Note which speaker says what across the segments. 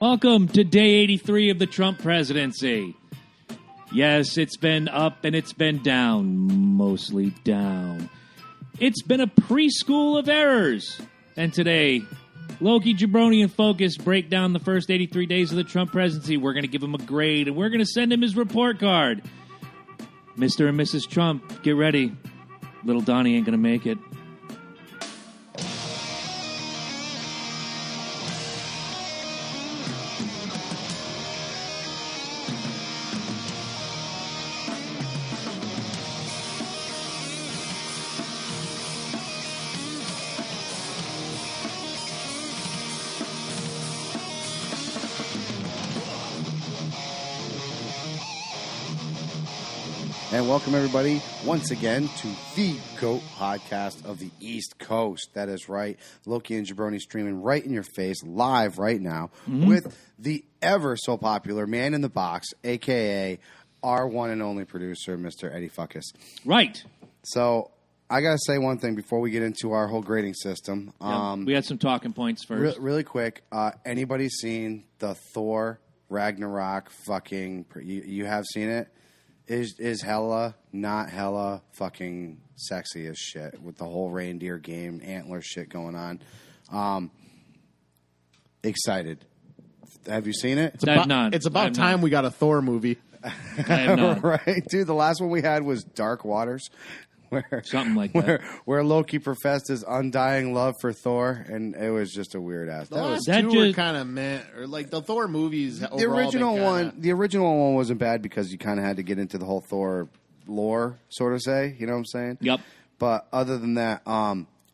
Speaker 1: Welcome to day 83 of the Trump presidency. Yes, it's been up and it's been down, mostly down. It's been a preschool of errors. And today, Loki, Jabroni, and Focus break down the first 83 days of the Trump presidency. We're going to give him a grade, and we're going to send him his report card. Mr. and Mrs. Trump, get ready. Little Donnie ain't going to make it.
Speaker 2: And welcome, everybody, once again to the GOAT podcast of the East Coast. That is right. Loki and Jabroni streaming right in your face, live right now, with the ever-so-popular man in the box, a.k.a. our one and only producer, Mr. Eddie Fuckus.
Speaker 1: Right.
Speaker 2: So, I got to say one thing before we get into our whole grading system.
Speaker 1: We had some talking points first.
Speaker 2: Really quick, anybody seen the Thor Ragnarok fucking... You have seen it? Is hella, not hella, fucking sexy as shit with the whole reindeer game, antler shit going on. Excited. Have you seen it?
Speaker 3: It's about time we got a Thor movie.
Speaker 1: I have not.
Speaker 2: Right? Dude, the last one we had was Dark Waters.
Speaker 1: Something like that.
Speaker 2: Where Loki professed his undying love for Thor, and it was just a weird ass.
Speaker 3: The last two were kind of meh, or like the Thor movies.
Speaker 2: The original one wasn't bad because you kind of had to get into the whole Thor lore, sort of say. You know what I'm saying?
Speaker 1: Yep.
Speaker 2: But other than that,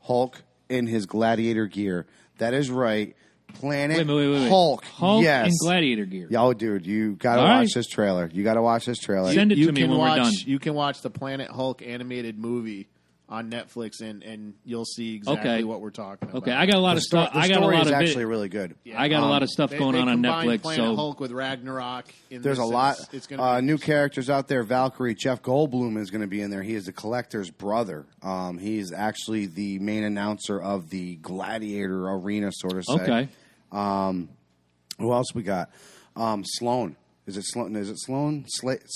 Speaker 2: Hulk in his gladiator gear. That is right. Planet
Speaker 1: Wait.
Speaker 2: Hulk.
Speaker 1: Hulk
Speaker 2: yes.
Speaker 1: in gladiator gear.
Speaker 2: Yo, dude, you got to watch this trailer. You got to watch this trailer.
Speaker 1: Send it to me when we're done.
Speaker 3: You can watch the Planet Hulk animated movie on Netflix, and you'll see exactly what we're talking about.
Speaker 1: Okay, I got a lot of stuff.
Speaker 2: The story is actually really good.
Speaker 1: Yeah. I got a lot of stuff going on Netflix.
Speaker 3: Planet Hulk with Ragnarok.
Speaker 2: There's a lot. It's gonna be new characters out there. Valkyrie, Jeff Goldblum is going to be in there. He is the Collector's brother. He's actually the main announcer of the Gladiator arena, sort of say.
Speaker 1: Okay.
Speaker 2: Who else we got? Sloan. Is it Sloan? Is it Sloan? Slaith.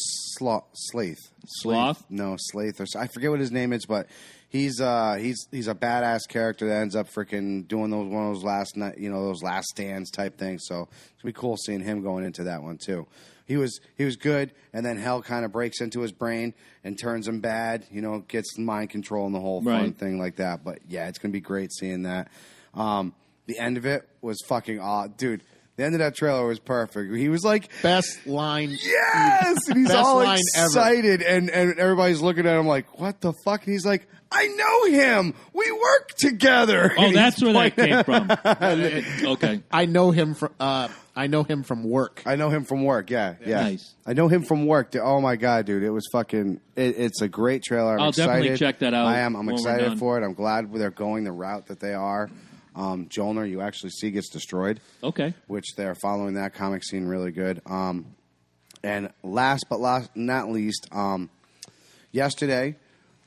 Speaker 1: Sloth?
Speaker 2: No, Slaith. I forget what his name is, but he's a badass character that ends up freaking doing those last stands type things. So it's gonna be cool seeing him going into that one too. He was good, and then hell kind of breaks into his brain and turns him bad. You know, gets mind control and the whole fun thing like that. But yeah, it's gonna be great seeing that. The end of it was fucking odd. Dude, the end of that trailer was perfect. He was like...
Speaker 3: Best line...
Speaker 2: Yes! And he's all excited, and everybody's looking at him like, what the fuck? And he's like, I know him! We work together!
Speaker 1: Oh, that's where that came from. Okay.
Speaker 3: I know him from work.
Speaker 2: I know him from work, yeah.
Speaker 1: Nice.
Speaker 2: I know him from work. Oh, my God, dude. It was fucking... It's a great trailer.
Speaker 1: I'll definitely check that out.
Speaker 2: I am. I'm excited for it. I'm glad they're going the route that they are. Jolner, you actually see, gets destroyed.
Speaker 1: Okay.
Speaker 2: Which they're following that comic scene really good. And last but not least, yesterday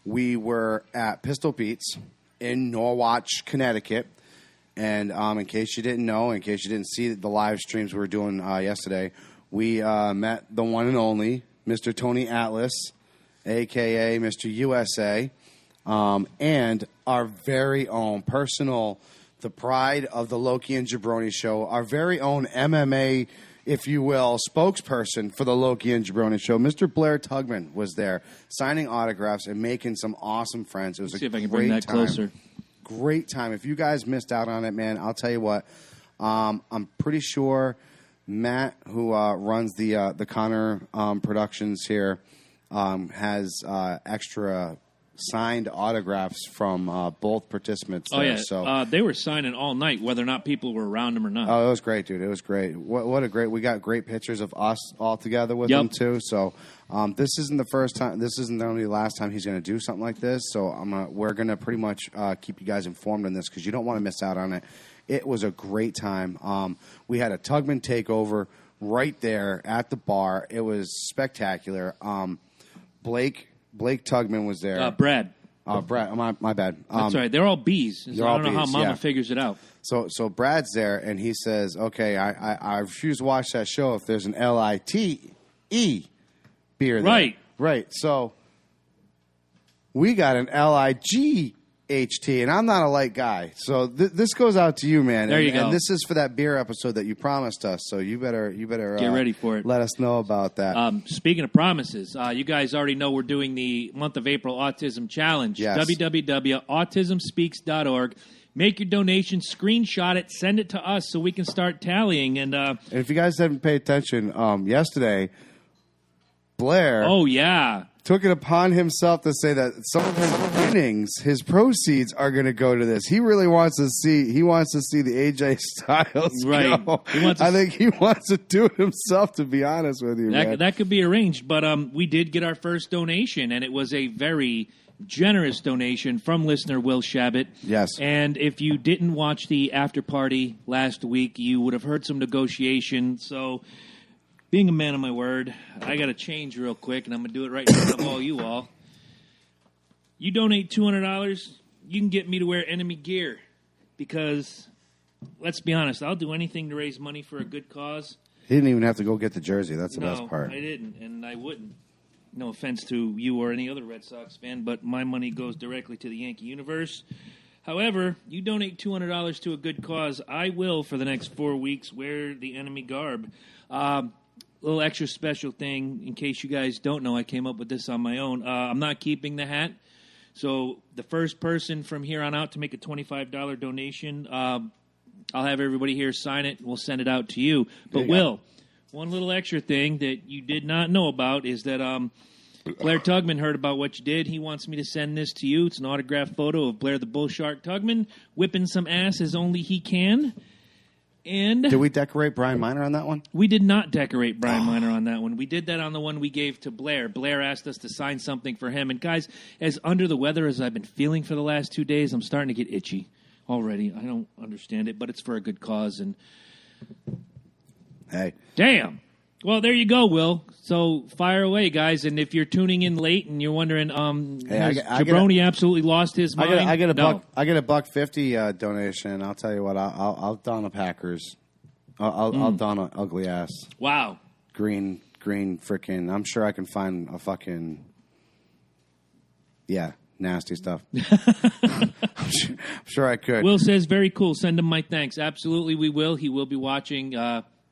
Speaker 2: we were at Pistol Pete's in Norwalk, Connecticut. And in case you didn't know, in case you didn't see the live streams we were doing yesterday, we met the one and only Mr. Tony Atlas, a.k.a. Mr. USA, and our very own personal... the pride of the Loki and Jabroni show, our very own MMA, if you will, spokesperson for the Loki and Jabroni show, Mr. Blair Tugman was there signing autographs and making some awesome friends. It was
Speaker 1: See if I can bring that closer.
Speaker 2: Great time. If you guys missed out on it, man, I'll tell you what. I'm pretty sure Matt, who runs the Connor Productions here, has extra signed autographs from both participants there.
Speaker 1: Oh, yeah.
Speaker 2: So
Speaker 1: they were signing all night, whether or not people were around them or not.
Speaker 2: Oh, it was great, dude. It was great. What a great... We got great pictures of us all together with him, too. So this isn't the first time... This isn't the only last time he's going to do something like this. So we're going to pretty much keep you guys informed on this because you don't want to miss out on it. It was a great time. We had a Tugman takeover right there at the bar. It was spectacular. Blake Tugman was there.
Speaker 1: Brad.
Speaker 2: Brad, my bad.
Speaker 1: That's right. They're all B's. So I don't know how Mama figures it out.
Speaker 2: So Brad's there, and he says, "Okay, I refuse to watch that show if there's an LITE beer there." Right. So we got an LIGHT, and I'm not a light guy. So this goes out to you, man.
Speaker 1: There you go.
Speaker 2: And this is for that beer episode that you promised us. So you better
Speaker 1: get ready for it.
Speaker 2: Let us know about that.
Speaker 1: Speaking of promises, you guys already know we're doing the month of April Autism Challenge.
Speaker 2: Yes.
Speaker 1: www.autismspeaks.org. Make your donation, screenshot it, send it to us so we can start tallying. And
Speaker 2: if you guys haven't paid attention, yesterday, Blair took it upon himself to say that some of his winnings, his proceeds, are going to go to this. He really wants to see. He wants to see the AJ Styles go. I think he wants to do it himself. To be honest with you,
Speaker 1: that could be arranged. But we did get our first donation, and it was a very generous donation from listener Will Shabbat.
Speaker 2: Yes.
Speaker 1: And if you didn't watch the after party last week, you would have heard some negotiation. So, being a man of my word, I got to change real quick, and I'm going to do it right in front of all you all. You donate $200, you can get me to wear enemy gear. Because, let's be honest, I'll do anything to raise money for a good cause.
Speaker 2: He didn't even have to go get the jersey. That's the best part.
Speaker 1: No, I didn't, and I wouldn't. No offense to you or any other Red Sox fan, but my money goes directly to the Yankee universe. However, you donate $200 to a good cause, I will, for the next 4 weeks, wear the enemy garb. Little extra special thing, in case you guys don't know, I came up with this on my own. I'm not keeping the hat. So the first person from here on out to make a $25 donation, I'll have everybody here sign it, and we'll send it out to you. But, Will, one little extra thing that you did not know about is that Blair Tugman heard about what you did. He wants me to send this to you. It's an autographed photo of Blair the Bull Shark Tugman whipping some ass as only he can. And
Speaker 2: did we decorate Brian Miner on that one?
Speaker 1: We did not decorate Brian Miner on that one. We did that on the one we gave to Blair. Blair asked us to sign something for him. And, guys, as under the weather as I've been feeling for the last 2 days, I'm starting to get itchy already. I don't understand it, but it's for a good cause. And
Speaker 2: hey.
Speaker 1: Damn. Well, there you go, Will. So fire away, guys. And if you're tuning in late and you're wondering, has Jabroni absolutely lost his mind?
Speaker 2: I get a $1.50 donation. I'll tell you what. I'll don a Packers. I'll don an ugly ass.
Speaker 1: Wow.
Speaker 2: Green frickin'. I'm sure I can find a fucking nasty stuff. I'm sure I could.
Speaker 1: Will says, very cool. Send him my thanks. Absolutely, we will. He will be watching.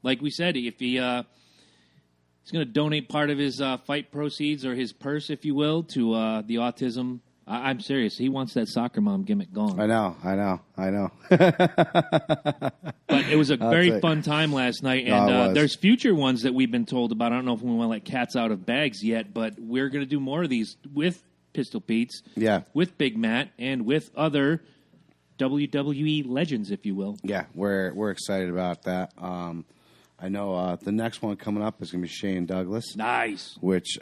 Speaker 1: Like we said, if he's going to donate part of his fight proceeds or his purse, if you will, to the autism. I'm serious. He wants that soccer mom gimmick gone.
Speaker 2: I know.
Speaker 1: But it was a very fun time last night, and there's future ones that we've been told about. I don't know if we want to let cats out of bags yet, but we're going to do more of these with Pistol Pete's, with Big Matt, and with other WWE legends, if you will.
Speaker 2: Yeah, we're excited about that. I know the next one coming up is going to be Shane Douglas.
Speaker 1: Nice.
Speaker 2: Which,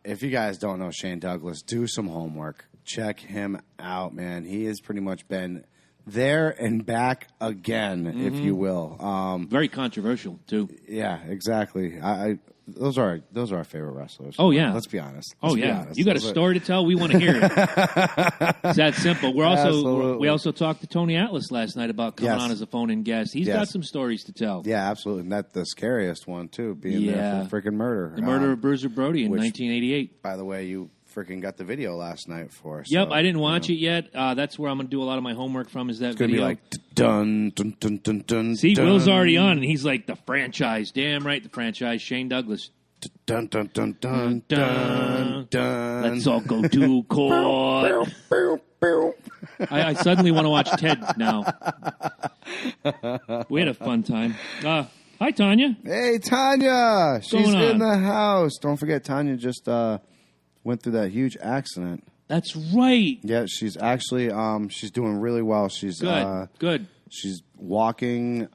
Speaker 2: if you guys don't know Shane Douglas, do some homework. Check him out, man. He has pretty much been there and back again, if you will.
Speaker 1: Very controversial, too.
Speaker 2: Yeah, exactly. Those are our favorite wrestlers.
Speaker 1: Oh, yeah.
Speaker 2: Let's be honest.
Speaker 1: You got a story to tell? We want to hear it. It's that simple. We also talked to Tony Atlas last night about coming on as a phone-in guest. He's got some stories to tell.
Speaker 2: Yeah, absolutely. And that's the scariest one, too, being there for freaking murder.
Speaker 1: The murder of Bruiser Brody in 1988.
Speaker 2: By the way, you freaking got the video last night for us.
Speaker 1: Yep, I didn't watch it yet. That's where I'm going to do a lot of my homework from is that video.
Speaker 2: It's going to be like, dun, dun, dun, dun,
Speaker 1: See,
Speaker 2: dun.
Speaker 1: Will's already on, and he's like, the franchise. Damn right, the franchise. Shane Douglas.
Speaker 2: Dun, dun, dun, dun, dun, dun.
Speaker 1: Let's all go to court. I suddenly want to watch Ted now. We had a fun time. Hi, Tanya.
Speaker 2: Hey, Tanya. She's in the house. Don't forget, Tanya just went through that huge accident.
Speaker 1: That's right.
Speaker 2: Yeah, she's actually she's doing really well. She's
Speaker 1: good.
Speaker 2: She's walking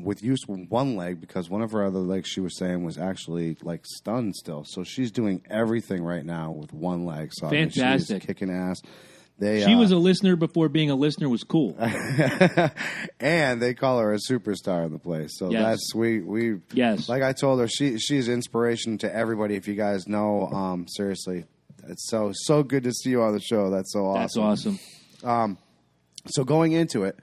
Speaker 2: with use of one leg because one of her other legs, she was saying, was actually like stunned still. So she's doing everything right now with one leg. So
Speaker 1: fantastic.
Speaker 2: I mean, she's kicking ass.
Speaker 1: She was a listener before being a listener was cool.
Speaker 2: And they call her a superstar in the place. So that's sweet. Like I told her, she's inspiration to everybody. If you guys know, seriously, It's so good to see you on the show. That's so awesome.
Speaker 1: That's awesome.
Speaker 2: So going into it,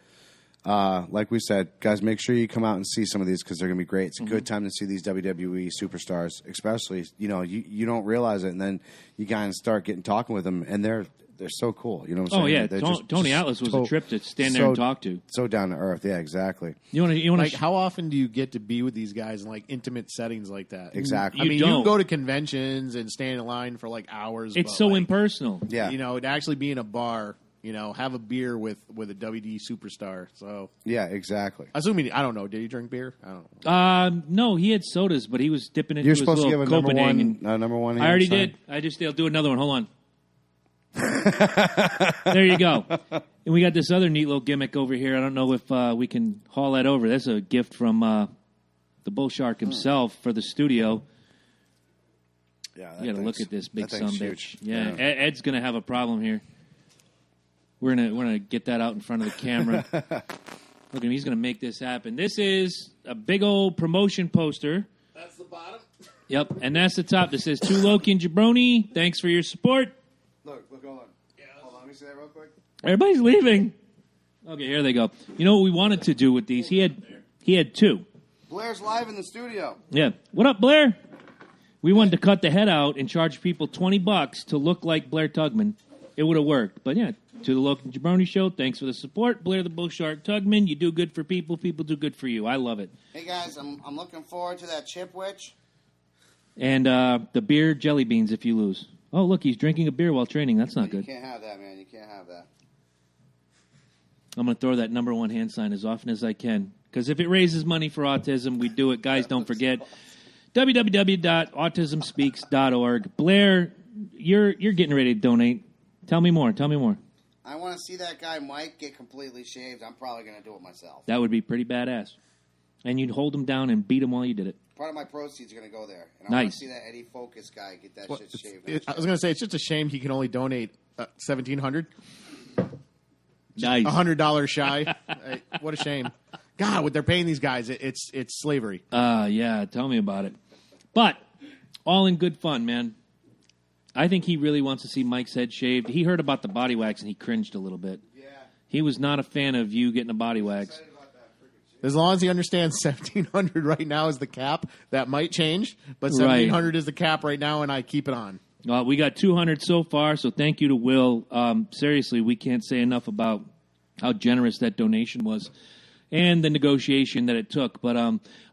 Speaker 2: like we said, guys, make sure you come out and see some of these because they're going to be great. It's a good time to see these WWE superstars, especially, you don't realize it, and then you kind of start talking with them, and they're so cool. You know what I'm saying?
Speaker 1: Oh, yeah. Tony Atlas was a trip to stand there and talk to.
Speaker 2: So down to earth. Yeah, exactly.
Speaker 1: You want to
Speaker 3: like, how often do you get to be with these guys in, like, intimate settings like that?
Speaker 2: Exactly.
Speaker 3: I mean, you go to conventions and stand in line for, like, hours.
Speaker 1: It's so impersonal.
Speaker 2: Yeah.
Speaker 3: To actually be in a bar, have a beer with a WD superstar. So
Speaker 2: yeah, exactly.
Speaker 3: Assuming, I don't know, did he drink beer? I don't know.
Speaker 1: No, he had sodas, but he was dipping into
Speaker 2: You're
Speaker 1: his
Speaker 2: supposed to
Speaker 1: little
Speaker 2: give a
Speaker 1: Copenhagen.
Speaker 2: number one.
Speaker 1: I already did. I'll do another one. Hold on. There you go. And we got this other neat little gimmick over here. I don't know if we can haul that over. That's a gift from the Bull Shark himself for the studio.
Speaker 2: Yeah,
Speaker 1: you got to look at this big
Speaker 2: sumbitch.
Speaker 1: Yeah, Ed's going to have a problem here. We're gonna get that out in front of the camera. Look at him. He's going to make this happen. This is a big old promotion poster.
Speaker 3: That's the bottom?
Speaker 1: Yep, and that's the top. This says, to Loki and Jabroni, thanks for your support.
Speaker 2: Look, hold on. Yeah, hold on, let me see that real quick.
Speaker 1: Everybody's leaving. Okay, here they go. You know what we wanted to do with these? He had two.
Speaker 2: Blair's live in the studio.
Speaker 1: Yeah. What up, Blair? We wanted to cut the head out and charge people $20 to look like Blair Tugman. It would have worked. But yeah, to the Loki and Jabroni Show, thanks for the support. Blair the Bull Shark Tugman, you do good for people. People do good for you. I love it.
Speaker 4: Hey, guys, I'm looking forward to that chip witch.
Speaker 1: And the beer jelly beans if you lose. Oh, look, he's drinking a beer while training. That's not good.
Speaker 4: You can't have that, man. You can't have that.
Speaker 1: I'm going to throw that number one hand sign as often as I can. Because if it raises money for autism, we do it. Guys, don't forget, www.autismspeaks.org. Blair, you're getting ready to donate. Tell me more.
Speaker 4: I want to see that guy Mike get completely shaved. I'm probably going to do it myself.
Speaker 1: That would be pretty badass. And you'd hold him down and beat him while you did it.
Speaker 4: Part of my proceeds are going to go there. And I
Speaker 1: nice.
Speaker 4: want to see that Eddie Focus guy get that shit shaved.
Speaker 3: I was going to say, it's just a shame he can only donate $1,700.
Speaker 1: Nice.
Speaker 3: $100 shy. What a shame. God, what they're paying these guys, it's slavery.
Speaker 1: Yeah, tell me about it. But all in good fun, man. I think he really wants to see Mike's head shaved. He heard about the body wax and he cringed a little bit.
Speaker 4: Yeah.
Speaker 1: He was not a fan of you getting a body wax.
Speaker 3: As long as he understands $1,700 right now is the cap, that might change. But $1,700 is the cap right now, and I keep it on.
Speaker 1: We got 200 so far, so thank you to Will. Seriously, we can't say enough about how generous that donation was and the negotiation that it took. But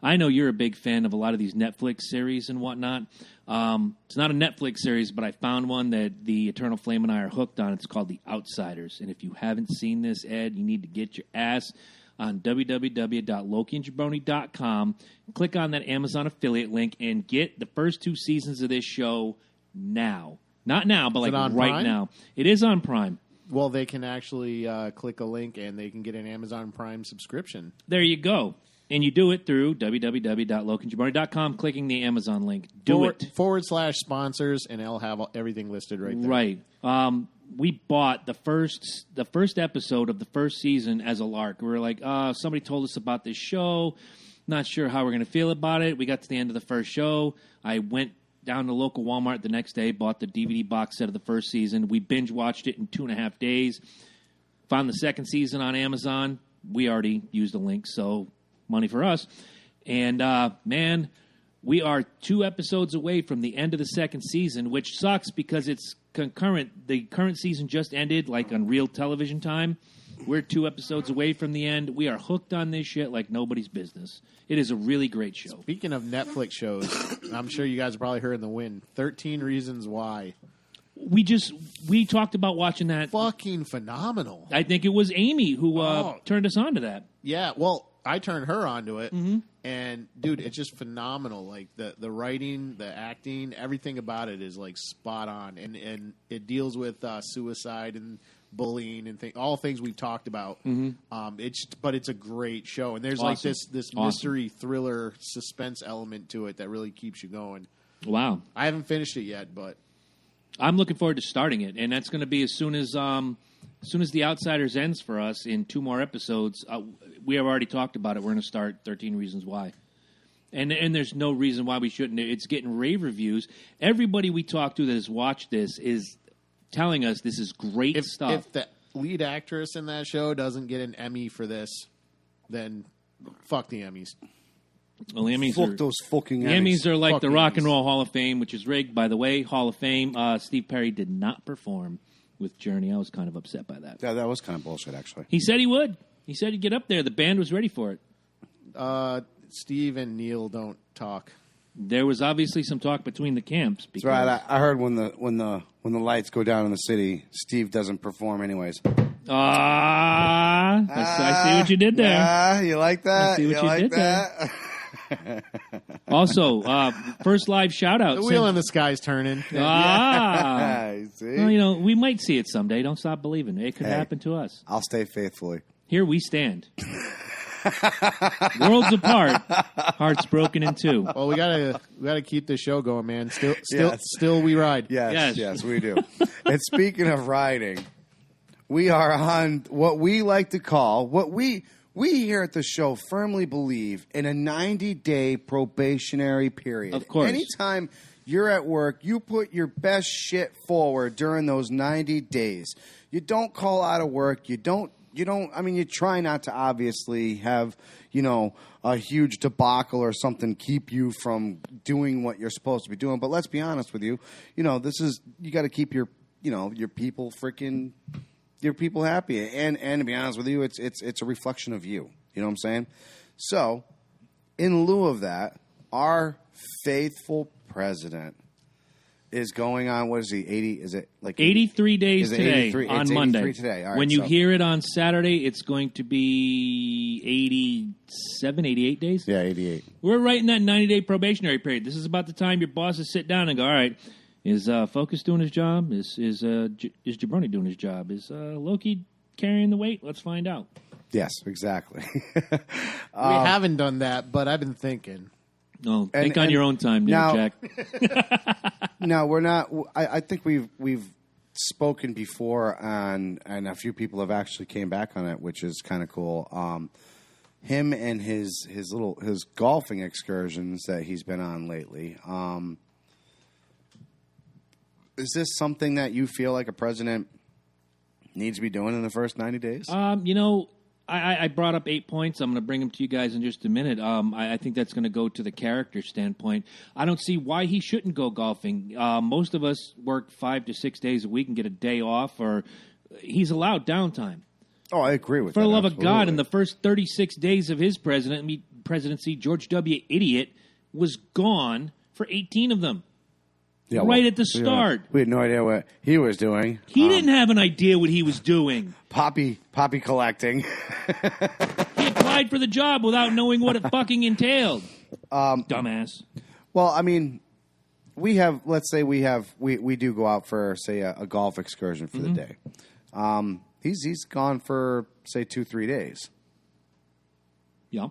Speaker 1: I know you're a big fan of a lot of these Netflix series and whatnot. It's not a Netflix series, but I found one that the Eternal Flame and I are hooked on. It's called The Outsiders. And if you haven't seen this, Ed, you need to get your ass on www.lokiandjabroni.com. Click on that Amazon affiliate link and get the first 2 seasons of this show now. Not now, but like right
Speaker 3: Prime?
Speaker 1: now. It is on Prime.
Speaker 3: Well, they can actually click a link and they can get an Amazon Prime subscription.
Speaker 1: There you go. And you do it through www.lokiandjabroni.com, clicking the Amazon link.
Speaker 3: /sponsors, and I'll have everything listed right there.
Speaker 1: Right. We bought the first episode of the first season as a lark. We were like, somebody told us about this show. Not sure how we're going to feel about it. We got to the end of the first show. I went down to local Walmart the next day, bought the DVD box set of the first season. We binge-watched it in 2.5 days. Found the second season on Amazon. We already used a link, so money for us. And, man, we are 2 episodes away from the end of the second season, which sucks because it's concurrent. The current season just ended, like on real television time. We're 2 episodes away from the end. We are hooked on this shit like nobody's business. It is a really great show.
Speaker 3: Speaking of Netflix shows, I'm sure you guys have probably heard in the wind, 13 Reasons Why.
Speaker 1: We talked about watching that.
Speaker 3: Fucking phenomenal.
Speaker 1: I think it was Amy who turned us on to that.
Speaker 3: Yeah, well, I turned her onto it, and dude, it's just phenomenal. Like the writing, the acting, everything about it is like spot on, and it deals with suicide and bullying and all things we've talked about. But it's a great show, and there's like this mystery thriller suspense element to it that really keeps you going.
Speaker 1: Wow,
Speaker 3: I haven't finished it yet, but
Speaker 1: I'm looking forward to starting it, and that's going to be as soon as The Outsiders ends for us in 2 more episodes. We have already talked about it. We're going to start 13 Reasons Why. And there's no reason why we shouldn't. It's getting rave reviews. Everybody we talk to that has watched this is telling us this is great stuff.
Speaker 3: If the lead actress in that show doesn't get an Emmy for this, then fuck the Emmys.
Speaker 1: Well, the Emmys
Speaker 2: Fuck those fucking
Speaker 1: the
Speaker 2: Emmys.
Speaker 1: Emmys are like
Speaker 3: Fuck
Speaker 1: the
Speaker 3: the
Speaker 1: Rock and
Speaker 3: Emmys.
Speaker 1: Roll Hall of Fame, which is rigged, by the way. Hall of Fame. Steve Perry did not perform with Journey. I was kind of upset by that.
Speaker 2: Yeah, that was kind of bullshit, actually.
Speaker 1: He said he would. He said he'd get up there. The band was ready for it.
Speaker 3: Steve and Neil don't talk.
Speaker 1: There was obviously some talk between the camps. Because,
Speaker 2: That's right. I heard when the lights go down in the city, Steve doesn't perform anyways.
Speaker 1: I see what you did there.
Speaker 2: You like that?
Speaker 1: I see what you
Speaker 2: like
Speaker 1: did
Speaker 2: that?
Speaker 1: Also, first live shout-out.
Speaker 3: The wheel in the sky's turning.
Speaker 2: You see?
Speaker 1: Well, we might see it someday. Don't stop believing. It could
Speaker 2: Hey.
Speaker 1: happen to us.
Speaker 2: I'll stay faithfully.
Speaker 1: Here we stand. Worlds apart, hearts broken in two.
Speaker 3: Well, we gotta keep this show going, man.
Speaker 2: Yes.
Speaker 3: Still we ride.
Speaker 2: Yes, we do. And speaking of riding, we are on what we like to call, what we here at the show firmly believe in, a 90-day probationary period.
Speaker 1: Of course.
Speaker 2: Anytime you're at work, you put your best shit forward during those 90 days. You don't call out of work. You try not to obviously have, a huge debacle or something keep you from doing what you're supposed to be doing. But let's be honest with you. You got to keep your people your people happy. And to be honest with you, it's a reflection of you. You know what I'm saying? So, in lieu of that, our faithful president is going on, what is he, 80? Is it like
Speaker 1: 83 days
Speaker 2: is it
Speaker 1: today
Speaker 2: 83?
Speaker 1: on
Speaker 2: It's
Speaker 1: Monday.
Speaker 2: 83 today. All right,
Speaker 1: when you
Speaker 2: so-
Speaker 1: hear it on Saturday, it's going to be 87, 88 days.
Speaker 2: Yeah, 88.
Speaker 1: We're right in that 90-day probationary period. This is about the time your bosses sit down and go, all right, is Focus doing his job? Is Jabroni doing his job? Is Loki carrying the weight? Let's find out.
Speaker 2: Yes, exactly.
Speaker 3: We haven't done that, but I've been thinking.
Speaker 1: Oh, think on your own time,
Speaker 2: now-
Speaker 1: Jack.
Speaker 2: No, we're not. I think we've spoken before on, and a few people have actually came back on it, which is kind of cool. Him and his golfing excursions that he's been on lately. Is this something that you feel like a president needs to be doing in the first 90 days?
Speaker 1: I brought up 8 points. I'm going to bring them to you guys in just a minute. I think that's going to go to the character standpoint. I don't see why he shouldn't go golfing. Most of us work 5 to 6 days a week and get a day off, or he's allowed downtime.
Speaker 2: Oh, I agree with
Speaker 1: For
Speaker 2: that.
Speaker 1: the love of God,
Speaker 2: absolutely.
Speaker 1: in the first 36 days of his presidency, George W. Idiot was gone for 18 of them.
Speaker 2: Yeah,
Speaker 1: right at the start.
Speaker 2: We had no idea what he was doing.
Speaker 1: He didn't have an idea what he was doing.
Speaker 2: Poppy collecting.
Speaker 1: He applied for the job without knowing what it fucking entailed. Dumbass.
Speaker 2: Well, I mean, we do go out for, say, a golf excursion for the day. He's gone for, say, 2-3 days.
Speaker 1: Yeah.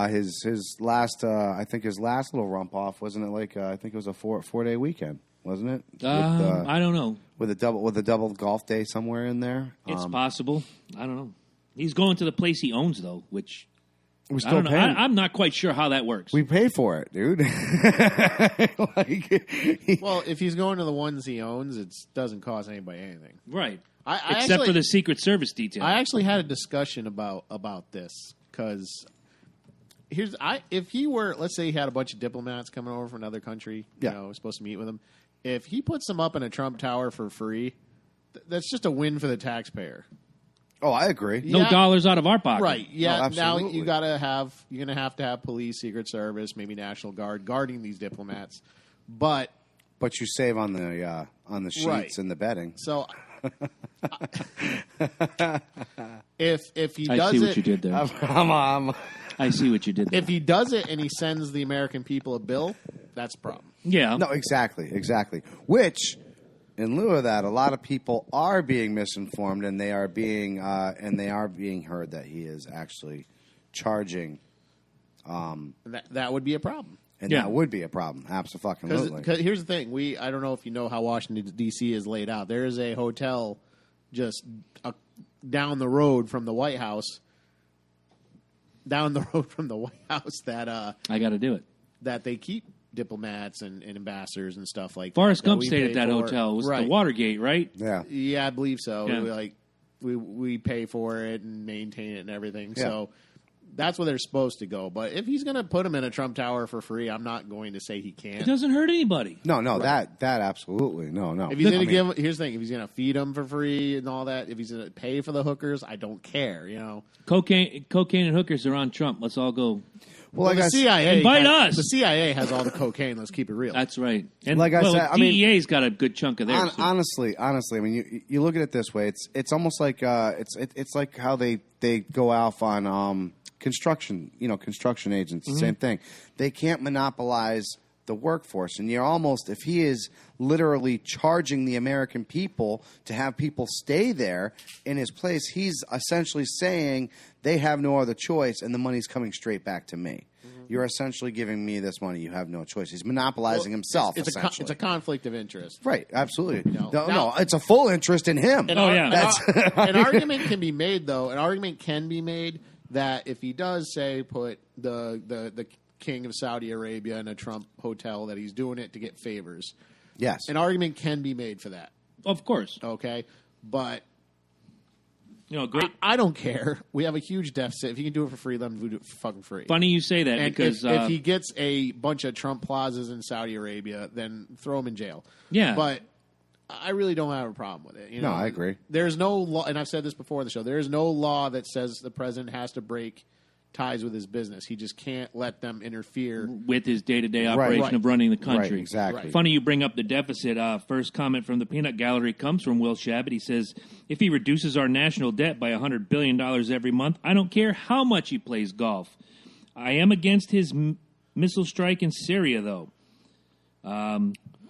Speaker 2: His last, I think his last little rump off, wasn't it like, I think it was a 4-day weekend, wasn't it?
Speaker 1: I don't know.
Speaker 2: With a double golf day somewhere in there.
Speaker 1: It's possible. I don't know. He's going to the place he owns, though, which
Speaker 2: We're
Speaker 1: I
Speaker 2: still
Speaker 1: don't know.
Speaker 2: paying.
Speaker 1: I'm not quite sure how that works.
Speaker 2: We pay for it, dude.
Speaker 3: Well, if he's going to the ones he owns, it doesn't cost anybody anything.
Speaker 1: Right.
Speaker 3: I
Speaker 1: Except
Speaker 3: actually-
Speaker 1: for the Secret Service detail.
Speaker 3: I actually had a discussion about this because if he were, let's say he had a bunch of diplomats coming over from another country,
Speaker 2: Yeah.
Speaker 3: supposed to meet with him. If he puts them up in a Trump Tower for free, that's just a win for the taxpayer.
Speaker 2: Oh, I agree.
Speaker 1: no
Speaker 3: Yeah.
Speaker 1: dollars out of our pocket.
Speaker 3: Right. Yeah.
Speaker 2: No,
Speaker 3: now
Speaker 2: absolutely.
Speaker 3: you're going to have to have police, Secret Service, maybe National Guard guarding these diplomats. But
Speaker 2: But you save on the sheets
Speaker 3: Right.
Speaker 2: and the bedding.
Speaker 3: so if he
Speaker 1: I
Speaker 3: does
Speaker 1: see
Speaker 3: it,
Speaker 1: what you did there. I see what you did there.
Speaker 3: if he does it and he sends the American people a bill, that's a problem.
Speaker 1: Yeah.
Speaker 2: No, exactly. Which, in lieu of that, a lot of people are being misinformed, and they are being heard that he is actually charging,
Speaker 3: That would be a problem.
Speaker 2: and
Speaker 1: Yeah.
Speaker 2: that would be a problem. Absolutely.
Speaker 3: Because here's the thing: I don't know if you know how Washington D.C. is laid out. There is a hotel just down the road from the White House. down the road from the White House that
Speaker 1: I got to do it.
Speaker 3: that they keep diplomats and ambassadors and stuff like
Speaker 1: Forrest
Speaker 3: that.
Speaker 1: Gump
Speaker 3: we
Speaker 1: stayed
Speaker 3: pay
Speaker 1: at that
Speaker 3: for.
Speaker 1: hotel. It was
Speaker 3: Right.
Speaker 1: the Watergate, right?
Speaker 2: Yeah.
Speaker 3: Yeah, I believe so.
Speaker 1: Yeah.
Speaker 3: We pay for it and maintain it and everything.
Speaker 2: Yeah.
Speaker 3: So that's where they're supposed to go. But if he's going to put him in a Trump Tower for free, I'm not going to say he
Speaker 1: It
Speaker 3: can't.
Speaker 1: doesn't hurt anybody.
Speaker 2: No, that absolutely. No.
Speaker 3: If he's going to
Speaker 2: I mean,
Speaker 3: here's the thing: if he's going to feed them for free and all that, if he's going to pay for the hookers, I don't care.
Speaker 1: Cocaine and hookers are on Trump. Let's all go.
Speaker 2: well,
Speaker 3: the CIA
Speaker 1: Invite us.
Speaker 3: The CIA has all the cocaine. Let's keep it real.
Speaker 1: That's right. And
Speaker 2: Like I said, I mean,
Speaker 1: DEA's got a good chunk of theirs. too.
Speaker 2: honestly, I mean, you look at it this way. It's almost like it's like how they go off on construction. Construction agents.
Speaker 1: Mm-hmm.
Speaker 2: Same thing. They can't monopolize the workforce, and you're almost, if he is literally charging the American people to have people stay there in his place, he's essentially saying they have no other choice, and the money's coming straight back to me. You're essentially giving me this money. You have no choice. He's monopolizing himself.
Speaker 3: It's
Speaker 2: essentially.
Speaker 3: a conflict of interest.
Speaker 2: Right, absolutely.
Speaker 3: No.
Speaker 2: No,
Speaker 3: Now-
Speaker 2: it's a full interest in him.
Speaker 3: An
Speaker 1: Oh,
Speaker 3: ar-
Speaker 1: yeah.
Speaker 3: an
Speaker 2: That's-
Speaker 3: ar- an argument can be made, though. An argument can be made that if he does, say, put the king of Saudi Arabia in a Trump hotel, that he's doing it to get favors.
Speaker 2: Yes.
Speaker 3: An argument can be made for that.
Speaker 1: Of course.
Speaker 3: Okay, but
Speaker 1: Great.
Speaker 3: I don't care. We have a huge deficit. If you can do it for free, let him do it for fucking free.
Speaker 1: Funny you say that
Speaker 3: And
Speaker 1: because
Speaker 3: if he gets a bunch of Trump plazas in Saudi Arabia, then throw him in jail.
Speaker 1: Yeah.
Speaker 3: But I really don't have a problem with it.
Speaker 2: No, I agree.
Speaker 3: There's no law, and I've said this before on the show, there is no law that says the president has to break ties with his business. He just can't let them interfere.
Speaker 1: with his day-to-day operation
Speaker 3: Right.
Speaker 1: of running the country.
Speaker 2: Right, exactly.
Speaker 3: Right.
Speaker 1: Funny you bring up the deficit. First comment from the peanut gallery comes from Will Shabbat. He says, if he reduces our national debt by $100 billion every month, I don't care how much he plays golf. I am against his missile strike in Syria, though.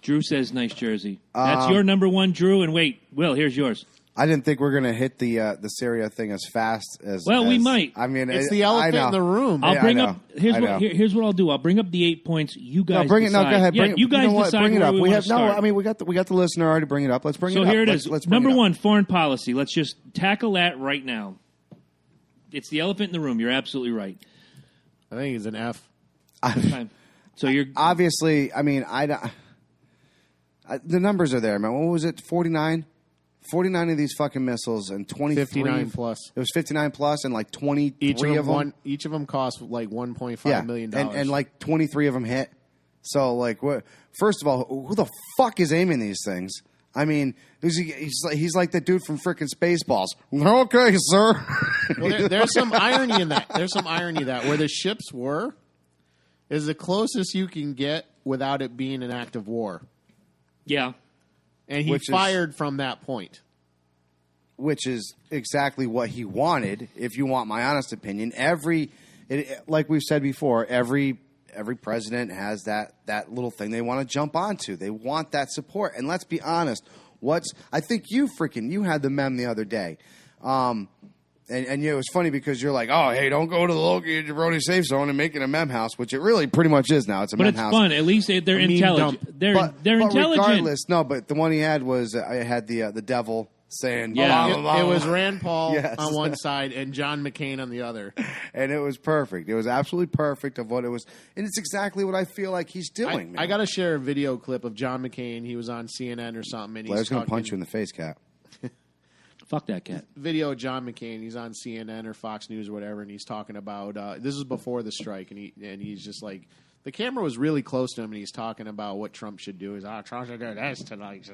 Speaker 1: Drew says, nice jersey. That's your number one, Drew. And wait, Will, here's yours.
Speaker 2: I didn't think we are going to hit the Syria thing as fast as.
Speaker 1: Well, we might.
Speaker 2: I mean,
Speaker 3: It's the elephant in the room.
Speaker 1: I'll
Speaker 2: Yeah,
Speaker 1: bring
Speaker 2: I
Speaker 1: up.
Speaker 2: know.
Speaker 1: Here's
Speaker 2: I
Speaker 1: what.
Speaker 2: know.
Speaker 1: Here's what I'll do. I'll bring up the 8 points. You guys
Speaker 2: No, bring it.
Speaker 1: decide.
Speaker 2: No, go ahead.
Speaker 1: Yeah,
Speaker 2: Bring it.
Speaker 1: you guys
Speaker 2: know what?
Speaker 1: decide
Speaker 2: Bring it
Speaker 1: where
Speaker 2: up.
Speaker 1: we
Speaker 2: We
Speaker 1: wanna
Speaker 2: have no.
Speaker 1: start.
Speaker 2: I mean, we got the listener already. Bring it up. Let's bring it
Speaker 1: So
Speaker 2: up.
Speaker 1: here it is.
Speaker 2: Let's bring
Speaker 1: Number
Speaker 2: it up.
Speaker 1: one, foreign policy. Let's just tackle that right now. It's the elephant in the room. You're absolutely right.
Speaker 3: I think he's an F.
Speaker 1: Okay. So you're
Speaker 2: Obviously, I mean, the numbers are there, man. What was it? 49 of these fucking missiles and 23
Speaker 3: 59 plus.
Speaker 2: It was 59 plus and like 23
Speaker 3: Each
Speaker 2: of them.
Speaker 3: of them cost like $1.5 million.
Speaker 2: and like 23 of them hit. So like, what? First of all, who the fuck is aiming these things? I mean, he's like the dude from frickin' Spaceballs. Okay, sir.
Speaker 3: Well, there's some irony in that. There's some irony that where the ships were is the closest you can get without it being an act of war.
Speaker 1: yeah.
Speaker 3: And he
Speaker 2: Which is-
Speaker 3: fired from that point.
Speaker 2: Which is exactly what he wanted, if you want my honest opinion. Like we've said before, every president has that little thing they want to jump onto. They want that support. And let's be honest, I think you had the mem the other day. And it was funny because you're like, oh, hey, don't go to the local Jabroni safe zone and make it a mem house, which it really pretty much is now. It's a
Speaker 1: But
Speaker 2: mem
Speaker 1: it's
Speaker 2: house.
Speaker 1: fun. At least they're
Speaker 3: meme
Speaker 1: intelligent.
Speaker 3: dump.
Speaker 1: They're
Speaker 2: But
Speaker 1: intelligent.
Speaker 2: regardless, no. But the one he had was I had the devil saying,
Speaker 1: Yeah.
Speaker 2: blah,
Speaker 3: It,
Speaker 2: blah, blah,
Speaker 3: it was
Speaker 2: blah.
Speaker 3: Rand Paul
Speaker 2: Yes.
Speaker 3: on one side and John McCain on the other.
Speaker 2: And it was perfect. It was absolutely perfect of what it was, and it's exactly what I feel like he's doing.
Speaker 3: I got to share a video clip of John McCain. He was on CNN or something. And
Speaker 2: Blair's
Speaker 3: he's
Speaker 2: going to
Speaker 3: talking,
Speaker 2: punch you in the face, Cap.
Speaker 1: Fuck that cat.
Speaker 3: video of John McCain. He's on CNN or Fox News or whatever, and he's talking about this is before the strike, and he's just like the camera was really close to him, and he's talking about what Trump should do. He's Trump should do this tonight,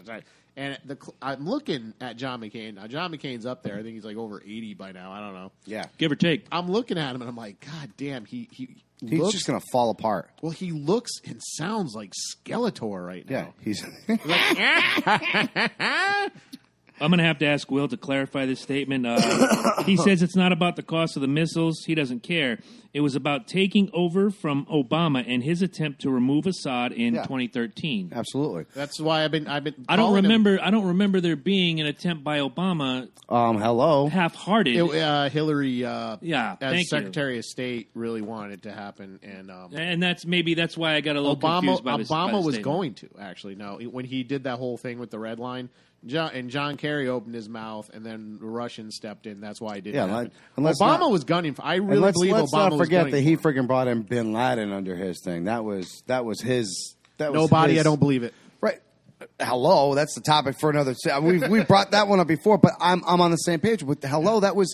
Speaker 3: and I'm looking at John McCain. Now John McCain's up there. I think he's like over 80 by now. I don't know.
Speaker 2: Yeah,
Speaker 1: Give or take.
Speaker 3: I'm looking at him, and I'm like, God damn,
Speaker 2: he's
Speaker 3: looks,
Speaker 2: just going to fall apart.
Speaker 3: well, he looks and sounds like Skeletor right
Speaker 2: Yeah,
Speaker 3: now.
Speaker 2: he's
Speaker 1: I'm going to have to ask Will to clarify this statement. He says it's not about the cost of the missiles. He doesn't care. It was about taking over from Obama and his attempt to remove Assad in 2013.
Speaker 2: absolutely.
Speaker 3: That's why I've been.
Speaker 1: I don't
Speaker 3: calling him-
Speaker 1: remember. I don't remember there being an attempt by Obama
Speaker 2: Hello.
Speaker 1: half-hearted.
Speaker 3: Hillary,
Speaker 1: Yeah,
Speaker 3: as
Speaker 1: thank you.
Speaker 3: Secretary of State, really wanted it to happen, and
Speaker 1: And that's why I got a little confused by this. by
Speaker 3: Obama
Speaker 1: the
Speaker 3: was
Speaker 1: statement.
Speaker 3: going to actually. No, when he did that whole thing with the red line, John Kerry opened his mouth, and then the Russians stepped in. That's why it didn't happen.
Speaker 2: Obama
Speaker 3: was gunning for. I really believe
Speaker 2: let's
Speaker 3: Obama
Speaker 2: not
Speaker 3: was
Speaker 2: forget
Speaker 3: gunning
Speaker 2: that he
Speaker 3: for.
Speaker 2: freaking brought in Bin Laden under his thing. That was his. That was
Speaker 3: Nobody,
Speaker 2: his,
Speaker 3: I don't believe it.
Speaker 2: Right. Hello, that's the topic for another. We brought that one up before, but I'm on the same page with hello. That was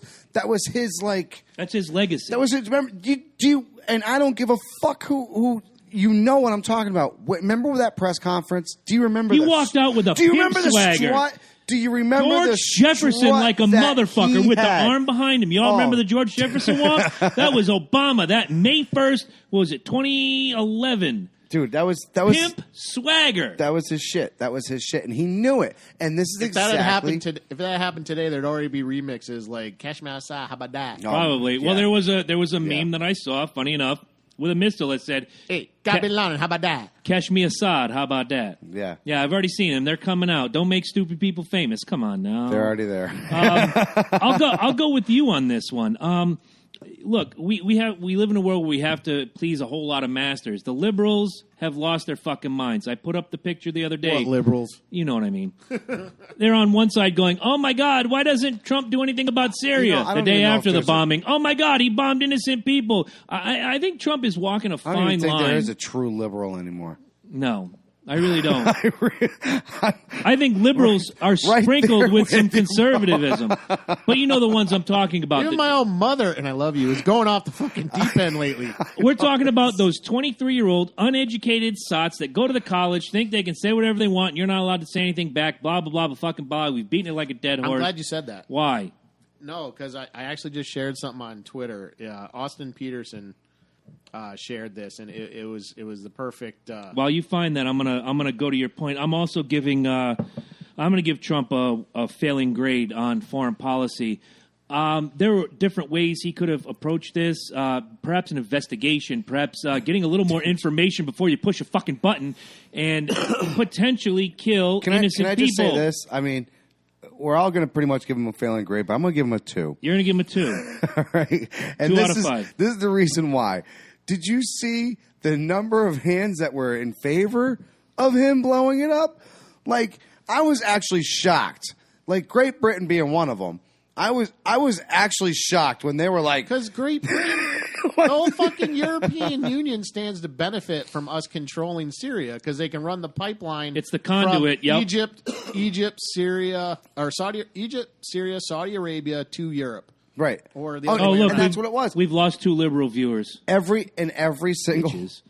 Speaker 2: his like.
Speaker 1: That's his legacy.
Speaker 2: That was his. Remember, do you? And I don't give a fuck who. You know what I'm talking about. Remember that press conference? Do you remember?
Speaker 1: He walked out with a
Speaker 2: Do you
Speaker 1: pimp
Speaker 2: remember the
Speaker 1: swagger.
Speaker 2: strut? Do you remember
Speaker 1: George
Speaker 2: the
Speaker 1: Jefferson
Speaker 2: strut
Speaker 1: like a
Speaker 2: that
Speaker 1: motherfucker
Speaker 2: he
Speaker 1: with
Speaker 2: had?
Speaker 1: the arm behind him. Y'all remember the George Jefferson walk? That was Obama. That May 1st, what was it, 2011?
Speaker 2: Dude, that was
Speaker 1: Pimp swagger.
Speaker 2: That was his shit. That was his shit, and he knew it. And this is
Speaker 3: If
Speaker 2: exactly.
Speaker 3: if that happened today, there'd already be remixes like "Cash Me Outside." How about that?
Speaker 2: No.
Speaker 1: Probably.
Speaker 2: Yeah.
Speaker 1: Well, there was a meme that I saw, funny enough, with a missile that said,
Speaker 3: Hey, got Bin Laden. How about that?
Speaker 1: "Catch me Assad, how about that?"
Speaker 2: Yeah.
Speaker 1: Yeah, I've already seen them. They're coming out. Don't make stupid people famous. Come on now.
Speaker 2: They're already there.
Speaker 1: I'll go with you on this one. Look, we live in a world where we have to please a whole lot of masters. The liberals have lost their fucking minds. I put up the picture the other day.
Speaker 3: What liberals?
Speaker 1: You know what I mean. They're on one side going, "Oh my God, why doesn't Trump do anything about Syria?"
Speaker 2: I
Speaker 1: The
Speaker 2: don't
Speaker 1: day
Speaker 2: even know
Speaker 1: after
Speaker 2: if
Speaker 1: the
Speaker 2: there's
Speaker 1: bombing, "Oh my God, he bombed innocent people." I think Trump is walking a
Speaker 2: I don't
Speaker 1: fine
Speaker 2: even think
Speaker 1: line.
Speaker 2: there is a true liberal anymore.
Speaker 1: No, I really don't. I think liberals are sprinkled with some conservatism. But you know the ones I'm talking about.
Speaker 3: Even my own mother, and I love you, is going off the fucking deep end lately.
Speaker 1: We're talking about those 23-year-old uneducated sots that go to the college, think they can say whatever they want, and you're not allowed to say anything back, blah, blah, blah, blah, fucking blah. We've beaten it like a dead horse.
Speaker 3: I'm glad you said that.
Speaker 1: Why?
Speaker 3: No, because I actually just shared something on Twitter. Austin Peterson shared this, and it was the perfect.
Speaker 1: While you find that, I'm gonna go to your point. I'm also giving I'm gonna give Trump a failing grade on foreign policy. There were different ways he could have approached this. Perhaps an investigation, perhaps getting a little more information before you push a fucking button and potentially kill innocent
Speaker 2: Can I
Speaker 1: people.
Speaker 2: just say this? I mean, we're all going to pretty much give him a failing grade, but I'm going to give him a 2.
Speaker 1: You're gonna give him a 2.
Speaker 2: All right, and
Speaker 1: 2
Speaker 2: this
Speaker 1: out of
Speaker 2: is
Speaker 1: 5.
Speaker 2: this is the reason why. Did you see the number of hands that were in favor of him blowing it up? Like, I was actually shocked. Like Great Britain being one of them. I was actually shocked when they were like,
Speaker 3: Because Great Britain, the whole fucking European Union stands to benefit from us controlling Syria because they can run the pipeline.
Speaker 1: It's the conduit,
Speaker 3: from
Speaker 1: yep.
Speaker 3: Egypt, Syria, Saudi Arabia to Europe.
Speaker 2: right.
Speaker 3: Or the
Speaker 2: oh,
Speaker 3: other
Speaker 1: Oh,
Speaker 3: way
Speaker 1: look,
Speaker 3: around.
Speaker 2: that's what it was.
Speaker 1: We've lost 2 liberal viewers.
Speaker 2: Every single,
Speaker 1: Bitches.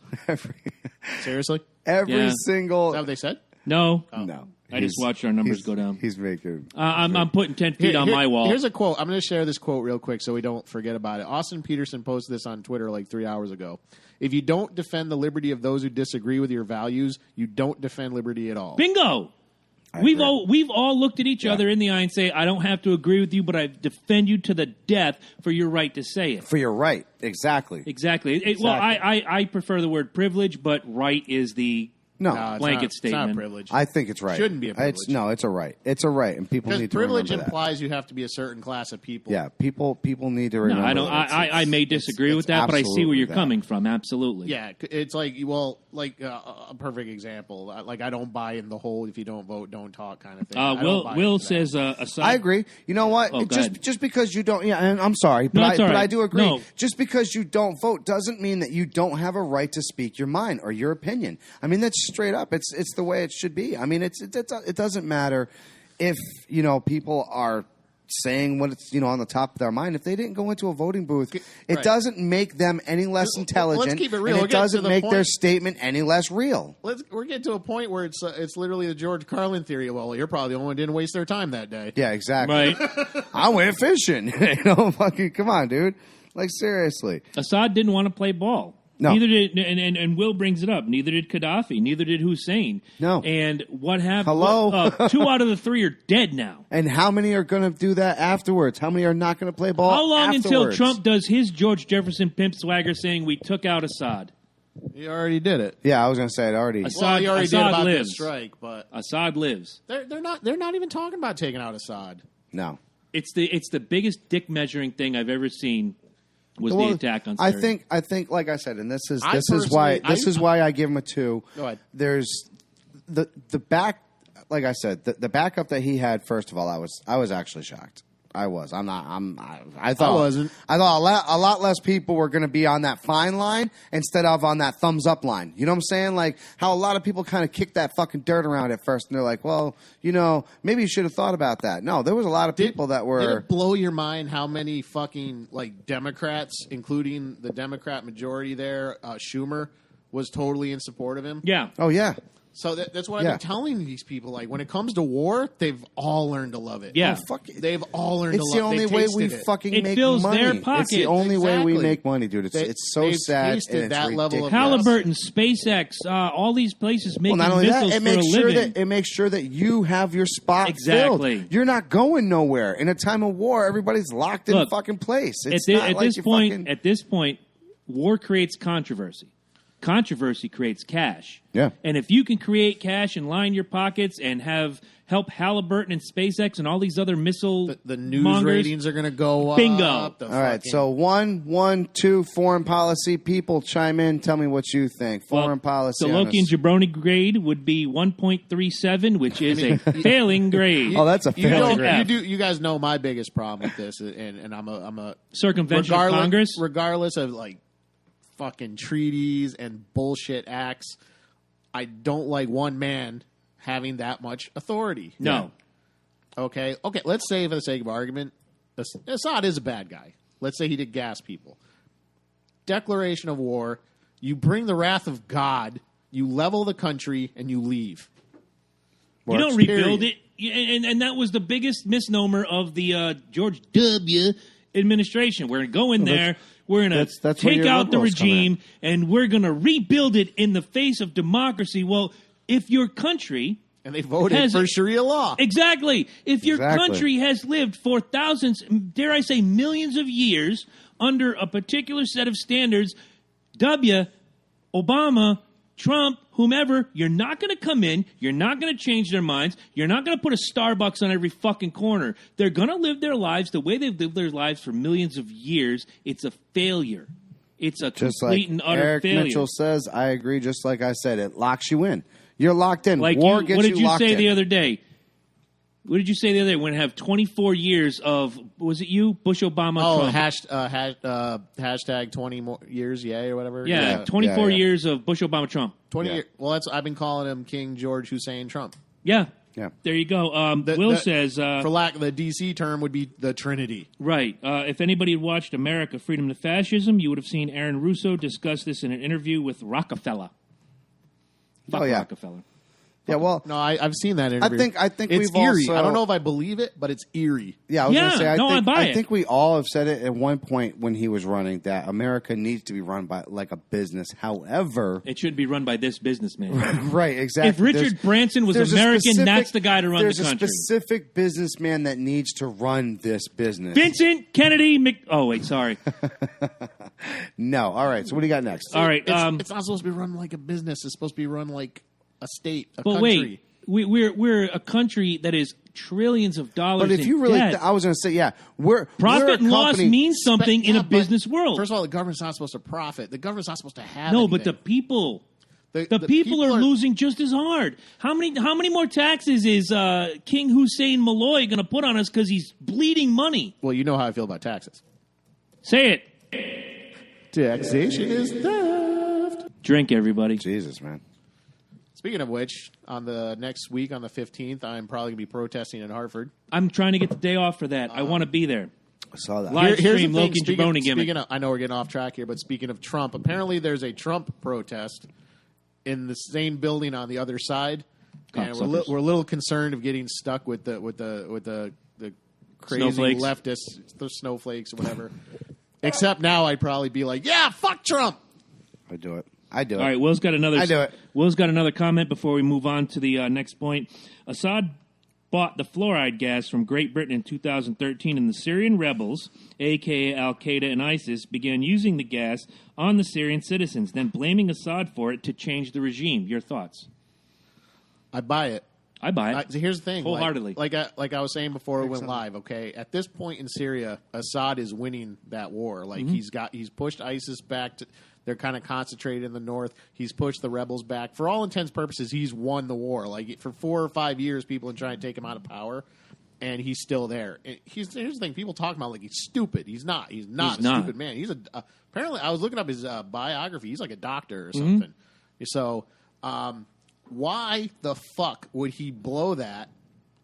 Speaker 3: Seriously? Is
Speaker 2: every
Speaker 1: Yeah.
Speaker 2: single.
Speaker 3: that what they said?
Speaker 1: No,
Speaker 2: No,
Speaker 1: I just watched our numbers go down.
Speaker 2: He's making.
Speaker 1: I'm putting 10 feet on my wall.
Speaker 3: Here's a quote. I'm going to share this quote real quick so we don't forget about it. Austin Peterson posted this on Twitter like 3 hours ago. If you don't defend the liberty of those who disagree with your values, you don't defend liberty at all.
Speaker 1: Bingo. We've all looked at each other in the eye and say, "I don't have to agree with you, but I defend you to the death for your right to say it."
Speaker 2: For your right, exactly.
Speaker 1: Exactly. Well, I prefer the word privilege, but right is the
Speaker 2: No,
Speaker 3: It's
Speaker 1: blanket
Speaker 3: not,
Speaker 1: statement.
Speaker 3: It's not a privilege.
Speaker 2: I think it's right.
Speaker 3: Shouldn't be a privilege.
Speaker 2: It's a right. It's a right, and people
Speaker 3: Because
Speaker 2: need to
Speaker 3: privilege
Speaker 2: remember that.
Speaker 3: implies you have to be a certain class of people.
Speaker 2: Yeah, people need to remember.
Speaker 1: No, I don't.
Speaker 2: that.
Speaker 1: I may disagree
Speaker 2: it's
Speaker 1: with that, but I see where you're
Speaker 2: absolutely that.
Speaker 1: coming from. Absolutely.
Speaker 3: Yeah, it's like, well, like a perfect example. Like, I don't buy in the whole "if you don't vote, don't talk" kind of thing. I don't buy
Speaker 1: Will
Speaker 3: into that.
Speaker 1: says aside.
Speaker 2: I agree. You know what?
Speaker 1: Oh, go ahead.
Speaker 2: Just because you don't, yeah, and I'm sorry, but
Speaker 1: No, it's all
Speaker 2: but
Speaker 1: right.
Speaker 2: I do agree.
Speaker 1: No.
Speaker 2: Just because you don't vote doesn't mean that you don't have a right to speak your mind or your opinion. I mean, that's straight up. It's the way it should be. I mean, it doesn't matter if people are saying what it's on the top of their mind. If they didn't go into a voting booth, it
Speaker 3: Right.
Speaker 2: doesn't make them any less intelligent.
Speaker 3: Let's keep it real.
Speaker 2: And
Speaker 3: We're
Speaker 2: it
Speaker 3: getting
Speaker 2: doesn't
Speaker 3: to the
Speaker 2: make their
Speaker 3: point-
Speaker 2: statement any less real.
Speaker 3: We're getting to a point where it's literally the George Carlin theory. Well, you're probably the only one who didn't waste their time that day.
Speaker 2: Yeah, exactly.
Speaker 1: Right.
Speaker 2: I went fishing. Fucking come on, dude. Like seriously.
Speaker 1: Assad didn't want to play ball.
Speaker 2: No.
Speaker 1: Neither did, and Will brings it up. Neither did Gaddafi. Neither did Hussein.
Speaker 2: No.
Speaker 1: And what happened?
Speaker 2: Hello?
Speaker 1: 2 out of the 3 are dead now.
Speaker 2: And how many are going to do that afterwards? How many are not going to play ball?
Speaker 1: How long until
Speaker 2: afterwards?
Speaker 1: Trump does his George Jefferson pimp swagger saying we took out Assad?
Speaker 3: He already did it.
Speaker 2: Yeah, I was going to say it already.
Speaker 1: Assad,
Speaker 3: He already
Speaker 1: Assad
Speaker 3: did about
Speaker 1: lives.
Speaker 3: the strike, but
Speaker 1: Assad lives.
Speaker 3: they're not even talking about taking out Assad.
Speaker 2: No.
Speaker 1: It's the biggest dick measuring thing I've ever seen. Was the attack on Syria.
Speaker 2: I think, like I said, and this is
Speaker 3: I
Speaker 2: why
Speaker 3: personally-
Speaker 2: I give him a 2.
Speaker 3: Go ahead.
Speaker 2: There's the back. like I said, the backup that he had. First of all, I was actually shocked. I was. I'm not. I thought.
Speaker 3: I wasn't.
Speaker 2: I thought a lot less people were going to be on that fine line instead of on that thumbs up line. You know what I'm saying? Like how a lot of people kind of kick that fucking dirt around at first, and they're like, "Well, maybe you should have thought about that." No, there was a lot of people that were.
Speaker 3: Did it blow your mind how many fucking Democrats, including the Democrat majority there, Schumer, was totally in support of him?
Speaker 1: Yeah.
Speaker 2: Oh yeah.
Speaker 3: So that's what I've been telling these people. Like, when it comes to war, they've all learned to love it.
Speaker 1: Yeah.
Speaker 2: Oh, fuck it.
Speaker 3: They've all learned to
Speaker 2: It's
Speaker 3: love
Speaker 2: the
Speaker 3: it.
Speaker 2: only way we fucking
Speaker 1: It
Speaker 2: make
Speaker 1: fills
Speaker 2: money.
Speaker 1: their
Speaker 2: It's
Speaker 1: pocket.
Speaker 2: the only way we
Speaker 3: Exactly.
Speaker 2: make money, dude. It's so
Speaker 3: they've
Speaker 2: sad.
Speaker 3: tasted
Speaker 2: And it's
Speaker 3: that level
Speaker 2: ridiculous.
Speaker 3: of
Speaker 1: Halliburton, SpaceX, all these places making
Speaker 2: Well, not only
Speaker 1: missiles
Speaker 2: that,
Speaker 1: for a living.
Speaker 2: it makes sure that you have your spot
Speaker 1: Exactly.
Speaker 2: filled. You're not going nowhere. In a time of war, everybody's locked in
Speaker 1: Look,
Speaker 2: fucking place. It's
Speaker 1: at
Speaker 2: not like
Speaker 1: this
Speaker 2: you
Speaker 1: point,
Speaker 2: fucking...
Speaker 1: at this point, war creates controversy. Controversy creates cash.
Speaker 2: Yeah.
Speaker 1: And if you can create cash and line your pockets and help Halliburton and SpaceX and all these other missile
Speaker 3: the news
Speaker 1: mongers,
Speaker 3: ratings are going to go up.
Speaker 1: Bingo.
Speaker 2: All right, so 1, 2, foreign policy. People chime in. Tell me what you think. Foreign policy.
Speaker 1: The Loki and Jabroni grade would be 1.37, which is a failing grade.
Speaker 2: Oh, that's a failing grade.
Speaker 3: You guys know my biggest problem with this, and I'm a
Speaker 1: Circumvention of Congress?
Speaker 3: regardless of fucking treaties and bullshit acts. I don't like one man having that much authority.
Speaker 1: No.
Speaker 3: Okay. Let's say, for the sake of argument, Assad is a bad guy. Let's say he did gas people. Declaration of war. You bring the wrath of God. You level the country, and you leave.
Speaker 1: You don't rebuild it. And that was the biggest misnomer of the George W. administration. We're going to go in there. We're going to take out the regime, and we're going to rebuild it in the face of democracy. Well, if your country...
Speaker 3: And they voted for Sharia law.
Speaker 1: Exactly. If your country has lived for thousands, dare I say millions of years, under a particular set of standards, Obama, Trump, whomever, you're not going to come in. You're not going to change their minds. You're not going to put a Starbucks on every fucking corner. They're going to live their lives the way they've lived their lives for millions of years. It's a failure. It's a complete and utter
Speaker 2: Eric
Speaker 1: failure.
Speaker 2: Mitchell says, I agree, just like I said. It locks you in. You're locked in.
Speaker 1: Like
Speaker 2: War gets you locked in.
Speaker 1: What did you say the other day? What did you say the other day? We're going to have 24 years of, was it you? Bush, Obama, Trump.
Speaker 3: Hashtag 20 more years, yay, or whatever.
Speaker 1: Yeah, 24 years of Bush, Obama, Trump.
Speaker 3: 20 years. Well, I've been calling him King George Hussein Trump.
Speaker 1: Yeah.
Speaker 2: Yeah.
Speaker 1: There you go. Will says...
Speaker 3: for lack of the DC term, would be the Trinity.
Speaker 1: Right. If anybody had watched America, Freedom to Fascism, you would have seen Aaron Russo discuss this in an interview with Rockefeller. Fuck Rockefeller.
Speaker 2: Yeah, well...
Speaker 3: No, I've seen that interview.
Speaker 2: I think
Speaker 3: it's
Speaker 2: we've
Speaker 3: eerie.
Speaker 2: also...
Speaker 3: I don't know if I believe it, but it's eerie.
Speaker 2: Yeah, I was going to say,
Speaker 1: I
Speaker 2: think we all have said it at one point when he was running that America needs to be run by like a business. However...
Speaker 1: It should be run by this businessman.
Speaker 2: Right, exactly.
Speaker 1: If Richard Branson was American, that's the guy to run the country.
Speaker 2: There's a specific businessman that needs to run this business.
Speaker 1: Vincent Kennedy Oh, wait, sorry.
Speaker 2: No. All right, so what do you got next?
Speaker 1: All right.
Speaker 3: It's not supposed to be run like a business. It's supposed to be run like a state, a
Speaker 1: but
Speaker 3: country.
Speaker 1: Wait, we're a country that is trillions of dollars.
Speaker 2: But if you really, I was going to say,
Speaker 1: profit and loss means something in a business world.
Speaker 3: First of all, the government's not supposed to profit. The government's not supposed to have.
Speaker 1: No,
Speaker 3: anything.
Speaker 1: but the people. The people
Speaker 3: people
Speaker 1: are losing just as hard. How many more taxes is King Hussein Malloy going to put on us because he's bleeding money?
Speaker 3: Well, you know how I feel about taxes.
Speaker 1: Say it.
Speaker 3: Taxation is theft.
Speaker 1: Drink, everybody.
Speaker 2: Jesus, man.
Speaker 3: Speaking of which, on the next week, on the 15th, I'm probably going to be protesting in Hartford.
Speaker 1: I'm trying to get the day off for that. I want to be there.
Speaker 2: I saw that.
Speaker 1: Live
Speaker 3: Here's
Speaker 1: stream
Speaker 3: the thing,
Speaker 1: Loki and Jabroni gimmick.
Speaker 3: I know we're getting off track here, but speaking of Trump, apparently there's a Trump protest in the same building on the other side, and we're a little concerned of getting stuck with the crazy
Speaker 1: Snowflakes.
Speaker 3: leftists, the snowflakes or whatever. Except now I'd probably be like, yeah, fuck Trump.
Speaker 2: I do it. All
Speaker 1: right, Will's got another.
Speaker 2: I do it.
Speaker 1: Will's got another comment before we move on to the next point. Assad bought the fluoride gas from Great Britain in 2013, and the Syrian rebels, a.k.a. Al-Qaeda and ISIS, began using the gas on the Syrian citizens, then blaming Assad for it to change the regime. Your thoughts?
Speaker 3: I buy it.
Speaker 1: I buy it.
Speaker 3: Here's the thing.
Speaker 1: Wholeheartedly.
Speaker 3: Like I was saying before we went live, okay? At this point in Syria, Assad is winning that war. Like, he's pushed ISIS back to... They're kind of concentrated in the north. He's pushed the rebels back. For all intents and purposes, he's won the war. Like for 4 or 5 years, people have been trying to take him out of power, and he's still there. Here's the thing: people talk about like he's stupid. He's not. He's not a stupid man. He's apparently. I was looking up his biography. He's like a doctor or something. So, why the fuck would he blow that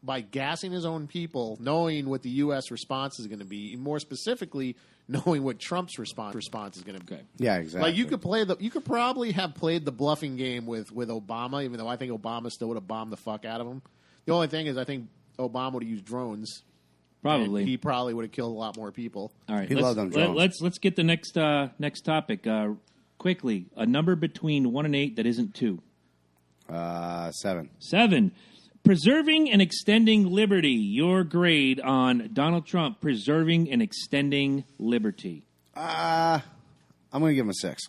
Speaker 3: by gassing his own people, knowing what the U.S. response is going to be, more specifically, knowing what Trump's response is going to be?
Speaker 2: Yeah, exactly.
Speaker 3: Like you could probably have played the bluffing game with Obama, even though I think Obama still would have bombed the fuck out of him. The only thing is, I think Obama would have used drones.
Speaker 1: Probably.
Speaker 3: He probably would have killed a lot more people.
Speaker 1: All right,
Speaker 2: He loved them drones.
Speaker 1: Let's get the next topic quickly. A number between 1 and 8 that isn't 2.
Speaker 2: 7.
Speaker 1: 7. Preserving and extending liberty. Your grade on Donald Trump preserving and extending liberty.
Speaker 2: I'm going to give him a 6.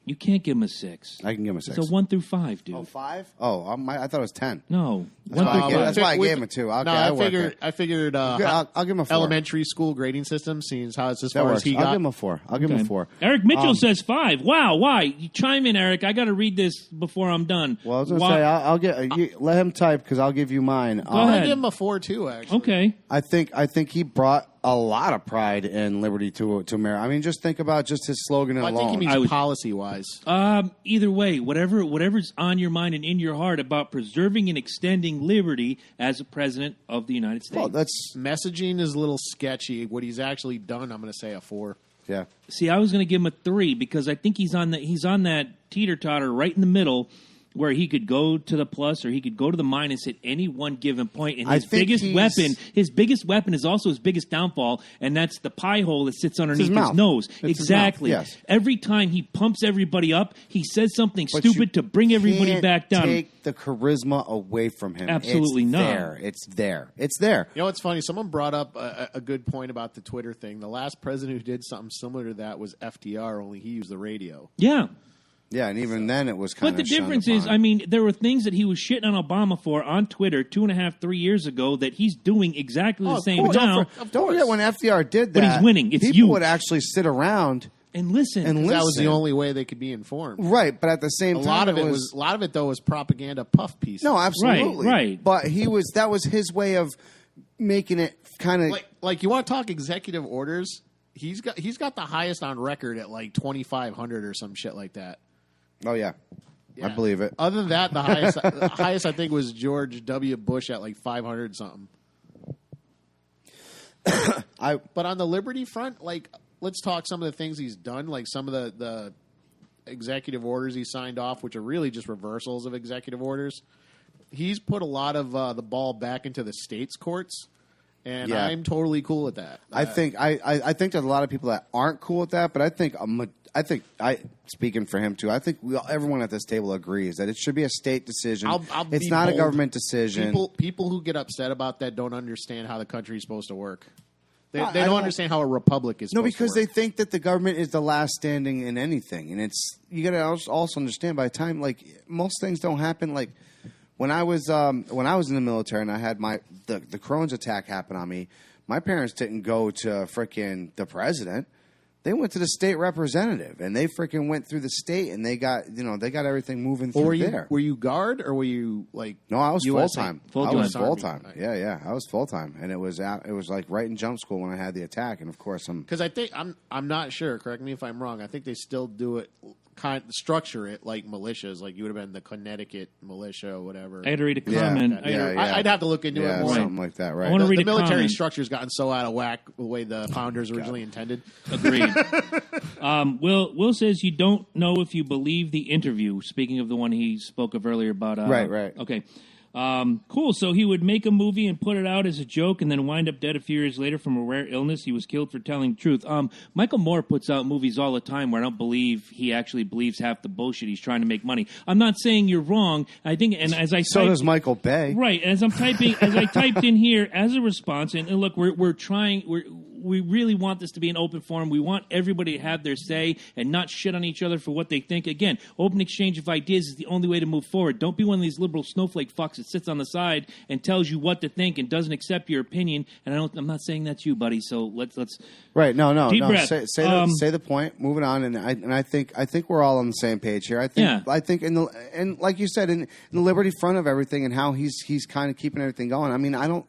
Speaker 1: You can't give him a 6.
Speaker 2: I can give him a 6.
Speaker 1: It's a 1 through 5, dude.
Speaker 2: 5? Oh, I thought it was 10.
Speaker 1: No.
Speaker 2: That's why I gave him a 2. Okay,
Speaker 3: I figured
Speaker 2: I'll give him a 4.
Speaker 3: elementary school grading system, seeing as how it's as
Speaker 2: That
Speaker 3: far
Speaker 2: works.
Speaker 3: as he
Speaker 2: I'll
Speaker 3: got.
Speaker 2: give him a 4. I'll give him a 4.
Speaker 1: Eric Mitchell says 5. Wow, why? You chime in, Eric. I got to read this before I'm done.
Speaker 2: Well, I was going to say, I'll get let him type because I'll give you mine.
Speaker 1: Go ahead.
Speaker 3: I give him a 4 too. Actually,
Speaker 1: Okay.
Speaker 2: I think he brought a lot of pride and liberty to America. I mean, just think about just his slogan
Speaker 3: I
Speaker 2: alone.
Speaker 3: think he means policy wise.
Speaker 1: Either way, whatever's on your mind and in your heart about preserving and extending liberty as a president of the United States.
Speaker 2: Well, that's
Speaker 3: Messaging is a little sketchy. What he's actually done, I'm going to say a 4.
Speaker 2: yeah.
Speaker 1: See, I was going to give him a 3 because I think he's on that teeter-totter right in the middle where he could go to the plus or he could go to the minus at any one given point. And his biggest weapon is also his biggest downfall, and that's the pie hole that sits underneath his nose.
Speaker 2: It's
Speaker 1: exactly.
Speaker 2: his mouth, yes.
Speaker 1: Every time he pumps everybody up, he says something
Speaker 2: But
Speaker 1: stupid to bring everybody
Speaker 2: can't
Speaker 1: back down.
Speaker 2: Take the charisma away from him.
Speaker 1: Absolutely
Speaker 2: it's
Speaker 1: not.
Speaker 2: There. It's there. It's there.
Speaker 3: You know what's funny? Someone brought up a good point about the Twitter thing. The last president who did something similar to that was FDR, only he used the radio.
Speaker 1: Yeah.
Speaker 2: Yeah, and even then it was kind of.
Speaker 1: But the difference is, I mean, there were things that he was shitting on Obama for on Twitter 2.5, 3 years ago that he's doing exactly the same now.
Speaker 2: Don't forget when FDR did that.
Speaker 1: But he's winning. It's
Speaker 2: people
Speaker 1: you.
Speaker 2: would actually sit around
Speaker 1: and listen.
Speaker 3: That was the only way they could be informed.
Speaker 2: Right, but at the same time,
Speaker 3: a lot of it though was propaganda puff pieces.
Speaker 2: No, absolutely,
Speaker 1: right.
Speaker 2: But that was his way of making it kind of
Speaker 3: like you want to talk executive orders. He's got the highest on record at like 2,500 or some shit like that.
Speaker 2: Oh yeah. I believe it.
Speaker 3: Other than that, the highest I think was George W. Bush at like 500 something. But on the liberty front, like let's talk some of the things he's done, like some of the executive orders he signed off, which are really just reversals of executive orders. He's put a lot of the ball back into the states' courts, and I'm totally cool with that.
Speaker 2: I think there's a lot of people that aren't cool with that, but I think speaking for him too, I think everyone at this table agrees that it should be a state decision. It's not a government decision.
Speaker 3: People who get upset about that don't understand how the country is supposed to work. They don't understand how a republic is.
Speaker 2: No,
Speaker 3: supposed
Speaker 2: because
Speaker 3: to work.
Speaker 2: they think that the government is the last standing in anything, and you got to also understand by the time like most things don't happen. Like when I was in the military and I had the Crohn's attack happen on me, my parents didn't go to frickin' the president. They went to the state representative, and they freaking went through the state, and they got everything moving through there.
Speaker 3: Were you guard or were you like?
Speaker 2: No, I was full time. I was full time.
Speaker 3: Right.
Speaker 2: Yeah, I was full time, and it was like right in jump school when I had the attack, and of course
Speaker 3: because I think I'm not sure. Correct me if I'm wrong. I think they still do it. Structure it like militias, like you would have been the Connecticut militia or whatever.
Speaker 1: I had to read a comment.
Speaker 3: I'd have to look into it more.
Speaker 2: Something like that, right?
Speaker 1: I want to read
Speaker 3: the
Speaker 1: a
Speaker 3: military
Speaker 1: comment.
Speaker 3: structure's gotten so out of whack the way the founders originally intended.
Speaker 1: Agreed. Will says you don't know if you believe the interview. Speaking of the one he spoke of earlier about.
Speaker 2: Right.
Speaker 1: Okay. Cool. So he would make a movie and put it out as a joke and then wind up dead a few years later from a rare illness. He was killed for telling the truth. Michael Moore puts out movies all the time where I don't believe he actually believes half the bullshit. He's trying to make money. I'm not saying you're wrong. I think, and as I
Speaker 2: so does Michael Bay.
Speaker 1: Right. As I typed in here as a response, and look, we're trying. we really want this to be an open forum. We want everybody to have their say and not shit on each other for what they think. Again, open exchange of ideas is the only way to move forward. Don't be one of these liberal snowflake fucks that sits on the side and tells you what to think and doesn't accept your opinion. And I'm not saying that's you, buddy. So let's
Speaker 2: right. No.
Speaker 1: Deep breath.
Speaker 2: Say the point. Moving on, and I think we're all on the same page here. I think and like you said, in the Liberty front of everything and how he's kind of keeping everything going. I mean, I don't.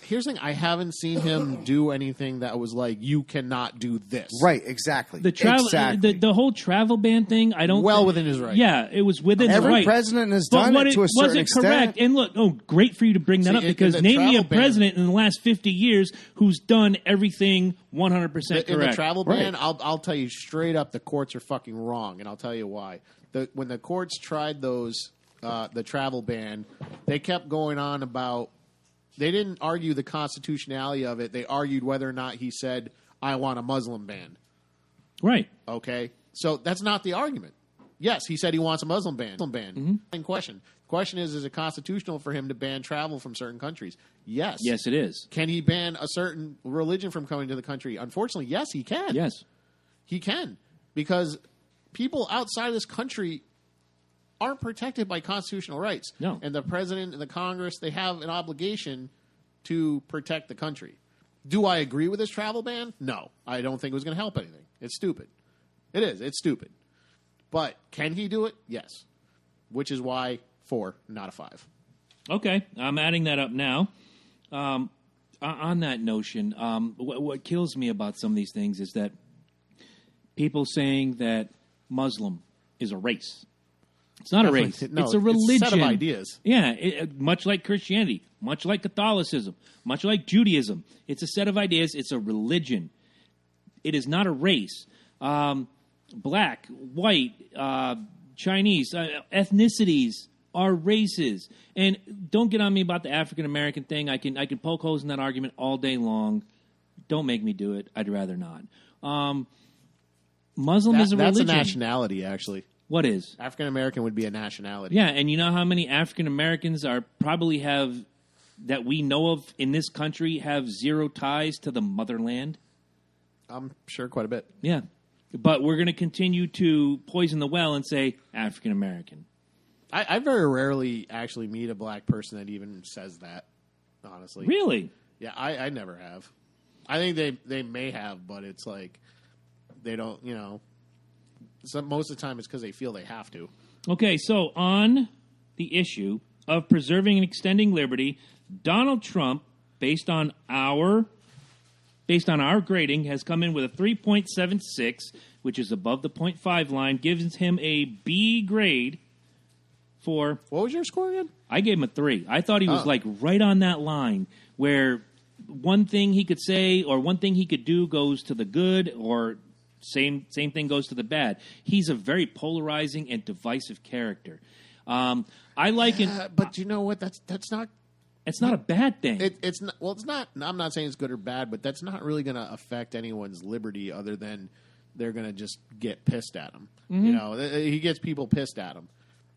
Speaker 3: Here's the thing: I haven't seen him do anything that was like, you cannot do this.
Speaker 2: Right. Exactly.
Speaker 1: The travel, the whole travel ban thing. I don't.
Speaker 3: Within his right.
Speaker 1: Yeah, it was within his right.
Speaker 2: Every president has done it to a certain extent.
Speaker 1: Correct? And look, great for you to bring that up because name me a president in the last 50 years who's done everything 100% correct.
Speaker 3: In the travel ban, I'll tell you straight up, the courts are fucking wrong, and I'll tell you why. When the courts tried those, the travel ban, they kept going on about. They didn't argue the constitutionality of it. They argued whether or not he said, "I want a Muslim ban."
Speaker 1: Right.
Speaker 3: Okay. So that's not the argument. Yes, he said he wants a Muslim ban. Mm-hmm. Question. The question is it constitutional for him to ban travel from certain countries? Yes.
Speaker 1: Yes, it is.
Speaker 3: Can he ban a certain religion from coming to the country? Unfortunately, yes, he can.
Speaker 1: Yes.
Speaker 3: He can. Because people outside of this country aren't protected by constitutional rights.
Speaker 1: No.
Speaker 3: And the president and the Congress, they have an obligation to protect the country. Do I agree with this travel ban? No. I don't think it was going to help anything. It's stupid. It is. It's stupid. But can he do it? Yes. Which is why 4, not a 5.
Speaker 1: Okay. I'm adding that up now. On that notion, what kills me about some of these things is that people saying that Muslim is a race. It's not a race.
Speaker 3: No,
Speaker 1: it's a religion.
Speaker 3: It's a set of ideas.
Speaker 1: Yeah, much like Christianity, much like Catholicism, much like Judaism. It's a set of ideas. It's a religion. It is not a race. Black, white, Chinese, ethnicities are races. And don't get on me about the African American thing. I can poke holes in that argument all day long. Don't make me do it. I'd rather not. Muslim is a religion.
Speaker 3: That's a nationality, actually.
Speaker 1: What is?
Speaker 3: African American would be a nationality.
Speaker 1: Yeah, and you know how many African Americans probably have, that we know of in this country, have zero ties to the motherland?
Speaker 3: I'm sure quite a bit.
Speaker 1: Yeah. But we're going to continue to poison the well and say African American.
Speaker 3: I very rarely actually meet a black person that even says that, honestly.
Speaker 1: Really?
Speaker 3: Yeah, I never have. I think they may have, but it's like they don't, So most of the time it's because they feel they have to.
Speaker 1: Okay, so on the issue of preserving and extending liberty, Donald Trump, based on our grading, has come in with a 3.76, which is above the 0.5 line, gives him a B grade for...
Speaker 3: What was your score again?
Speaker 1: I gave him a 3. I thought he was like right on that line where one thing he could say or one thing he could do goes to the good, or same thing goes to the bad. He's a very polarizing and divisive character. I like it,
Speaker 3: but you know what? That's not.
Speaker 1: It's not a bad thing.
Speaker 3: It's not. Well, it's not. I'm not saying it's good or bad, but that's not really going to affect anyone's liberty, other than they're going to just get pissed at him. Mm-hmm. He gets people pissed at him.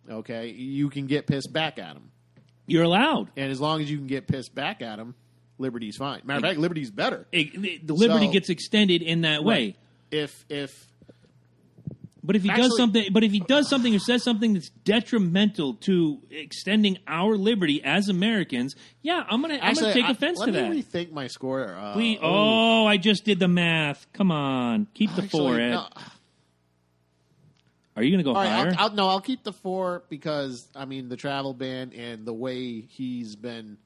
Speaker 3: Okay, you can get pissed back at him.
Speaker 1: You're allowed,
Speaker 3: and as long as you can get pissed back at him, liberty's fine. Matter of fact, liberty's better.
Speaker 1: The liberty gets extended in that way. But if he does something or says something that's detrimental to extending our liberty as Americans, yeah, I'm gonna take offense to that.
Speaker 3: Let me rethink my score.
Speaker 1: I just did the math. Come on, keep the 4, Ed. No. Are you going to go higher?
Speaker 3: I'll keep the 4 because the travel ban and the way he's been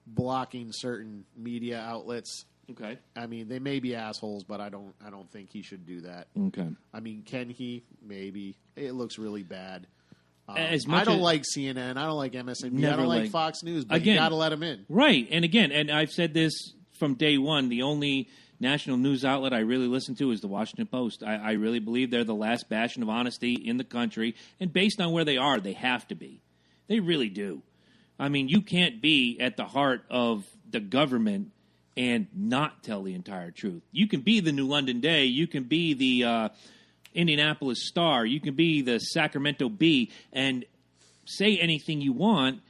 Speaker 3: blocking certain media outlets.
Speaker 1: Okay.
Speaker 3: They may be assholes, but I don't think he should do that.
Speaker 1: Okay.
Speaker 3: Can he? Maybe. It looks really bad.
Speaker 1: I
Speaker 3: don't like CNN. I don't like MSNBC. I don't like Fox News, but you got to let him in.
Speaker 1: Right. And I've said this from day one. The only national news outlet I really listen to is the Washington Post. I really believe they're the last bastion of honesty in the country. And based on where they are, they have to be. They really do. You can't be at the heart of the government and not tell the entire truth. You can be the New London Day. You can be the Indianapolis Star. You can be the Sacramento Bee and say anything you want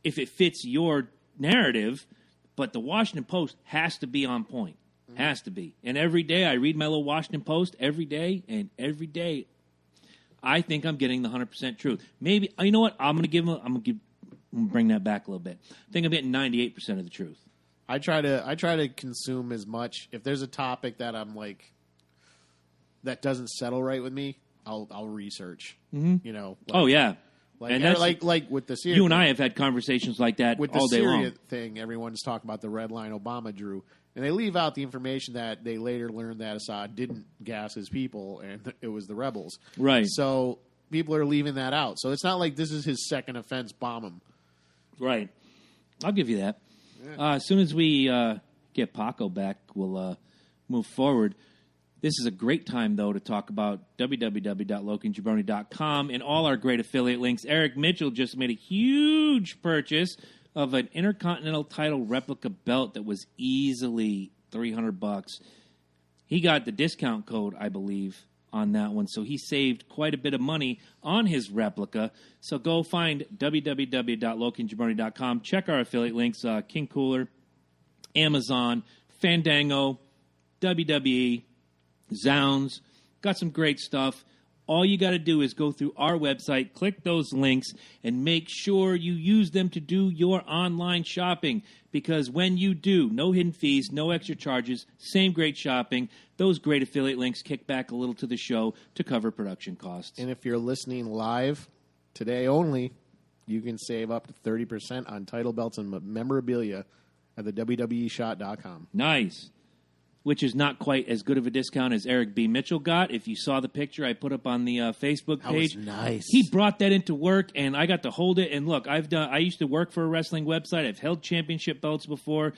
Speaker 1: if it fits your narrative, but the Washington Post has to be on point. Has to be. And every day I read my little Washington Post every day, and every day I think I'm getting the 100% truth. Maybe you know what? I'm going to bring that back a little bit. I think I'm getting 98% of the truth.
Speaker 3: I try to consume as much. If there's a topic that I'm like that doesn't settle right with me, I'll research.
Speaker 1: Mm-hmm.
Speaker 3: You know.
Speaker 1: Oh yeah.
Speaker 3: And that's like with the Syria.
Speaker 1: You and I have had conversations like that
Speaker 3: with
Speaker 1: all
Speaker 3: the
Speaker 1: day
Speaker 3: Syria
Speaker 1: long.
Speaker 3: thing. Everyone's talking about the red line Obama drew, and they leave out the information that they later learned that Assad didn't gas his people, and it was the rebels.
Speaker 1: Right.
Speaker 3: So people are leaving that out. So it's not like this is his second offense. Bomb him.
Speaker 1: Right. I'll give you that. Yeah. As soon as we get Paco back, we'll move forward. This is a great time, though, to talk about www.lokinjabroni.com and all our great affiliate links. Eric Mitchell just made a huge purchase of an Intercontinental title replica belt that was easily $300. He got the discount code, I believe, on that one, so he saved quite a bit of money on his replica. So go find www.lokinjabroni.com. Check our affiliate links, King Cooler, Amazon, Fandango, WWE, Zounds, got some great stuff. All you got to do is go through our website, click those links, and make sure you use them to do your online shopping. Because when you do, no hidden fees, no extra charges, same great shopping, those great affiliate links kick back a little to the show to cover production costs.
Speaker 3: And if you're listening live today only, you can save up to 30% on title belts and memorabilia at the WWEshot.com.
Speaker 1: Nice. Which is not quite as good of a discount as Eric B. Mitchell got. If you saw the picture I put up on the Facebook page,
Speaker 3: that was nice.
Speaker 1: He brought that into work, and I got to hold it. And look, I used to work for a wrestling website. I've held championship belts before.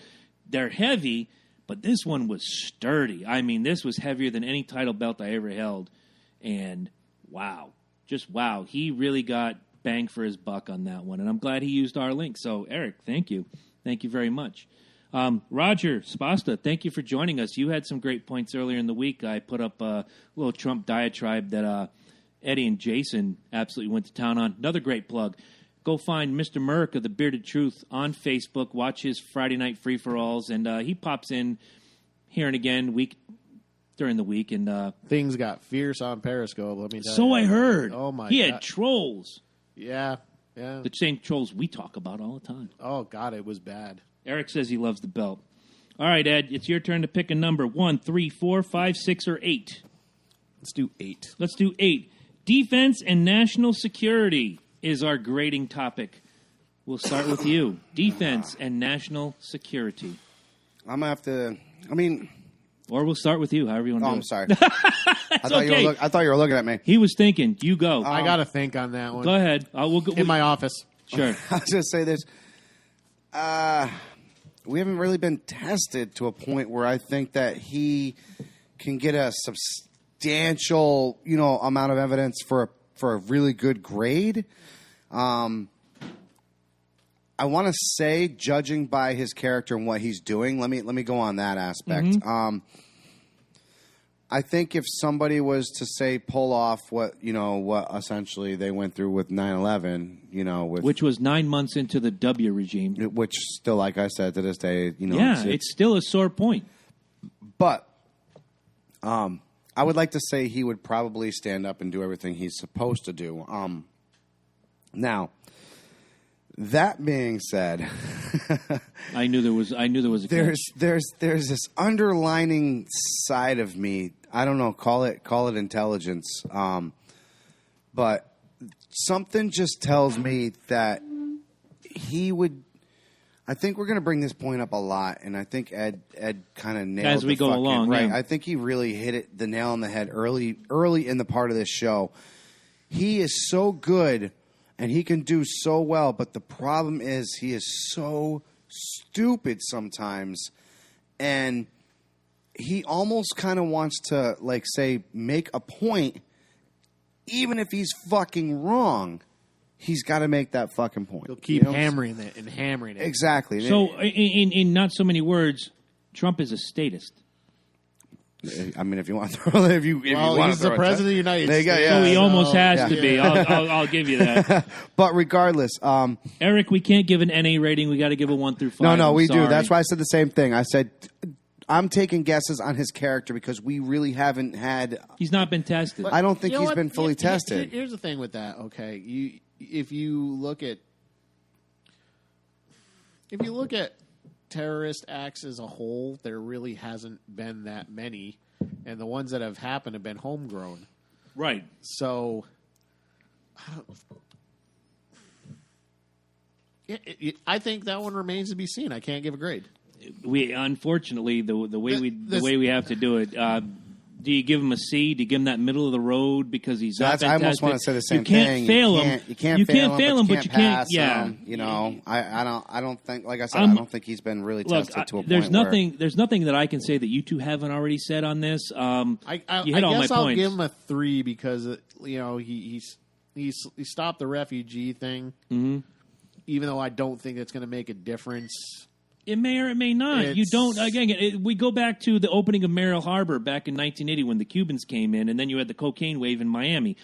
Speaker 1: They're heavy, but this one was sturdy. I mean, this was heavier than any title belt I ever held. And wow, just wow. He really got bang for his buck on that one, and I'm glad he used our link. So, Eric, thank you. Thank you very much. Roger Spasta, thank you for joining us. You had some great points earlier in the week. I put up a little Trump diatribe that Eddie and Jason absolutely went to town on. Another great plug. Go find Mr. Merck of the Bearded Truth on Facebook. Watch his Friday night free-for-alls, and he pops in here and again during the week. And
Speaker 3: things got fierce on Periscope, let me tell you.
Speaker 1: So I heard.
Speaker 3: Oh, my God.
Speaker 1: He had trolls.
Speaker 3: Yeah.
Speaker 1: The same trolls we talk about all the time.
Speaker 3: Oh, God, it was bad.
Speaker 1: Eric says he loves the belt. All right, Ed, it's your turn to pick a number. 1, 3, 4, 5, 6, or 8.
Speaker 3: Let's do 8.
Speaker 1: Let's do 8. Defense and national security is our grading topic. We'll start with you. Defense and national security.
Speaker 2: I'm going to have to,
Speaker 1: Or we'll start with you, however you want to do it.
Speaker 2: I'm sorry. I thought you were looking at me.
Speaker 1: He was thinking. You go.
Speaker 3: I got to think on that one.
Speaker 1: Go ahead. We'll go
Speaker 3: in my office.
Speaker 1: Sure.
Speaker 2: I was going to say this. We haven't really been tested to a point where I think that he can get a substantial, amount of evidence for a really good grade. I want to say, judging by his character and what he's doing, let me go on that aspect.
Speaker 1: Mm-hmm.
Speaker 2: I think if somebody was to say pull off what essentially they went through with 9/11,
Speaker 1: which was 9 months into the W regime,
Speaker 2: which still, like I said, to this day,
Speaker 1: it's still a sore point.
Speaker 2: But I would like to say he would probably stand up and do everything he's supposed to do. Now, that being said,
Speaker 1: I knew there was a catch.
Speaker 2: There's this underlining side of me. I don't know, call it intelligence. But something just tells me that he would. I think we're going to bring this point up a lot, and I think Ed kind of nailed it
Speaker 1: as we go along.
Speaker 2: Right,
Speaker 1: yeah.
Speaker 2: I think he really hit the nail on the head early in the part of this show. He is so good. And he can do so well, but the problem is he is so stupid sometimes. And he almost kind of wants to, make a point. Even if he's fucking wrong, he's got to make that fucking point.
Speaker 3: He'll keep hammering it and hammering it.
Speaker 2: Exactly.
Speaker 1: So, in not so many words, Trump is a statist.
Speaker 2: I mean, if you want to throw it,
Speaker 3: he's the president of the United States.
Speaker 1: So he almost has to be. I'll give you that.
Speaker 2: But regardless,
Speaker 1: Eric, we can't give an NA rating. We got to give a 1 through 5.
Speaker 2: No, we do. That's why I said the same thing. I said, I'm taking guesses on his character because we really haven't had.
Speaker 1: He's not been tested.
Speaker 2: I don't think
Speaker 3: You know
Speaker 2: he's
Speaker 3: what?
Speaker 2: been fully tested.
Speaker 3: Here's the thing with that. Okay, if you look at terrorist acts as a whole, there really hasn't been that many, and the ones that have happened have been homegrown.
Speaker 1: Right.
Speaker 3: So, I think that one remains to be seen. I can't give a grade.
Speaker 1: We unfortunately the way we have to do it. Do you give him a C? Do you give him that middle of the road because he's not been
Speaker 2: I almost
Speaker 1: tested?
Speaker 2: want to say the same
Speaker 1: you can't
Speaker 2: thing.
Speaker 1: Fail him.
Speaker 2: You can't fail him, but you can't pass
Speaker 1: Yeah.
Speaker 2: him. You know, I don't think. Like I said, I don't think he's been really tested to a
Speaker 1: there's
Speaker 2: point
Speaker 1: nothing. There's nothing that I can say that you two haven't already said on this. You hit all my
Speaker 3: guess I'll
Speaker 1: points.
Speaker 3: give him a 3 because he stopped the refugee thing.
Speaker 1: Mm-hmm.
Speaker 3: Even though I don't think it's going to make a difference.
Speaker 1: It may or it may not. You don't. Again, we go back to the opening of Merrill Harbor back in 1980 when the Cubans came in, and then you had the cocaine wave in Miami.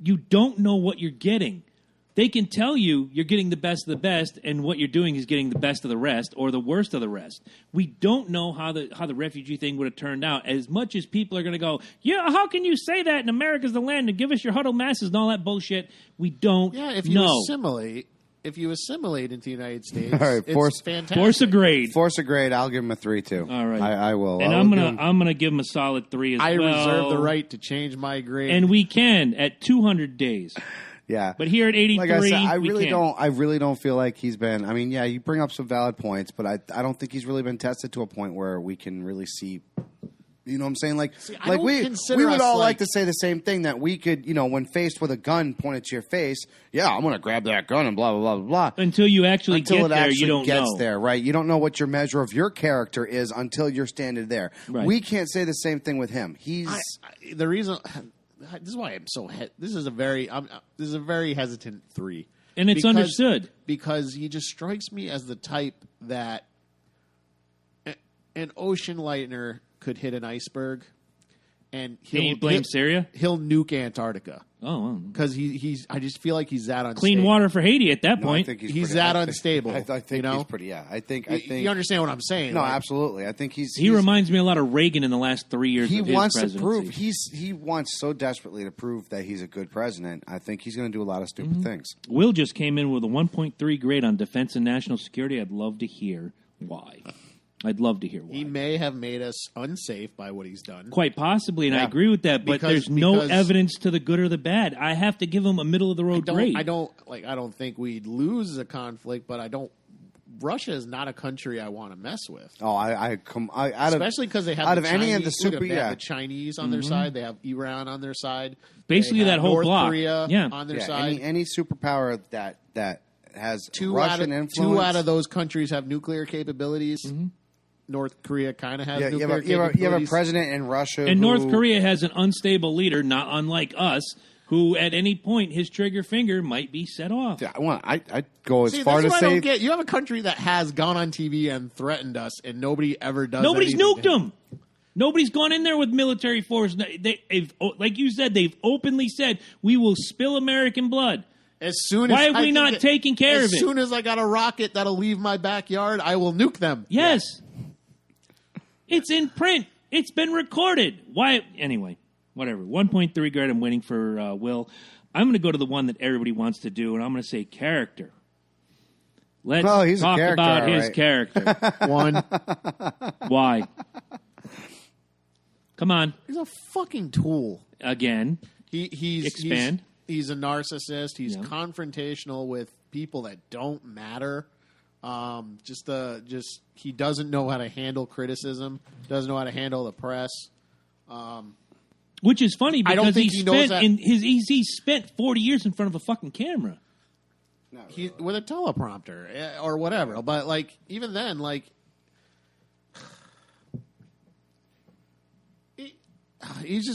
Speaker 1: You don't know what you're getting. They can tell you you're getting the best of the best, and what you're doing is getting the best of the rest or the worst of the rest. We don't know how the refugee thing would have turned out. As much as people are going to go, yeah, how can you say that? And America's the land, and give us your huddle masses and all that bullshit. We don't.
Speaker 3: Yeah, if you
Speaker 1: know.
Speaker 3: If you assimilate into the United States,
Speaker 2: All right,
Speaker 3: it's fantastic.
Speaker 1: Force a grade.
Speaker 2: Force a grade. I'll give him a 3 too.
Speaker 1: All right,
Speaker 2: I will.
Speaker 1: And I'm gonna give him a solid 3 as well.
Speaker 3: I reserve the right to change my grade,
Speaker 1: and we can at 200 days.
Speaker 2: Yeah,
Speaker 1: but here at 83,
Speaker 2: like I said, I
Speaker 1: can't.
Speaker 2: really don't feel like he's been. I mean, yeah, you bring up some valid points, but I don't think he's really been tested to a point where we can really see. You know what I'm saying? Like we would all like to say the same thing that we could, when faced with a gun pointed to your face, yeah, I'm going to grab that gun and blah, blah, blah, blah, blah.
Speaker 1: Until you actually get there, you don't know.
Speaker 2: Gets there, right? You don't know what your measure of your character is until you're standing there.
Speaker 1: Right.
Speaker 2: We can't say the same thing with him.
Speaker 3: The reason... This is why I'm so... This is a very hesitant 3.
Speaker 1: And it's understood.
Speaker 3: Because he just strikes me as the type that an ocean lightener could hit an iceberg, and
Speaker 1: you blame Syria?
Speaker 3: He'll nuke Antarctica.
Speaker 1: Oh,
Speaker 3: because he's. I just feel like he's that unstable.
Speaker 1: Clean water for Haiti at that point.
Speaker 2: I think
Speaker 3: he's that unstable.
Speaker 2: I think he's pretty. Yeah, I think.
Speaker 3: You understand what I'm saying?
Speaker 2: No, absolutely. I think
Speaker 1: he reminds me a lot of Reagan in the last 3 years.
Speaker 2: He
Speaker 1: of his
Speaker 2: wants
Speaker 1: presidency.
Speaker 2: to prove. He wants so desperately to prove that he's a good president. I think he's going to do a lot of stupid things.
Speaker 1: Will just came in with a 1.3 grade on defense and national security. I'd love to hear why. I'd love to hear why.
Speaker 3: He may have made us unsafe by what he's done.
Speaker 1: Quite possibly, and I agree with that, but there's no evidence to the good or the bad. I have to give him a middle-of-the-road grade.
Speaker 3: I don't think we'd lose a conflict, but Russia is not a country I want to mess with.
Speaker 2: Oh,
Speaker 3: especially because they have
Speaker 2: out
Speaker 3: the
Speaker 2: of
Speaker 3: Chinese,
Speaker 2: any of the
Speaker 3: they have the Chinese on their side, they have Iran on their side,
Speaker 1: basically that whole
Speaker 3: North
Speaker 1: block.
Speaker 3: Korea on their side.
Speaker 2: Any superpower that has Russian influence.
Speaker 3: 2 out of those countries have nuclear capabilities. Mm-hmm. North Korea kind of has nuclear capabilities.
Speaker 2: You have a president in Russia.
Speaker 1: And North Korea has an unstable leader, not unlike us, who at any point his trigger finger might be set off.
Speaker 2: Yeah, I'd go as far to say...
Speaker 3: You have a country that has gone on TV and threatened us, and nobody ever does
Speaker 1: Nobody's nuked them. Nobody's gone in there with military force. They've, like you said, they've openly said, we will spill American blood. Why have we not taken care of it?
Speaker 3: As soon as I got a rocket that'll leave my backyard, I will nuke them.
Speaker 1: Yes. Yeah. It's in print. It's been recorded. Why? Anyway, whatever. 1.3 grade. I'm waiting for Will. I'm going to go to the one that everybody wants to do, and I'm going to say character. Let's talk about his character.
Speaker 3: 1.
Speaker 1: Why? Come on.
Speaker 3: He's a fucking tool.
Speaker 1: Again.
Speaker 3: Expand. He's a narcissist. He's confrontational with people that don't matter. He doesn't know how to handle criticism. Doesn't know how to handle the press.
Speaker 1: Which is funny because he spent 40 years in front of a fucking camera.
Speaker 3: With a teleprompter or whatever. But even then, he's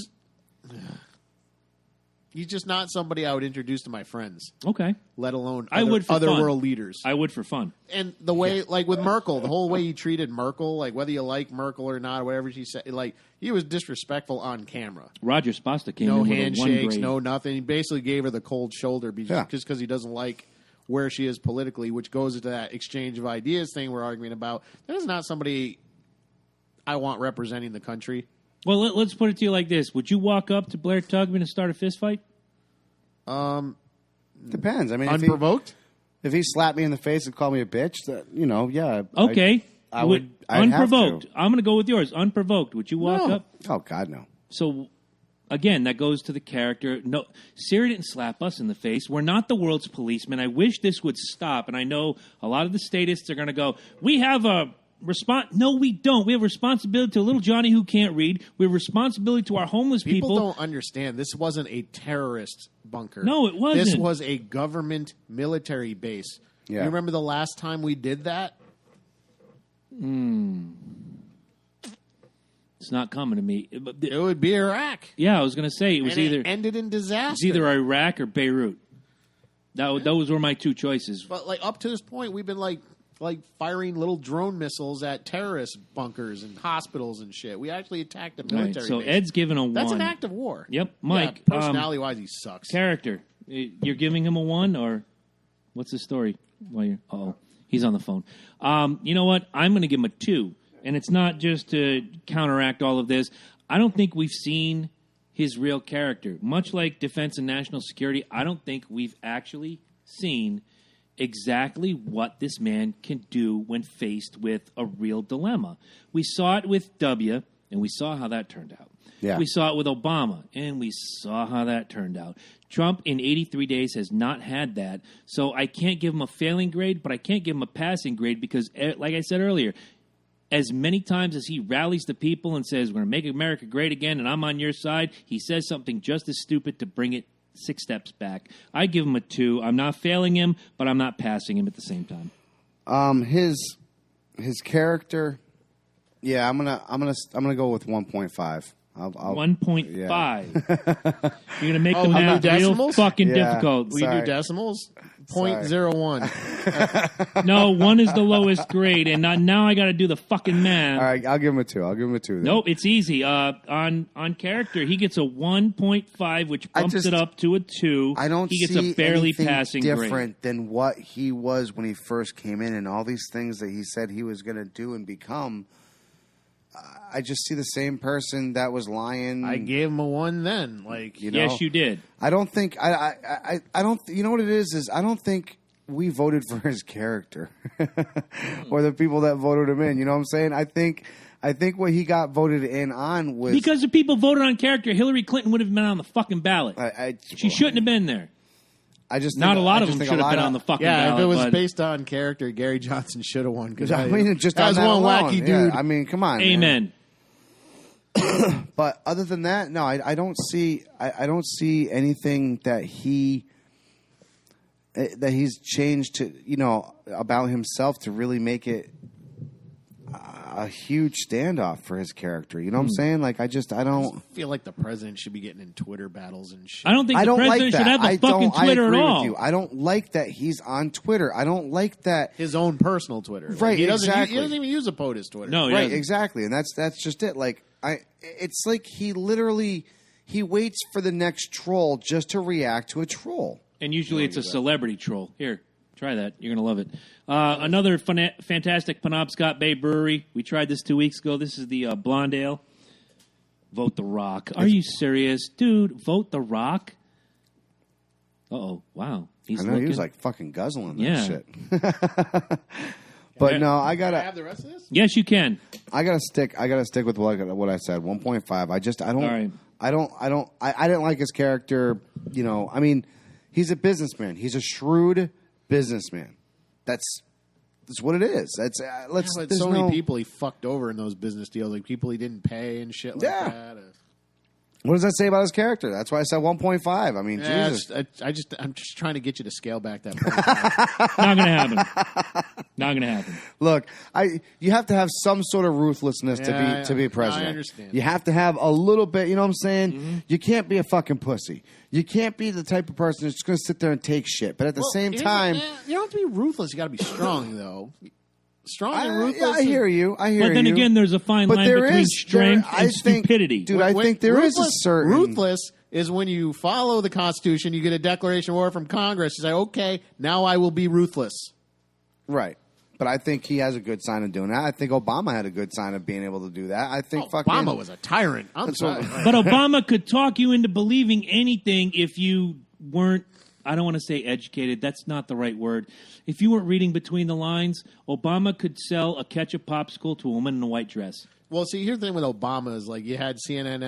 Speaker 3: just not somebody I would introduce to my friends.
Speaker 1: Okay.
Speaker 3: Let alone
Speaker 1: other
Speaker 3: world leaders.
Speaker 1: I would for fun.
Speaker 3: And the way, with Merkel, the whole way he treated Merkel, whether you like Merkel or not, or whatever she said, he was disrespectful on camera.
Speaker 1: Roger Sposta came
Speaker 3: in
Speaker 1: with
Speaker 3: handshakes, no nothing. He basically gave her the cold shoulder just because he doesn't like where she is politically, which goes into that exchange of ideas thing we're arguing about. That is not somebody I want representing the country.
Speaker 1: Well, let's put it to you like this: would you walk up to Blair Tugman and start a fist fight?
Speaker 2: Depends. I mean,
Speaker 3: Unprovoked?
Speaker 2: if he slapped me in the face and called me a bitch, yeah.
Speaker 1: Okay.
Speaker 2: I would.
Speaker 1: Unprovoked.
Speaker 2: Have to.
Speaker 1: I'm going to go with yours. Unprovoked. Would you walk up?
Speaker 2: Oh God, no.
Speaker 1: So, again, that goes to the character. No, Syria didn't slap us in the face. We're not the world's policemen. I wish this would stop. And I know a lot of the statists are going to go, we have a no, we don't. We have responsibility to little Johnny who can't read. We have responsibility to our homeless people.
Speaker 3: People don't understand. This wasn't a terrorist bunker.
Speaker 1: No, it wasn't.
Speaker 3: This was a government military base.
Speaker 2: Yeah.
Speaker 3: You remember the last time we did that?
Speaker 1: It's not coming to me.
Speaker 3: It would be Iraq.
Speaker 1: Yeah, I was going to say it was
Speaker 3: And
Speaker 1: either
Speaker 3: it ended in disaster.
Speaker 1: it's either Iraq or Beirut. Those were my two choices.
Speaker 3: But like up to this point, we've been like firing little drone missiles at terrorist bunkers and hospitals and shit. We actually attacked a
Speaker 1: All right,
Speaker 3: military
Speaker 1: so
Speaker 3: base.
Speaker 1: Ed's given a 1.
Speaker 3: That's an act of war.
Speaker 1: Yep, Mike.
Speaker 3: Yeah, personality-wise, he sucks.
Speaker 1: Character. You're giving him a 1, or what's the story? He's on the phone. You know what? I'm going to give him a 2. And it's not just to counteract all of this. I don't think we've seen his real character. Much like defense and national security, I don't think we've actually seen exactly what this man can do when faced with a real dilemma. We saw it with W, and we saw how that turned out.
Speaker 2: Yeah.
Speaker 1: We saw it with Obama, and we saw how that turned out. Trump in 83 days has not had that, so I can't give him a failing grade, but I can't give him a passing grade because, like I said earlier, as many times as he rallies the people and says, we're going to make America great again, and I'm on your side, he says something just as stupid to bring it 6 steps back. I give him a 2. I'm not failing him, but I'm not passing him at the same time.
Speaker 2: His character, yeah, I'm gonna go with 1.5.
Speaker 1: 1.5.
Speaker 2: Yeah.
Speaker 1: You're gonna make the
Speaker 3: you
Speaker 1: math
Speaker 3: do
Speaker 1: real
Speaker 3: decimals?
Speaker 1: fucking
Speaker 2: Yeah.
Speaker 1: difficult.
Speaker 3: Will you
Speaker 2: Sorry.
Speaker 3: do decimals?
Speaker 2: Sorry.
Speaker 3: 0.01.
Speaker 1: No, 1 is the lowest grade, and now I got to do the fucking math.
Speaker 2: All right, I'll give him a 2. Then.
Speaker 1: Nope, it's easy. On character, he gets a 1.5, which bumps it up to a 2.
Speaker 2: I don't
Speaker 1: He gets
Speaker 2: see
Speaker 1: a barely
Speaker 2: anything
Speaker 1: passing
Speaker 2: different
Speaker 1: grade.
Speaker 2: than what he was when he first came in, and all these things that he said he was going to do and become. I just see the same person that was lying.
Speaker 3: I gave him a 1 then. Like,
Speaker 2: You know?
Speaker 1: Yes, you did.
Speaker 2: I don't think I don't. You know what it is I don't think we voted for his character or the people that voted him in. You know what I'm saying? I think what he got voted in on was
Speaker 1: Because if people voted on character, Hillary Clinton would have been on the fucking ballot. She shouldn't have been there.
Speaker 2: I just
Speaker 1: Not
Speaker 2: think,
Speaker 1: a lot
Speaker 2: I
Speaker 1: of
Speaker 2: just
Speaker 1: them
Speaker 2: think
Speaker 1: should
Speaker 2: a
Speaker 1: have
Speaker 2: lot
Speaker 1: been
Speaker 2: of-
Speaker 1: on the fucking
Speaker 3: yeah,
Speaker 1: ballot.
Speaker 3: if it was
Speaker 1: but-
Speaker 3: based on character, Gary Johnson should have won. Because
Speaker 2: I mean, just
Speaker 3: that
Speaker 2: on
Speaker 3: was
Speaker 2: that
Speaker 3: one
Speaker 2: alone.
Speaker 3: wacky
Speaker 2: Yeah,
Speaker 3: dude.
Speaker 2: I mean, come on, man.
Speaker 1: Amen.
Speaker 2: But other than that, no, I don't see. I don't see anything that he's changed to about himself to really make it a huge standoff for his character. You know what I'm saying? Like I don't.
Speaker 3: I feel like the president should be getting in Twitter battles and shit.
Speaker 1: I don't think
Speaker 2: I
Speaker 1: the
Speaker 2: don't
Speaker 1: president
Speaker 2: like that.
Speaker 1: should have a
Speaker 2: I
Speaker 1: fucking
Speaker 2: don't.
Speaker 1: Twitter
Speaker 2: I agree
Speaker 1: at all.
Speaker 2: with you. I don't like that he's on Twitter. I don't like that.
Speaker 3: His own personal Twitter. Like,
Speaker 2: Right,
Speaker 3: he doesn't,
Speaker 2: exactly.
Speaker 3: He doesn't even use a POTUS Twitter.
Speaker 1: No, he
Speaker 2: Right,
Speaker 1: doesn't.
Speaker 2: exactly, and that's just it. Like it's like he literally waits for the next troll just to react to a troll.
Speaker 1: And usually it's a celebrity troll. Here, try that. You're going to love it. Another fantastic Penobscot Bay brewery. We tried this 2 weeks ago. This is the Blonde Ale. Vote the Rock. Are you serious? Dude, vote the Rock? Uh-oh. Wow. He's
Speaker 2: I know he was
Speaker 1: looking-
Speaker 2: like fucking guzzling that
Speaker 1: Yeah.
Speaker 2: shit. But no,
Speaker 3: Can I have the rest of this?
Speaker 1: Yes, you can.
Speaker 2: I gotta stick with what I said. 1.5. I don't.
Speaker 1: All right.
Speaker 2: I didn't like his character. I mean, he's a businessman. He's a shrewd businessman. That's what it is. That's let's.
Speaker 3: But
Speaker 2: there's
Speaker 3: so many
Speaker 2: no-
Speaker 3: people he fucked over in those business deals, like people he didn't pay and shit like
Speaker 2: Yeah.
Speaker 3: that.
Speaker 2: What does that say about his character? That's why I said 1.5. I mean,
Speaker 3: Yeah,
Speaker 2: Jesus.
Speaker 3: I'm just trying to get you to scale back that.
Speaker 1: Not going to happen. Not going to happen.
Speaker 2: Look, you have to have some sort of ruthlessness
Speaker 3: Yeah,
Speaker 2: to be
Speaker 3: I
Speaker 2: president.
Speaker 3: understand.
Speaker 2: You have to have a little bit. You know what I'm saying?
Speaker 3: Mm-hmm.
Speaker 2: You can't be a fucking pussy. You can't be the type of person that's just going to sit there and take shit. But at the same time,
Speaker 3: you don't have to be ruthless. You got to be strong, though. Strong and ruthless.
Speaker 2: I hear you. I hear you.
Speaker 1: But then again, there's a fine
Speaker 2: But
Speaker 1: line
Speaker 2: there
Speaker 1: between
Speaker 2: is-
Speaker 1: strength
Speaker 2: I
Speaker 1: and
Speaker 2: think-
Speaker 1: stupidity.
Speaker 2: dude, I think there is a certain
Speaker 3: Ruthless is when you follow the Constitution, you get a declaration of war from Congress. You say, okay, now I will be ruthless.
Speaker 2: Right. But I think he has a good sign of doing that. I think Obama had a good sign of being able to do that. I think
Speaker 3: Obama was a tyrant. I'm sorry.
Speaker 1: But Obama could talk you into believing anything if you weren't, I don't want to say educated. That's not the right word. If you weren't reading between the lines, Obama could sell a ketchup popsicle to a woman in a white dress.
Speaker 3: Well, see, here's the thing with Obama is like you had CNN,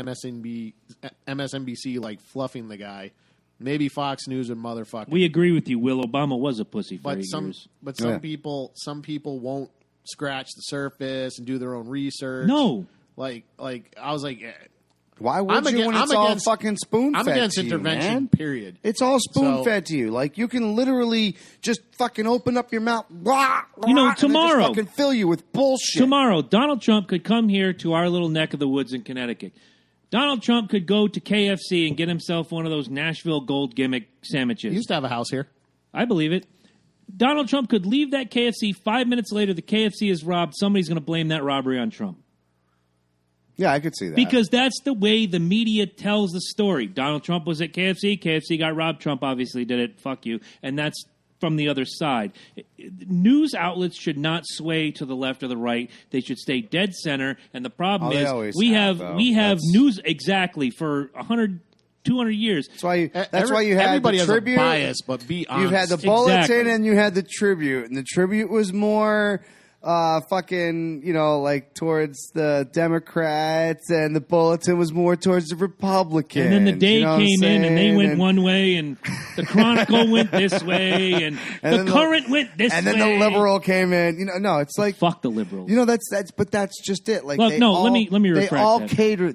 Speaker 3: MSNBC like fluffing the guy. Maybe Fox News would motherfucker.
Speaker 1: We agree with you, Will. Obama was a pussy for 8 years.
Speaker 3: But some people won't scratch the surface and do their own research.
Speaker 1: No.
Speaker 3: Like I was like,
Speaker 2: why would you when it's all fucking spoon-fed
Speaker 3: I'm against
Speaker 2: to you,
Speaker 3: intervention,
Speaker 2: man?
Speaker 3: period.
Speaker 2: It's all spoon-fed to you. Like, you can literally just fucking open up your mouth, tomorrow, and just fucking fill you with bullshit.
Speaker 1: Tomorrow, Donald Trump could come here to our little neck of the woods in Connecticut. Donald Trump could go to KFC and get himself one of those Nashville Gold gimmick sandwiches.
Speaker 3: He used to have a house here.
Speaker 1: I believe it. Donald Trump could leave that KFC 5 minutes later. The KFC is robbed. Somebody's going to blame that robbery on Trump.
Speaker 2: Yeah, I could see that.
Speaker 1: Because that's the way the media tells the story. Donald Trump was at KFC. KFC got robbed. Trump obviously did it. Fuck you. And that's from the other side. News outlets should not sway to the left or the right. They should stay dead center. And the problem is we have news exactly for 100, 200 years.
Speaker 2: That's why you had
Speaker 3: everybody
Speaker 2: the
Speaker 3: has
Speaker 2: Tribute.
Speaker 3: A bias, but be honest.
Speaker 2: You had the Bulletin
Speaker 1: Exactly.
Speaker 2: and you had the Tribute, and the Tribute was more fucking, like towards the Democrats, and the Bulletin was more towards the Republicans.
Speaker 1: And then the Day came in, and they went
Speaker 2: and
Speaker 1: one way, and the Chronicle went this way, and the Current went this way.
Speaker 2: And then the Liberal came in. No, it's like
Speaker 1: fuck the Liberals.
Speaker 2: But that's just it. Like,
Speaker 1: Look, let me retract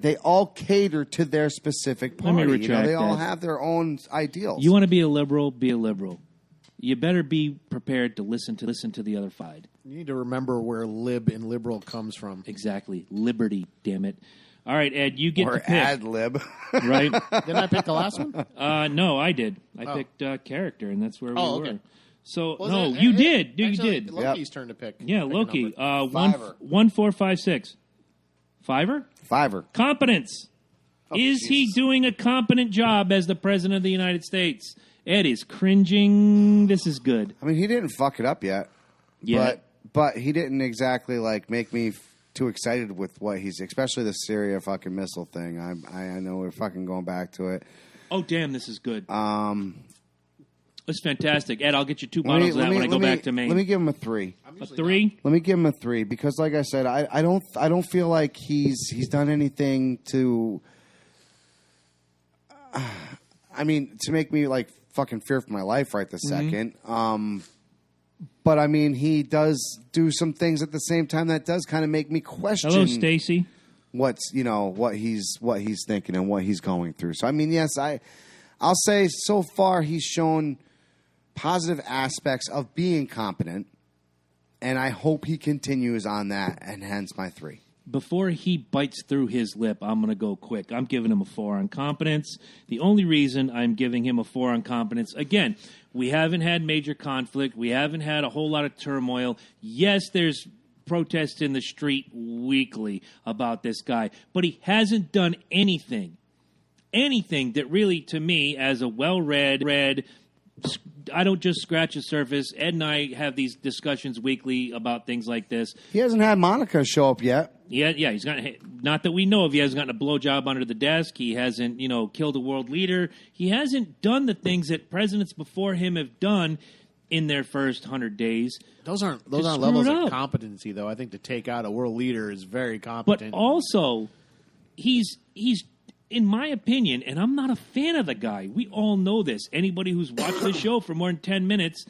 Speaker 2: They all cater to their specific party.
Speaker 1: Let me retract
Speaker 2: they all
Speaker 1: that.
Speaker 2: have their own ideals.
Speaker 1: You want to be a liberal? Be a liberal. You better be prepared to listen to the other side.
Speaker 3: You need to remember where lib and liberal comes from.
Speaker 1: Exactly. Liberty, damn it. All right, Ed, you get
Speaker 2: or
Speaker 1: to pick.
Speaker 2: ad lib.
Speaker 1: Right?
Speaker 3: Didn't I pick the last one?
Speaker 1: No, I did. I picked character, and that's where we
Speaker 3: okay.
Speaker 1: were. So,
Speaker 3: Well,
Speaker 1: no,
Speaker 3: then,
Speaker 1: you
Speaker 3: actually,
Speaker 1: did. You did.
Speaker 3: Loki's turn to pick.
Speaker 1: Yeah,
Speaker 3: Pick a
Speaker 1: Loki.
Speaker 3: number.
Speaker 1: 1456. Fiver?
Speaker 2: Fiver.
Speaker 1: Competence. Is he doing a competent job as the President of the United States? Ed is cringing. This is good.
Speaker 2: I mean, he didn't fuck it up yet.
Speaker 1: Yeah.
Speaker 2: But he didn't exactly make me too excited with what he's, especially the Syria fucking missile thing. I know we're fucking going back to it.
Speaker 1: Oh, damn, this is good. It's fantastic. Ed, I'll get you 2 bottles of that when I go back to Maine.
Speaker 2: Let me give him a 3.
Speaker 1: A 3?
Speaker 2: Let me give him a 3 because, like I said, I don't feel like he's done anything to. I mean, to make me fucking fear for my life right this second. But I mean, he does do some things at the same time that does kind of make me question.
Speaker 1: Hello, Stacy.
Speaker 2: What he's thinking and what he's going through. So I mean, yes, I'll say so far he's shown positive aspects of being competent, and I hope he continues on that, and hence my 3.
Speaker 1: Before he bites through his lip, I'm going to go quick. I'm giving him a 4 on competence. The only reason I'm giving him a 4 on competence, again, we haven't had major conflict. We haven't had a whole lot of turmoil. Yes, there's protests in the street weekly about this guy, but he hasn't done anything that really, to me, as a well-read, I don't just scratch the surface. Ed and I have these discussions weekly about things like this.
Speaker 2: He hasn't had Monica show up yet.
Speaker 1: Yeah, he's got, not that we know of. He hasn't gotten a blowjob under the desk. He hasn't, killed a world leader. He hasn't done the things that presidents before him have done in their first 100 days.
Speaker 3: Those aren't levels of competency, though. I think to take out a world leader is very competent.
Speaker 1: But also, he's in my opinion, and I'm not a fan of the guy. We all know this. Anybody who's watched the show for more than 10 minutes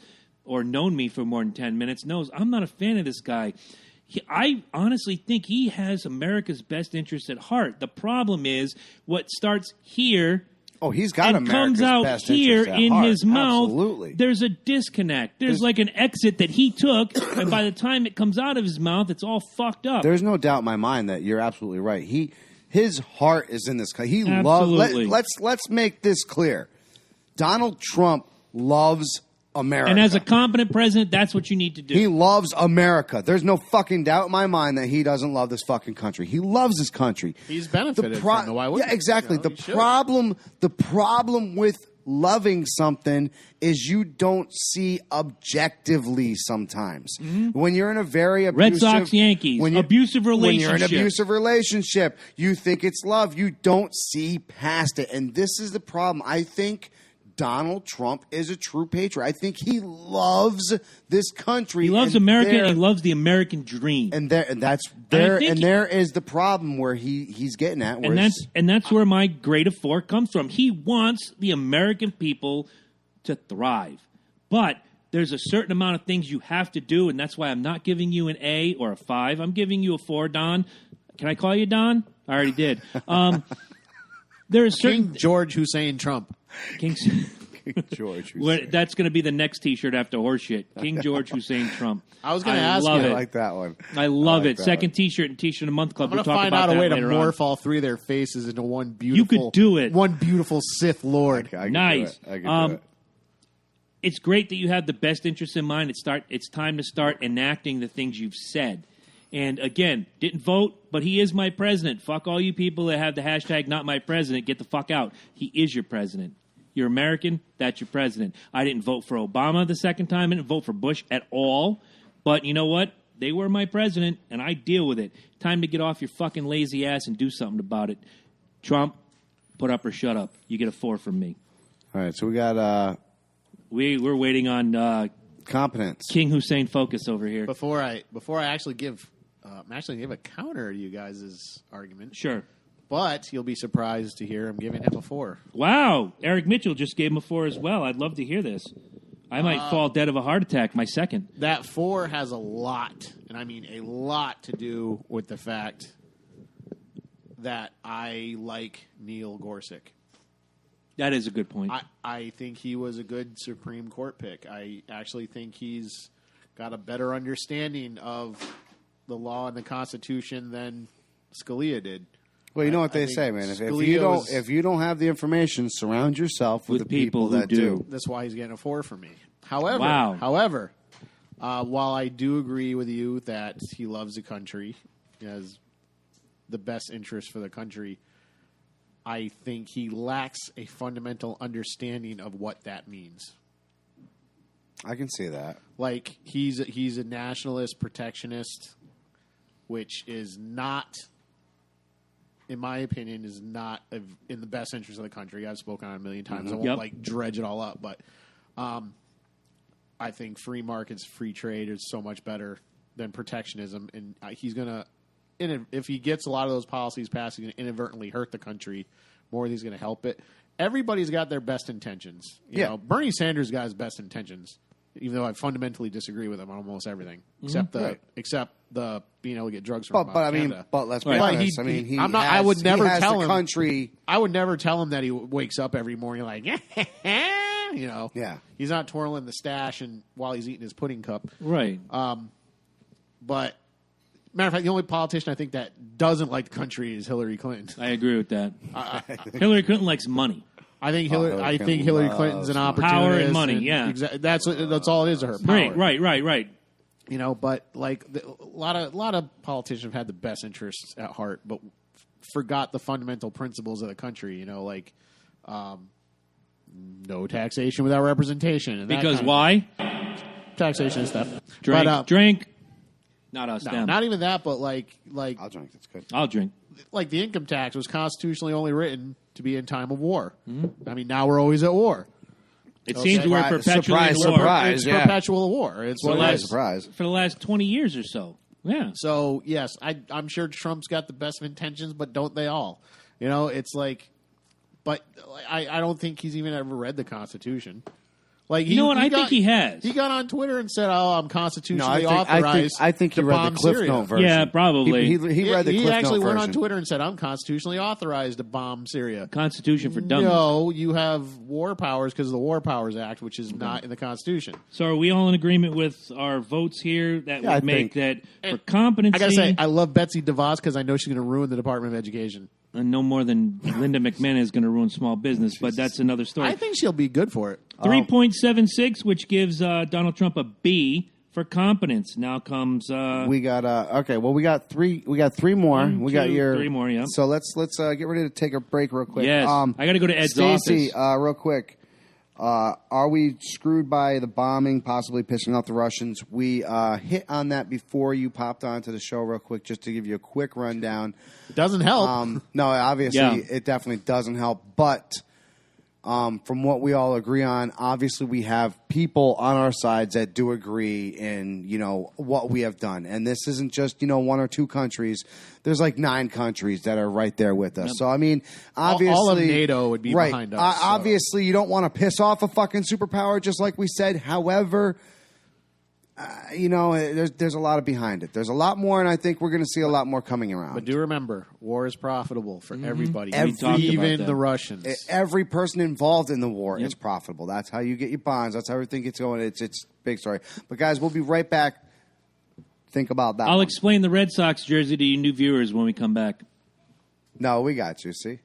Speaker 1: or known me for more than 10 minutes knows I'm not a fan of this guy. I honestly think he has America's best interest at heart. The problem is what starts here
Speaker 2: Oh, he's got
Speaker 1: and
Speaker 2: America's
Speaker 1: comes out
Speaker 2: best
Speaker 1: here
Speaker 2: interest at
Speaker 1: in
Speaker 2: heart.
Speaker 1: his mouth.
Speaker 2: Absolutely.
Speaker 1: There's a disconnect. There's like an exit that he took, and by the time it comes out of his mouth, it's all fucked up.
Speaker 2: There's no doubt in my mind that you're absolutely right. His heart is in this. He
Speaker 1: Absolutely.
Speaker 2: loves. Let's make this clear. Donald Trump loves America.
Speaker 1: And as a competent president, that's what you need to do.
Speaker 2: He loves America. There's no fucking doubt in my mind that he doesn't love this fucking country. He loves this country.
Speaker 3: He's benefited from it. Why wouldn't
Speaker 2: Yeah, exactly.
Speaker 3: he?
Speaker 2: The problem with loving something is you don't see objectively sometimes. When you're in a very abusive...
Speaker 1: Red Sox, Yankees, abusive relationship.
Speaker 2: When you're in an abusive relationship, you think it's love. You don't see past it. And this is the problem. I think Donald Trump is a true patriot. I think he loves this country.
Speaker 1: He loves America, and he loves the American dream.
Speaker 2: And there is the problem where he's getting at.
Speaker 1: And that's where my grade of 4 comes from. He wants the American people to thrive. But there's a certain amount of things you have to do, and that's why I'm not giving you an A or a 5. I'm giving you a 4, Don. Can I call you Don? I already did. There is certain
Speaker 3: King George Hussein Trump.
Speaker 1: King
Speaker 2: George Hussein.
Speaker 1: That's going to be the next T-shirt after horseshit. King George Hussein Trump.
Speaker 3: I was going to ask
Speaker 2: I
Speaker 3: you.
Speaker 2: like that one.
Speaker 1: I love it.
Speaker 2: that
Speaker 1: Second
Speaker 2: one.
Speaker 1: T-shirt and T-shirt a month club.
Speaker 3: I'm going to
Speaker 1: We'll talk
Speaker 3: find
Speaker 1: about
Speaker 3: out a
Speaker 1: that
Speaker 3: way to
Speaker 1: later
Speaker 3: morph
Speaker 1: on.
Speaker 3: all three of their faces into one beautiful.
Speaker 1: You could do it.
Speaker 3: One beautiful Sith Lord.
Speaker 2: I can
Speaker 1: Nice.
Speaker 2: Do it. I can do it.
Speaker 1: It's great that you have the best interests in mind. It's time to start enacting the things you've said. And again, didn't vote, but he is my president. Fuck all you people that have the hashtag not my president. Get the fuck out. He is your president. You're American. That's your president. I didn't vote for Obama the second time. I didn't vote for Bush at all. But you know what? They were my president, and I deal with it. Time to get off your fucking lazy ass and do something about it. Trump, put up or shut up. You get a 4 from me.
Speaker 2: All right, so we got
Speaker 1: We're waiting on
Speaker 2: competence.
Speaker 1: King Hussein Focus over here.
Speaker 3: Before I actually give a counter to you guys' argument.
Speaker 1: Sure.
Speaker 3: But you'll be surprised to hear I'm giving him a 4.
Speaker 1: Wow. Eric Mitchell just gave him a 4 as well. I'd love to hear this. I might fall dead of a heart attack, my second.
Speaker 3: That 4 has a lot, and I mean a lot, to do with the fact that I like Neil Gorsuch.
Speaker 1: That is a good point.
Speaker 3: I think he was a good Supreme Court pick. I actually think he's got a better understanding of the law and the Constitution than Scalia did.
Speaker 2: Well, you know what
Speaker 3: I
Speaker 2: they
Speaker 3: think
Speaker 2: say, man.
Speaker 3: Scalia
Speaker 2: If you don't have the information, surround yourself with the people
Speaker 1: who
Speaker 2: that
Speaker 1: do.
Speaker 2: do.
Speaker 3: That's why he's getting a 4 from me. However,
Speaker 1: Wow.
Speaker 3: While I do agree with you that he loves the country, he has the best interest for the country, I think he lacks a fundamental understanding of what that means.
Speaker 2: I can see that.
Speaker 3: Like, he's a nationalist protectionist, which is not, in my opinion, is not in the best interest of the country. I've spoken on it a million times. I won't dredge it all up, but I think free markets, free trade is so much better than protectionism, and he's going to, if he gets a lot of those policies passed, he's going to inadvertently hurt the country more than he's going to help it. Everybody's got their best intentions. You know, Bernie Sanders got his best intentions, even though I fundamentally disagree with him on almost everything, except the being able to get drugs from Canada.
Speaker 2: But let's be honest. I
Speaker 3: would never tell him.
Speaker 2: Country.
Speaker 3: I would never tell him that he wakes up every morning like, you know.
Speaker 2: Yeah.
Speaker 3: He's not twirling the stash and while he's eating his pudding cup.
Speaker 1: Right.
Speaker 3: But matter of fact, the only politician I think that doesn't like the country is Hillary Clinton.
Speaker 1: I agree with that. Hillary Clinton likes money.
Speaker 3: I think Hillary Clinton's an opportunist.
Speaker 1: Power and money, yeah.
Speaker 3: That's all it is to her. Power.
Speaker 1: Right.
Speaker 3: You know, but like a lot of politicians have had the best interests at heart, but forgot the fundamental principles of the country. You know, like no taxation without representation. And
Speaker 1: Because why?
Speaker 3: Taxation and stuff.
Speaker 1: Drink. Not us. Them.
Speaker 3: Not even that, but like
Speaker 2: I'll drink. That's good.
Speaker 1: I'll drink.
Speaker 3: Like the income tax was constitutionally only written to be in time of war. I mean, now we're always at war.
Speaker 1: It seems we're perpetually in war.
Speaker 2: Surprise,
Speaker 3: It's perpetual war. It's what it is.
Speaker 2: Surprise.
Speaker 1: For the last 20 years or so. Yeah.
Speaker 3: So, yes, I'm sure Trump's got the best of intentions, but don't they all? You know, it's like, but I don't think he's even ever read the Constitution. Like,
Speaker 1: you know what? I think he has.
Speaker 3: He got on Twitter and said, "Oh, I'm constitutionally authorized."
Speaker 2: I think he
Speaker 3: to
Speaker 2: read
Speaker 3: bomb
Speaker 2: the Cliff
Speaker 3: Syria.
Speaker 2: Note version.
Speaker 1: Yeah, probably.
Speaker 2: He read the Cliff Note version.
Speaker 3: He actually went on Twitter and said, "I'm constitutionally authorized to bomb Syria."
Speaker 1: Constitution for dummies.
Speaker 3: No, you have war powers because of the War Powers Act, which is not in the Constitution.
Speaker 1: So are we all in agreement with our votes here that
Speaker 2: Yeah,
Speaker 1: would make that for competency?
Speaker 3: I gotta say, I love Betsy DeVos because I know she's going to ruin the Department of Education.
Speaker 1: And no more than Linda McMahon is going to ruin small business, but that's another story.
Speaker 3: I think she'll be good for it.
Speaker 1: 3.76, which gives Donald Trump a B for competence. Now comes
Speaker 2: We got okay. Well, we got three. We got three more.
Speaker 1: One,
Speaker 2: we got
Speaker 1: two,
Speaker 2: your
Speaker 1: three more, yeah.
Speaker 2: So let's get ready to take a break real quick.
Speaker 1: Yes, I got to go to Ed's
Speaker 2: Stacey,
Speaker 1: office.
Speaker 2: real quick. Are we screwed by the bombing, possibly pissing off the Russians? We hit on that before you popped onto the show real quick, just to give you a quick rundown.
Speaker 3: It doesn't help.
Speaker 2: No, obviously, it definitely doesn't help. But from what we all agree on, obviously we have people on our sides that do agree in, what we have done. And this isn't just, one or two countries. There's like 9 countries that are right there with us. Yep. So, I mean, obviously...
Speaker 3: All of NATO would be behind us.
Speaker 2: Obviously, you don't want to piss off a fucking superpower, just like we said. However... there's a lot of behind it. There's a lot more, and I think we're going to see a lot more coming around.
Speaker 3: But do remember, war is profitable for everybody,
Speaker 1: even
Speaker 3: the Russians.
Speaker 2: Every person involved in the war is profitable. That's how you get your bonds. That's how everything gets going. It's a big story. But, guys, we'll be right back. Think about that.
Speaker 1: I'll explain the Red Sox jersey to you new viewers when we come back.
Speaker 2: No, we got you, see?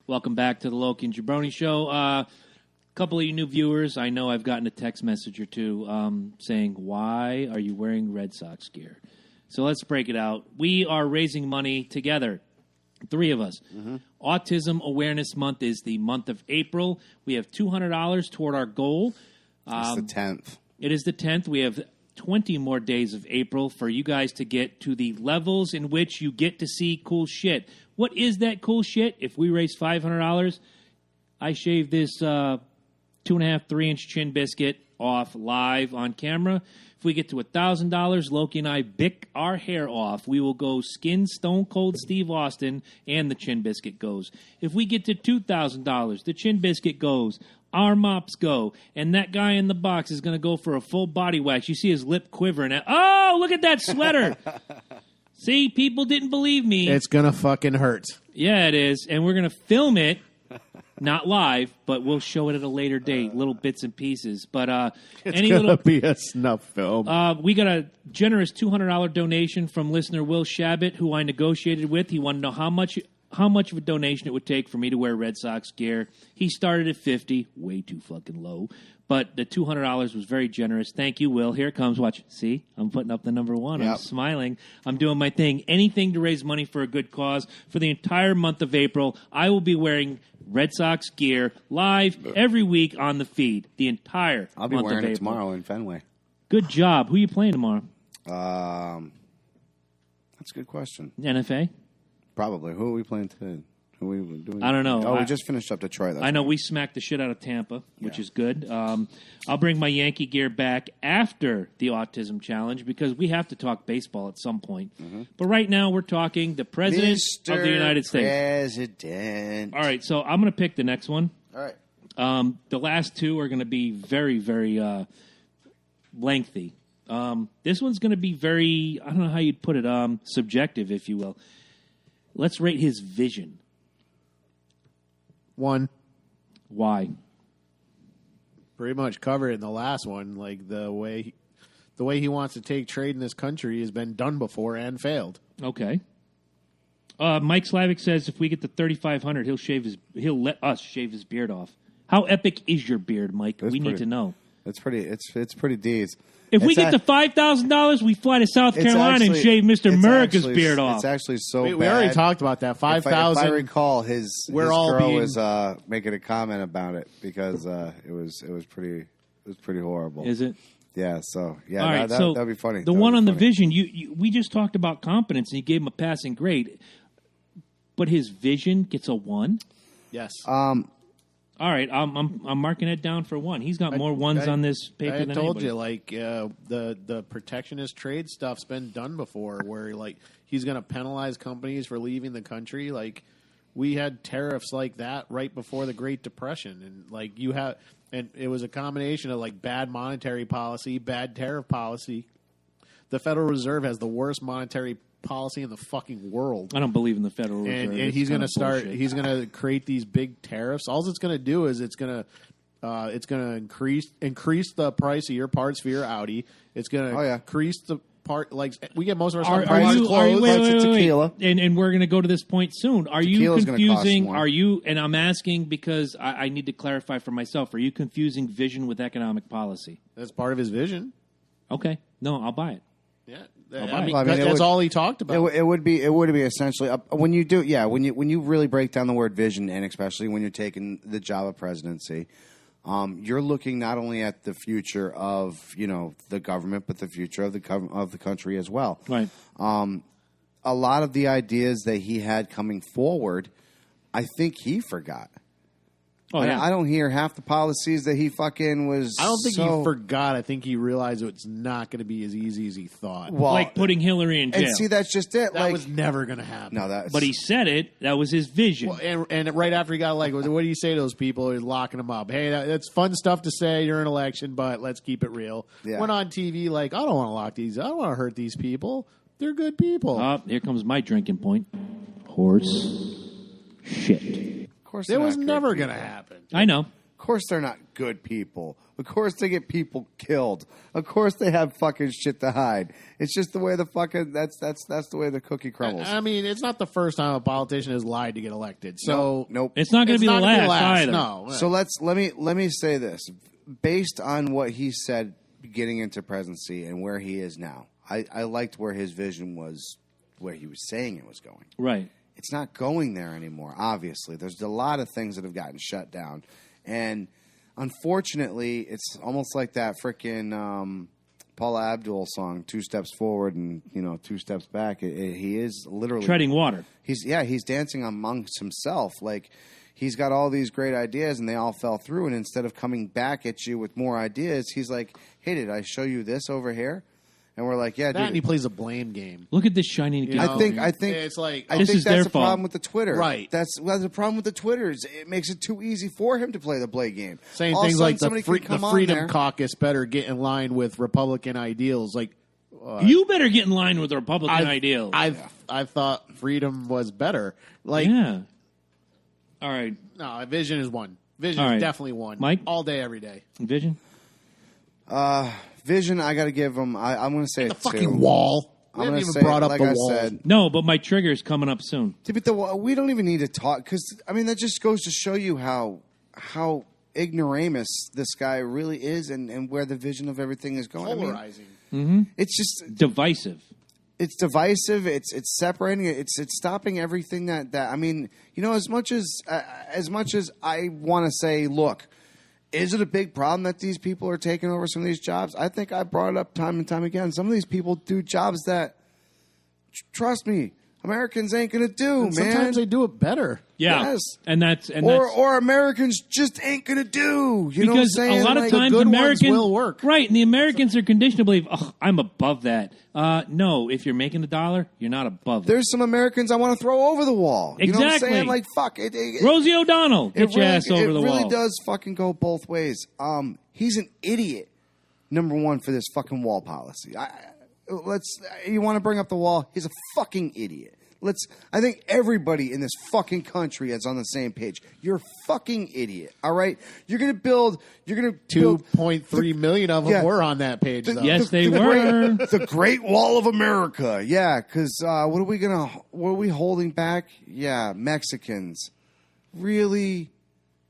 Speaker 1: Welcome back to the Loki and Jabroni Show. Couple of you new viewers, I know I've gotten a text message or two saying, why are you wearing Red Sox gear? So let's break it out. We are raising money together, 3 of us. Mm-hmm. Autism Awareness Month is the month of April. We have $200 toward our goal.
Speaker 2: It's the 10th.
Speaker 1: It is the 10th. We have 20 more days of April for you guys to get to the levels in which you get to see cool shit. What is that cool shit? If we raise $500, I shave this... 2.5, 3-inch chin biscuit off live on camera. If we get to $1,000, Loki and I bick our hair off. We will go skin Stone Cold Steve Austin, and the chin biscuit goes. If we get to $2,000, the chin biscuit goes. Our mops go, and that guy in the box is going to go for a full body wax. You see his lip quivering. Oh, look at that sweater. See, people didn't believe me.
Speaker 3: It's going to fucking hurt.
Speaker 1: Yeah, it is, and we're going to film it. Not live, but we'll show it at a later date, little bits and pieces. But
Speaker 3: it's going to be a snuff film.
Speaker 1: We got a generous $200 donation from listener Will Shabbat, who I negotiated with. He wanted to know how much of a donation it would take for me to wear Red Sox gear. He started at $50, way too fucking low. But the $200 was very generous. Thank you, Will. Here it comes. Watch. See? I'm putting up the number 1. Yep. I'm smiling. I'm doing my thing. Anything to raise money for a good cause. For the entire month of April, I will be wearing Red Sox gear live every week on the feed. The entire
Speaker 2: I'll be
Speaker 1: month
Speaker 2: wearing
Speaker 1: of
Speaker 2: it
Speaker 1: April.
Speaker 2: tomorrow in Fenway.
Speaker 1: Good job. Who are you playing tomorrow?
Speaker 2: That's a good question.
Speaker 1: NFA?
Speaker 2: Probably. Who are we playing today? Who are we doing?
Speaker 1: I don't know.
Speaker 2: Oh, we just finished up Detroit.
Speaker 1: I know we smacked the shit out of Tampa, which is good. I'll bring my Yankee gear back after the Autism Challenge because we have to talk baseball at some point. Mm-hmm. But right now we're talking the President of the United States.
Speaker 2: President.
Speaker 1: All right, so I'm going to pick the next one.
Speaker 2: All right.
Speaker 1: The last 2 are going to be very, very lengthy. This one's going to be very, I don't know how you'd put it, subjective, if you will. Let's rate his vision.
Speaker 3: 1.
Speaker 1: Why?
Speaker 3: Pretty much covered in the last one. Like the way he wants to take trade in this country has been done before and failed.
Speaker 1: Okay. Mike Slavic says if we get to 3,500, he'll let us shave his beard off. How epic is your beard, Mike? We need to know.
Speaker 2: It's pretty D's.
Speaker 1: If we get to $5,000, we fly to South Carolina and shave Mr. America's beard off.
Speaker 2: It's actually so bad.
Speaker 3: We already talked about that. 5,000.
Speaker 2: If I recall, his girl was making a comment about it because it was pretty horrible.
Speaker 1: Is it?
Speaker 2: Yeah. So yeah,
Speaker 1: all right,
Speaker 2: that'd be funny.
Speaker 1: The one on the vision, we just talked about competence, and you gave him a passing grade, but his vision gets a 1.
Speaker 3: Yes.
Speaker 1: All right, I'm marking it down for 1. He's got more 1s on this paper than
Speaker 3: told
Speaker 1: anybody.
Speaker 3: you, like the protectionist trade stuff's been done before, where like he's going to penalize companies for leaving the country. Like we had tariffs like that right before the Great Depression, and it was a combination of like bad monetary policy, bad tariff policy. The Federal Reserve has the worst monetary policy in the fucking world.
Speaker 1: I don't believe in the Federal Reserve.
Speaker 3: And he's going to start. He's going to create these big tariffs. All it's going to do is it's going to increase the price of your parts for your Audi. It's going to increase the part. Like we get most of our
Speaker 1: stuff.
Speaker 2: Tequila.
Speaker 1: And we're going to go to this point soon. Are
Speaker 2: Tequila's
Speaker 1: you confusing? Are you? And I'm asking because I need to clarify for myself. Are you confusing vision with economic policy?
Speaker 3: That's part of his vision.
Speaker 1: Okay. No, I'll buy it.
Speaker 3: Yeah,
Speaker 2: it
Speaker 3: that's
Speaker 2: would-
Speaker 3: all he talked about.
Speaker 2: It would be essentially when you really break down the word vision, and especially when you're taking the job of presidency, you're looking not only at the future of the government, but the future of the country as well.
Speaker 1: Right.
Speaker 2: A lot of the ideas that he had coming forward, I think he forgot.
Speaker 1: Oh, yeah.
Speaker 2: I don't hear half the policies that he fucking was.
Speaker 3: I don't think he forgot. I think he realized it's not going to be as easy as he thought.
Speaker 2: Well,
Speaker 1: like putting Hillary in jail.
Speaker 2: And see, that's just it.
Speaker 3: That was never going to happen.
Speaker 2: No, that's.
Speaker 1: But he said it. That was his vision.
Speaker 3: Well, and right after he got elected, what do you say to those people? He's locking them up. Hey, that's fun stuff to say during an election, but let's keep it real.
Speaker 2: Yeah.
Speaker 3: Went on TV like, I don't want to lock these. I don't want to hurt these people. They're good people.
Speaker 1: Here comes my drinking point. Horse shit.
Speaker 2: Of course,
Speaker 3: It was never going to happen.
Speaker 1: I know.
Speaker 2: Of course, they're not good people. Of course, they get people killed. Of course, they have fucking shit to hide. It's just the way the fucking that's the way the cookie crumbles.
Speaker 3: I mean, it's not the first time a politician has lied to get elected. So
Speaker 2: nope.
Speaker 1: It's not going to be the
Speaker 3: gonna
Speaker 1: last either.
Speaker 3: No.
Speaker 2: So let me say this, based on what he said getting into presidency and where he is now. I liked where his vision was, where he was saying it was going.
Speaker 1: Right.
Speaker 2: It's not going there anymore. Obviously, there's a lot of things that have gotten shut down, and unfortunately, it's almost like that frickin' Paula Abdul song, 2 steps forward and 2 steps back. He is literally
Speaker 1: Treading water.
Speaker 2: He's dancing amongst himself. Like, he's got all these great ideas and they all fell through. And instead of coming back at you with more ideas, he's like, "Hey, did I show you this over here?" And we're like, "Yeah,
Speaker 3: that
Speaker 2: dude."
Speaker 3: and he plays a blame game.
Speaker 1: Look at this shining again.
Speaker 2: I think
Speaker 3: It's like
Speaker 2: I
Speaker 1: This
Speaker 2: think
Speaker 1: is their
Speaker 2: that's the
Speaker 1: fault.
Speaker 2: problem with the Twitter.
Speaker 3: Right.
Speaker 2: That's the problem with the Twitters. It makes it too easy for him to play the play game.
Speaker 3: saying
Speaker 2: All of a
Speaker 3: things
Speaker 2: sudden
Speaker 3: like the
Speaker 2: somebody can come on
Speaker 3: Freedom
Speaker 2: there.
Speaker 3: Caucus better get in line with Republican ideals. Like
Speaker 1: You better get in line with the Republican ideals.
Speaker 3: I thought freedom was better. Like
Speaker 1: Yeah. All right.
Speaker 3: no, vision is one. Vision
Speaker 1: All right.
Speaker 3: is definitely one.
Speaker 1: Mike?
Speaker 3: All day, every day.
Speaker 1: Vision?
Speaker 2: Vision, I got to give him. I'm going to say
Speaker 3: The
Speaker 2: it's
Speaker 3: fucking
Speaker 2: 2.
Speaker 3: wall.
Speaker 2: I'm
Speaker 3: We haven't
Speaker 2: going to
Speaker 3: even
Speaker 2: say,
Speaker 3: brought up
Speaker 2: like
Speaker 3: the
Speaker 2: I
Speaker 3: wall.
Speaker 2: said,
Speaker 1: No, but my trigger is coming up soon.
Speaker 2: but we don't even need to talk because that just goes to show you how ignoramus this guy really is and where the vision of everything is going.
Speaker 3: Polarizing.
Speaker 2: It's just
Speaker 1: Divisive.
Speaker 2: it's divisive. It's separating. It's stopping everything that I mean. As much as I want to say, look, is it a big problem that these people are taking over some of these jobs? I think I brought it up time and time again. Some of these people do jobs that, trust me, Americans ain't gonna do, man.
Speaker 3: Sometimes they do it better.
Speaker 1: Yeah.
Speaker 2: Yes.
Speaker 1: And that's
Speaker 2: or Americans just ain't gonna do. You know what I'm
Speaker 1: because
Speaker 2: saying?
Speaker 1: a lot of
Speaker 2: Like,
Speaker 1: times
Speaker 3: good ones
Speaker 1: Americans
Speaker 3: will work.
Speaker 1: Right, and the Americans are conditioned to believe, "Oh, I'm above that." No, if you're making $1, you're not above it.
Speaker 2: there's some Americans I want to throw over the wall. You know what I'm
Speaker 1: Exactly.
Speaker 2: saying? Like, fuck it.
Speaker 1: Rosie O'Donnell, get your ass over the wall.
Speaker 2: It really does fucking go both ways. He's an idiot. Number one for this fucking wall policy. You want to bring up the wall? He's a fucking idiot. I think everybody in this fucking country is on the same page. You're a fucking idiot. All right. You're gonna build.
Speaker 3: 2.3 million of them
Speaker 2: Yeah.
Speaker 3: were on that page. Though.
Speaker 1: Yes, they were.
Speaker 2: The Great Wall of America. Yeah, because what are we holding back? Yeah, Mexicans. Really?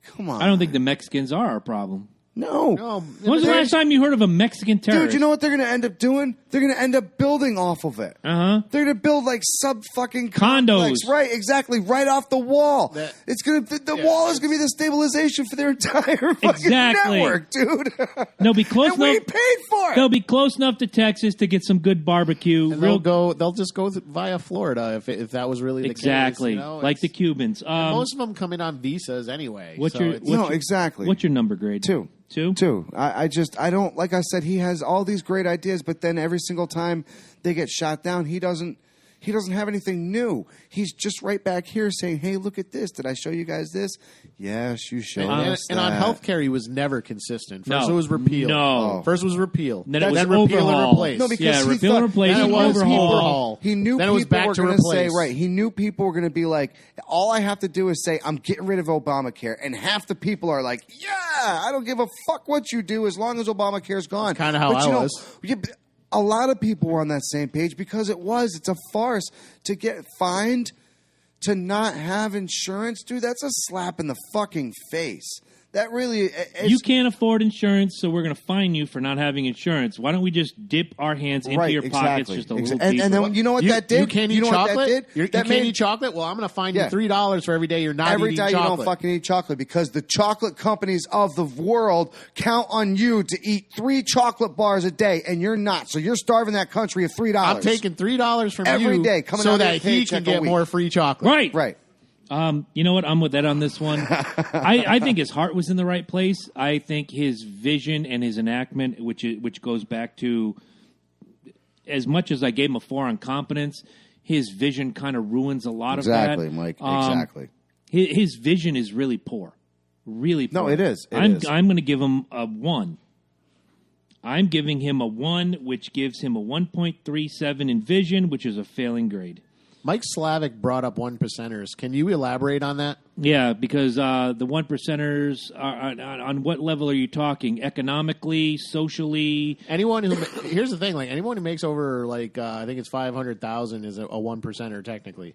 Speaker 2: Come on.
Speaker 1: I don't think the Mexicans are our problem.
Speaker 2: No.
Speaker 1: When was the last time you heard of a Mexican terrorist?
Speaker 2: Dude, you know what they're going to end up doing? They're going to end up building off of it.
Speaker 1: Uh-huh.
Speaker 2: They're going to build like sub-fucking
Speaker 1: Condos.
Speaker 2: complex. Right, exactly. Right off the wall.
Speaker 3: The
Speaker 2: wall is going to be the stabilization for their entire fucking
Speaker 1: Exactly.
Speaker 2: network, dude.
Speaker 1: They'll be close
Speaker 2: and we
Speaker 1: enough.
Speaker 2: paid for it.
Speaker 1: They'll be close enough to Texas to get some good barbecue.
Speaker 3: And they'll just go via Florida if that was really the
Speaker 1: Exactly,
Speaker 3: case.
Speaker 1: like the Cubans.
Speaker 3: Most of them come in on visas anyway.
Speaker 2: Exactly.
Speaker 1: What's your number grade?
Speaker 2: 2.
Speaker 1: 2?
Speaker 2: 2. I don't, like I said, he has all these great ideas, but then every single time they get shot down, he doesn't have anything new. He's just right back here saying, "Hey, look at this. Did I show you guys this?" Yes, you showed us
Speaker 3: And
Speaker 2: that.
Speaker 3: on healthcare, he was never consistent. First
Speaker 1: No.
Speaker 3: it was repeal.
Speaker 1: No.
Speaker 3: First it was repeal.
Speaker 1: Then it was
Speaker 3: repeal
Speaker 1: overhaul.
Speaker 3: and replace.
Speaker 2: No, because
Speaker 1: Yeah,
Speaker 2: he
Speaker 1: repeal
Speaker 2: thought-
Speaker 1: and replace
Speaker 3: Then
Speaker 1: and
Speaker 3: it was
Speaker 1: overhaul.
Speaker 2: He knew
Speaker 3: Then it was
Speaker 2: people
Speaker 3: back
Speaker 2: were
Speaker 3: to
Speaker 2: going to say,
Speaker 3: replace.
Speaker 2: right, he knew people were going to be like, all I have to do is say, I'm getting rid of Obamacare. And half the people are like, yeah, I don't give a fuck what you do as long as Obamacare's gone.
Speaker 3: Kinda how I was.
Speaker 2: A lot of people were on that same page because it's a farce to get fined to not have insurance. Dude, that's a slap in the fucking face. That really,
Speaker 1: you can't afford insurance, so we're going to fine you for not having insurance. Why don't we just dip our hands into your pockets just a little deeper?
Speaker 2: And then you know what that did?
Speaker 3: You can't eat chocolate? You can't eat chocolate? Well, I'm going to fine you $3 for every day you're not eating chocolate.
Speaker 2: Every day you don't fucking eat chocolate because the chocolate companies of the world count on you to eat 3 chocolate bars a day, and you're not. So you're starving that country of $3.
Speaker 3: I'm taking $3 from
Speaker 2: every
Speaker 3: you
Speaker 2: day coming
Speaker 3: so
Speaker 2: out
Speaker 3: that
Speaker 2: of your
Speaker 3: he can get more free chocolate.
Speaker 2: Right.
Speaker 1: You know what? I'm with that on this one. I think his heart was in the right place. I think his vision and his enactment, which goes back to, as much as I gave him a 4 on competence, his vision kind of ruins a lot of that.
Speaker 2: Exactly, Mike. Exactly.
Speaker 1: His vision is really poor. Really poor.
Speaker 2: No, it is.
Speaker 1: I'm going to give him a 1. I'm giving him a 1, which gives him a 1.37 in vision, which is a failing grade.
Speaker 3: Mike Slavic brought up 1%ers. Can you elaborate on that?
Speaker 1: Yeah, because the 1%ers are on what level are you talking? Economically, socially?
Speaker 3: Anyone who here's the thing: like anyone who makes over I think it's 500,000 is a 1%er technically.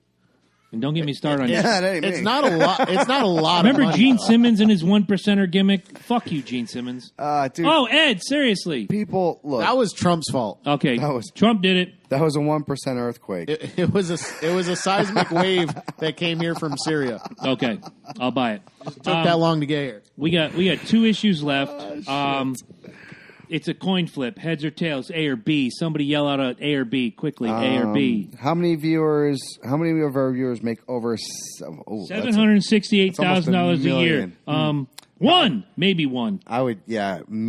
Speaker 1: And don't get me started on
Speaker 3: it's not a lot. It's not a lot.
Speaker 1: Remember
Speaker 3: of money,
Speaker 1: Gene
Speaker 3: though.
Speaker 1: Simmons and his 1%er gimmick? Fuck you, Gene Simmons.
Speaker 2: Dude,
Speaker 1: oh, Ed, seriously.
Speaker 2: people, look.
Speaker 3: That was Trump's fault.
Speaker 1: Okay, Trump did it.
Speaker 2: That was a 1% earthquake.
Speaker 3: It was a seismic wave that came here from Syria.
Speaker 1: Okay, I'll buy it.
Speaker 3: Took that long to get here.
Speaker 1: We got 2 issues left. It's a coin flip, heads or tails, A or B. Somebody yell out A or B quickly. A or B.
Speaker 2: How many of our viewers make over
Speaker 1: $768,000 a year? One, maybe one.
Speaker 2: I would,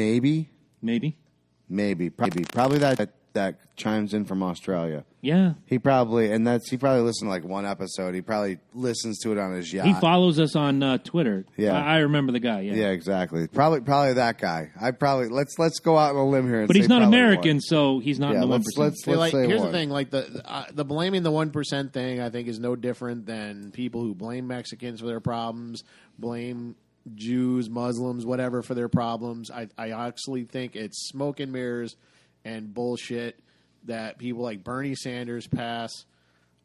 Speaker 2: maybe probably that chimes in from Australia.
Speaker 1: Yeah,
Speaker 2: he probably listened to like one episode. He probably listens to it on his yacht.
Speaker 1: He follows us on Twitter.
Speaker 2: Yeah,
Speaker 1: I remember the guy.
Speaker 2: Yeah, exactly. Probably that guy. Let's go out on a limb here. And
Speaker 1: but he's not American,
Speaker 2: one.
Speaker 1: So he's not in the 1%.
Speaker 3: Let's say here's the thing: like the blaming the 1% thing, I think is no different than people who blame Mexicans for their problems, blame Jews, Muslims, whatever for their problems. I actually think it's smoke and mirrors and bullshit that people like Bernie Sanders pass.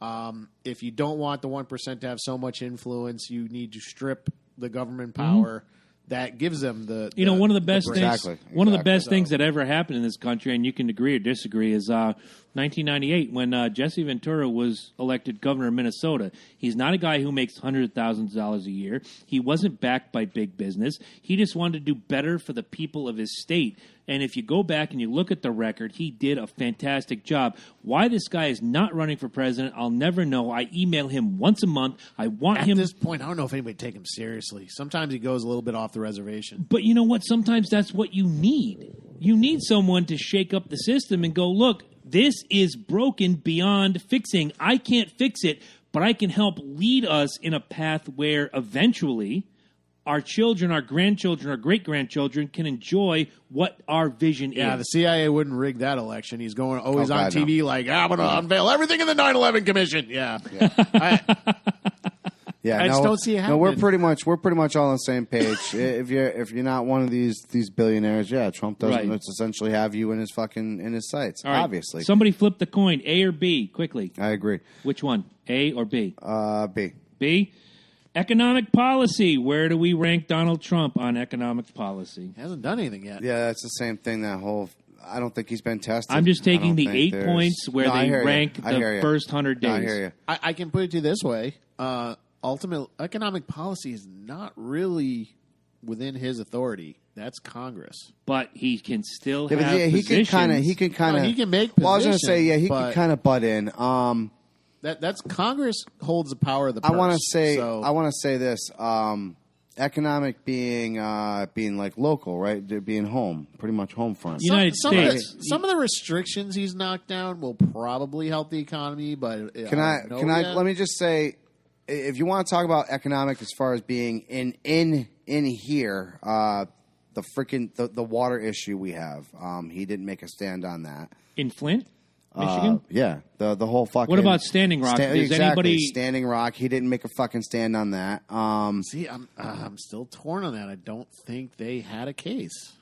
Speaker 3: If you don't want the 1% to have so much influence, you need to strip the government power that gives them the
Speaker 1: one of the best things.
Speaker 2: Exactly.
Speaker 1: One of the best things that ever happened in this country, and you can agree or disagree, is 1998 when Jesse Ventura was elected governor of Minnesota. He's not a guy who makes hundreds of thousands of dollars a year. He wasn't backed by big business. He just wanted to do better for the people of his state. And if you go back and you look at the record, he did a fantastic job. Why this guy is not running for president, I'll never know. I email him once a month. I want him.
Speaker 3: At this point, I don't know if anybody would take him seriously. Sometimes he goes a little bit off the reservation.
Speaker 1: But you know what? Sometimes that's what you need. You need someone to shake up the system and go, look, this is broken beyond fixing. I can't fix it, but I can help lead us in a path where eventually our children, our grandchildren, our great-grandchildren can enjoy what our vision is.
Speaker 3: Yeah, the CIA wouldn't rig that election. He's going always on TV like, I'm going to unveil everything in the 9/11 Commission. Yeah. I just don't see it happening.
Speaker 2: No, we're pretty much all on the same page. if you're not one of these billionaires, Trump doesn't essentially have you in his sights. Right. Obviously,
Speaker 1: somebody flip the coin, A or B, quickly.
Speaker 2: I agree.
Speaker 1: Which one, A or B?
Speaker 2: B.
Speaker 1: B. Economic policy. Where do we rank Donald Trump on economic policy?
Speaker 3: He hasn't done anything yet.
Speaker 2: Yeah, that's the same thing. I don't think he's been tested.
Speaker 1: I'm just taking the 8 points where they rank the first 100 days.
Speaker 2: I hear you.
Speaker 3: I can put it to you this way. Ultimate economic policy is not really within his authority. That's Congress.
Speaker 1: But he can still
Speaker 2: have
Speaker 1: positions.
Speaker 2: He can kind of.
Speaker 3: He can make positions.
Speaker 2: Well, I was going to say, he can kind of butt in.
Speaker 3: That's Congress holds the power of the purse.
Speaker 2: I want to say this. Economic being like local, right? Being home, pretty much home front.
Speaker 1: United States.
Speaker 3: Some of the restrictions he's knocked down will probably help the economy, but
Speaker 2: let me just say, if you want to talk about economic as far as being in here, the water issue we have, he didn't make a stand on that.
Speaker 1: In Flint? Michigan?
Speaker 2: Yeah, the whole fucking.
Speaker 1: What about Standing Rock? Anybody
Speaker 2: Standing Rock? He didn't make a fucking stand on that.
Speaker 3: See, I'm still torn on that. I don't think they had a case.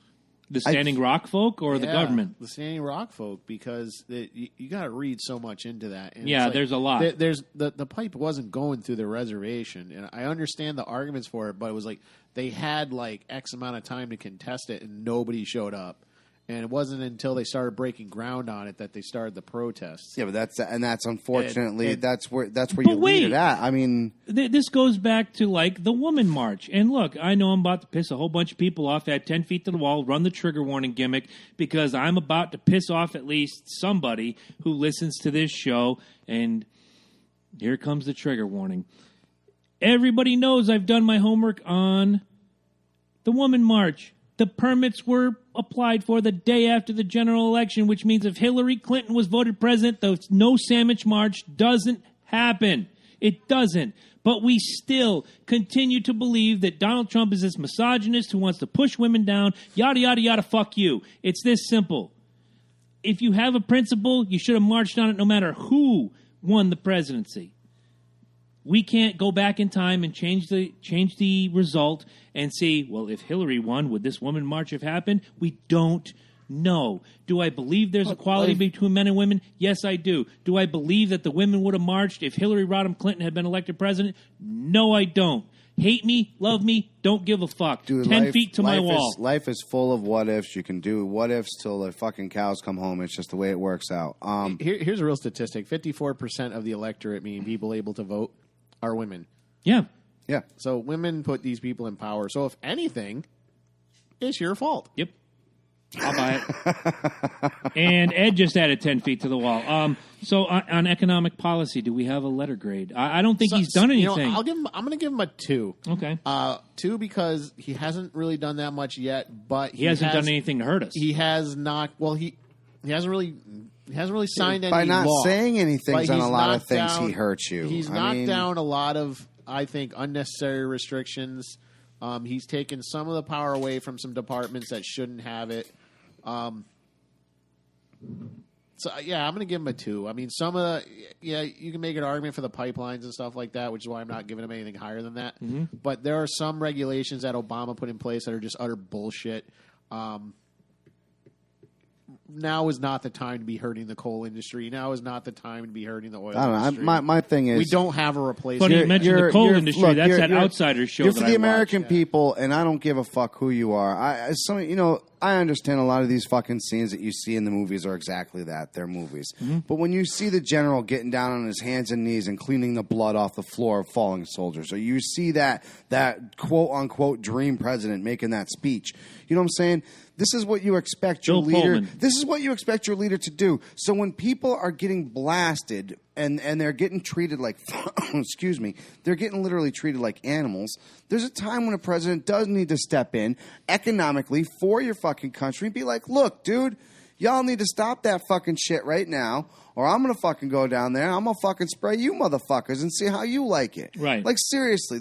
Speaker 1: The Standing Rock folk or the government?
Speaker 3: The Standing Rock folk, because you got to read so much into that. And
Speaker 1: yeah, there's a lot.
Speaker 3: There's the pipe wasn't going through the reservation, and I understand the arguments for it, but it was like they had like X amount of time to contest it, and nobody showed up. And it wasn't until they started breaking ground on it that they started the protests.
Speaker 2: Yeah, but that's unfortunately that's where you lead it at. I mean,
Speaker 1: this goes back to like the Woman March. And look, I know I'm about to piss a whole bunch of people off at 10 feet to the wall, run the trigger warning gimmick, because I'm about to piss off at least somebody who listens to this show. And here comes the trigger warning. Everybody knows I've done my homework on the Woman March. The permits were applied for the day after the general election, which means if Hillary Clinton was voted president, the No Sandwich March doesn't happen. It doesn't. But we still continue to believe that Donald Trump is this misogynist who wants to push women down, yada, yada, yada, fuck you. It's this simple. If you have a principle, you should have marched on it no matter who won the presidency. We can't go back in time and change the result and see, well, if Hillary won, would this Woman March have happened? We don't know. Do I believe there's equality between men and women? Yes, I do. Do I believe that the women would have marched if Hillary Rodham Clinton had been elected president? No, I don't. Hate me, love me, don't give a fuck.
Speaker 2: Dude,
Speaker 1: 10 feet to my wall.
Speaker 2: Life is full of what ifs. You can do what ifs till the fucking cows come home. It's just the way it works out.
Speaker 3: Here's a real statistic. 54% of the electorate, meaning people able to vote, are women.
Speaker 1: Yeah.
Speaker 2: Yeah.
Speaker 3: So women put these people in power. So if anything, it's your fault.
Speaker 1: Yep. I'll buy it. And Ed just added 10 feet to the wall. So on economic policy, do we have a letter grade? I don't think he's done anything.
Speaker 3: I'm going to give him a 2.
Speaker 1: Okay.
Speaker 3: 2 because he hasn't really done that much yet, but
Speaker 1: he hasn't done anything to hurt us.
Speaker 3: He has not. Well, he hasn't really signed any
Speaker 2: by not
Speaker 3: law.
Speaker 2: saying anything on a lot of things.
Speaker 3: Down,
Speaker 2: he hurts you.
Speaker 3: He's knocked down a lot of, I think, unnecessary restrictions. He's taken some of the power away from some departments that shouldn't have it. So yeah, I'm going to give him a 2. I mean, some of you can make an argument for the pipelines and stuff like that, which is why I'm not giving him anything higher than that. Mm-hmm. But there are some regulations that Obama put in place that are just utter bullshit. Now is not the time to be hurting the coal industry. Now is not the time to be hurting the oil industry.
Speaker 2: My thing is,
Speaker 3: we don't have a replacement.
Speaker 1: Funny you mentioned the coal industry.
Speaker 2: Look,
Speaker 1: that's that Outsiders show.
Speaker 2: You're
Speaker 1: that
Speaker 2: for the
Speaker 1: I
Speaker 2: American
Speaker 1: watch.
Speaker 2: people, and I don't give a fuck who you are. I understand a lot of these fucking scenes that you see in the movies are exactly that. They're movies. Mm-hmm. But when you see the general getting down on his hands and knees and cleaning the blood off the floor of falling soldiers, or you see that quote-unquote dream president making that speech, you know what I'm saying? This is what you expect your leader. This is what you expect your leader to do. So when people are getting blasted and they're getting treated like, excuse me, they're getting literally treated like animals. There's a time when a president does need to step in economically for your fucking country and be like, look, dude, y'all need to stop that fucking shit right now, or I'm going to fucking go down there and I'm going to fucking spray you motherfuckers and see how you like it.
Speaker 1: Right.
Speaker 2: Like, seriously,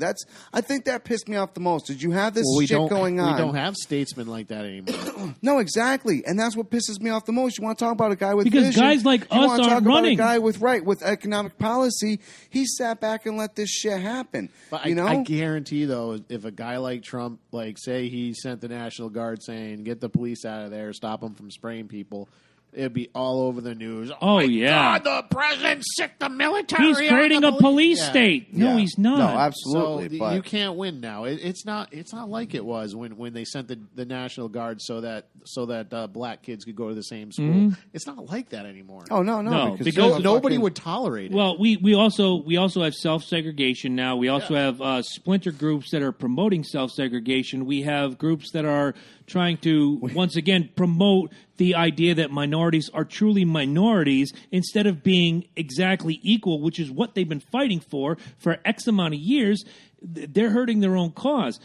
Speaker 2: I think that pissed me off the most. Did you have this shit going on?
Speaker 3: We don't have statesmen like that anymore.
Speaker 2: No, exactly. And that's what pisses me off the most. You want to talk about a guy with
Speaker 1: because
Speaker 2: vision.
Speaker 1: Guys like
Speaker 2: you
Speaker 1: us
Speaker 2: want to
Speaker 1: aren't
Speaker 2: talk
Speaker 1: running.
Speaker 2: About a guy with economic policy. He sat back and let this shit happen.
Speaker 3: But
Speaker 2: you know?
Speaker 3: I guarantee, though, if a guy like Trump, like, say he sent the National Guard saying, get the police out of there, stop them from spraying people, it'd be all over the news.
Speaker 1: Oh,
Speaker 3: yeah. God, the president sick the military.
Speaker 1: He's creating a police state.
Speaker 2: Yeah.
Speaker 1: No, he's not.
Speaker 2: No, absolutely.
Speaker 3: So you can't win now. It's not like it was when they sent the National Guard so that black kids could go to the same school. Mm-hmm. It's not like that anymore.
Speaker 2: Oh, no.
Speaker 3: Because nobody would tolerate it.
Speaker 1: Well, we also have self-segregation now. We also have splinter groups that are promoting self-segregation. We have groups that are trying to, once again, promote the idea that minorities are truly minorities instead of being exactly equal, which is what they've been fighting for X amount of years. They're hurting their own cause.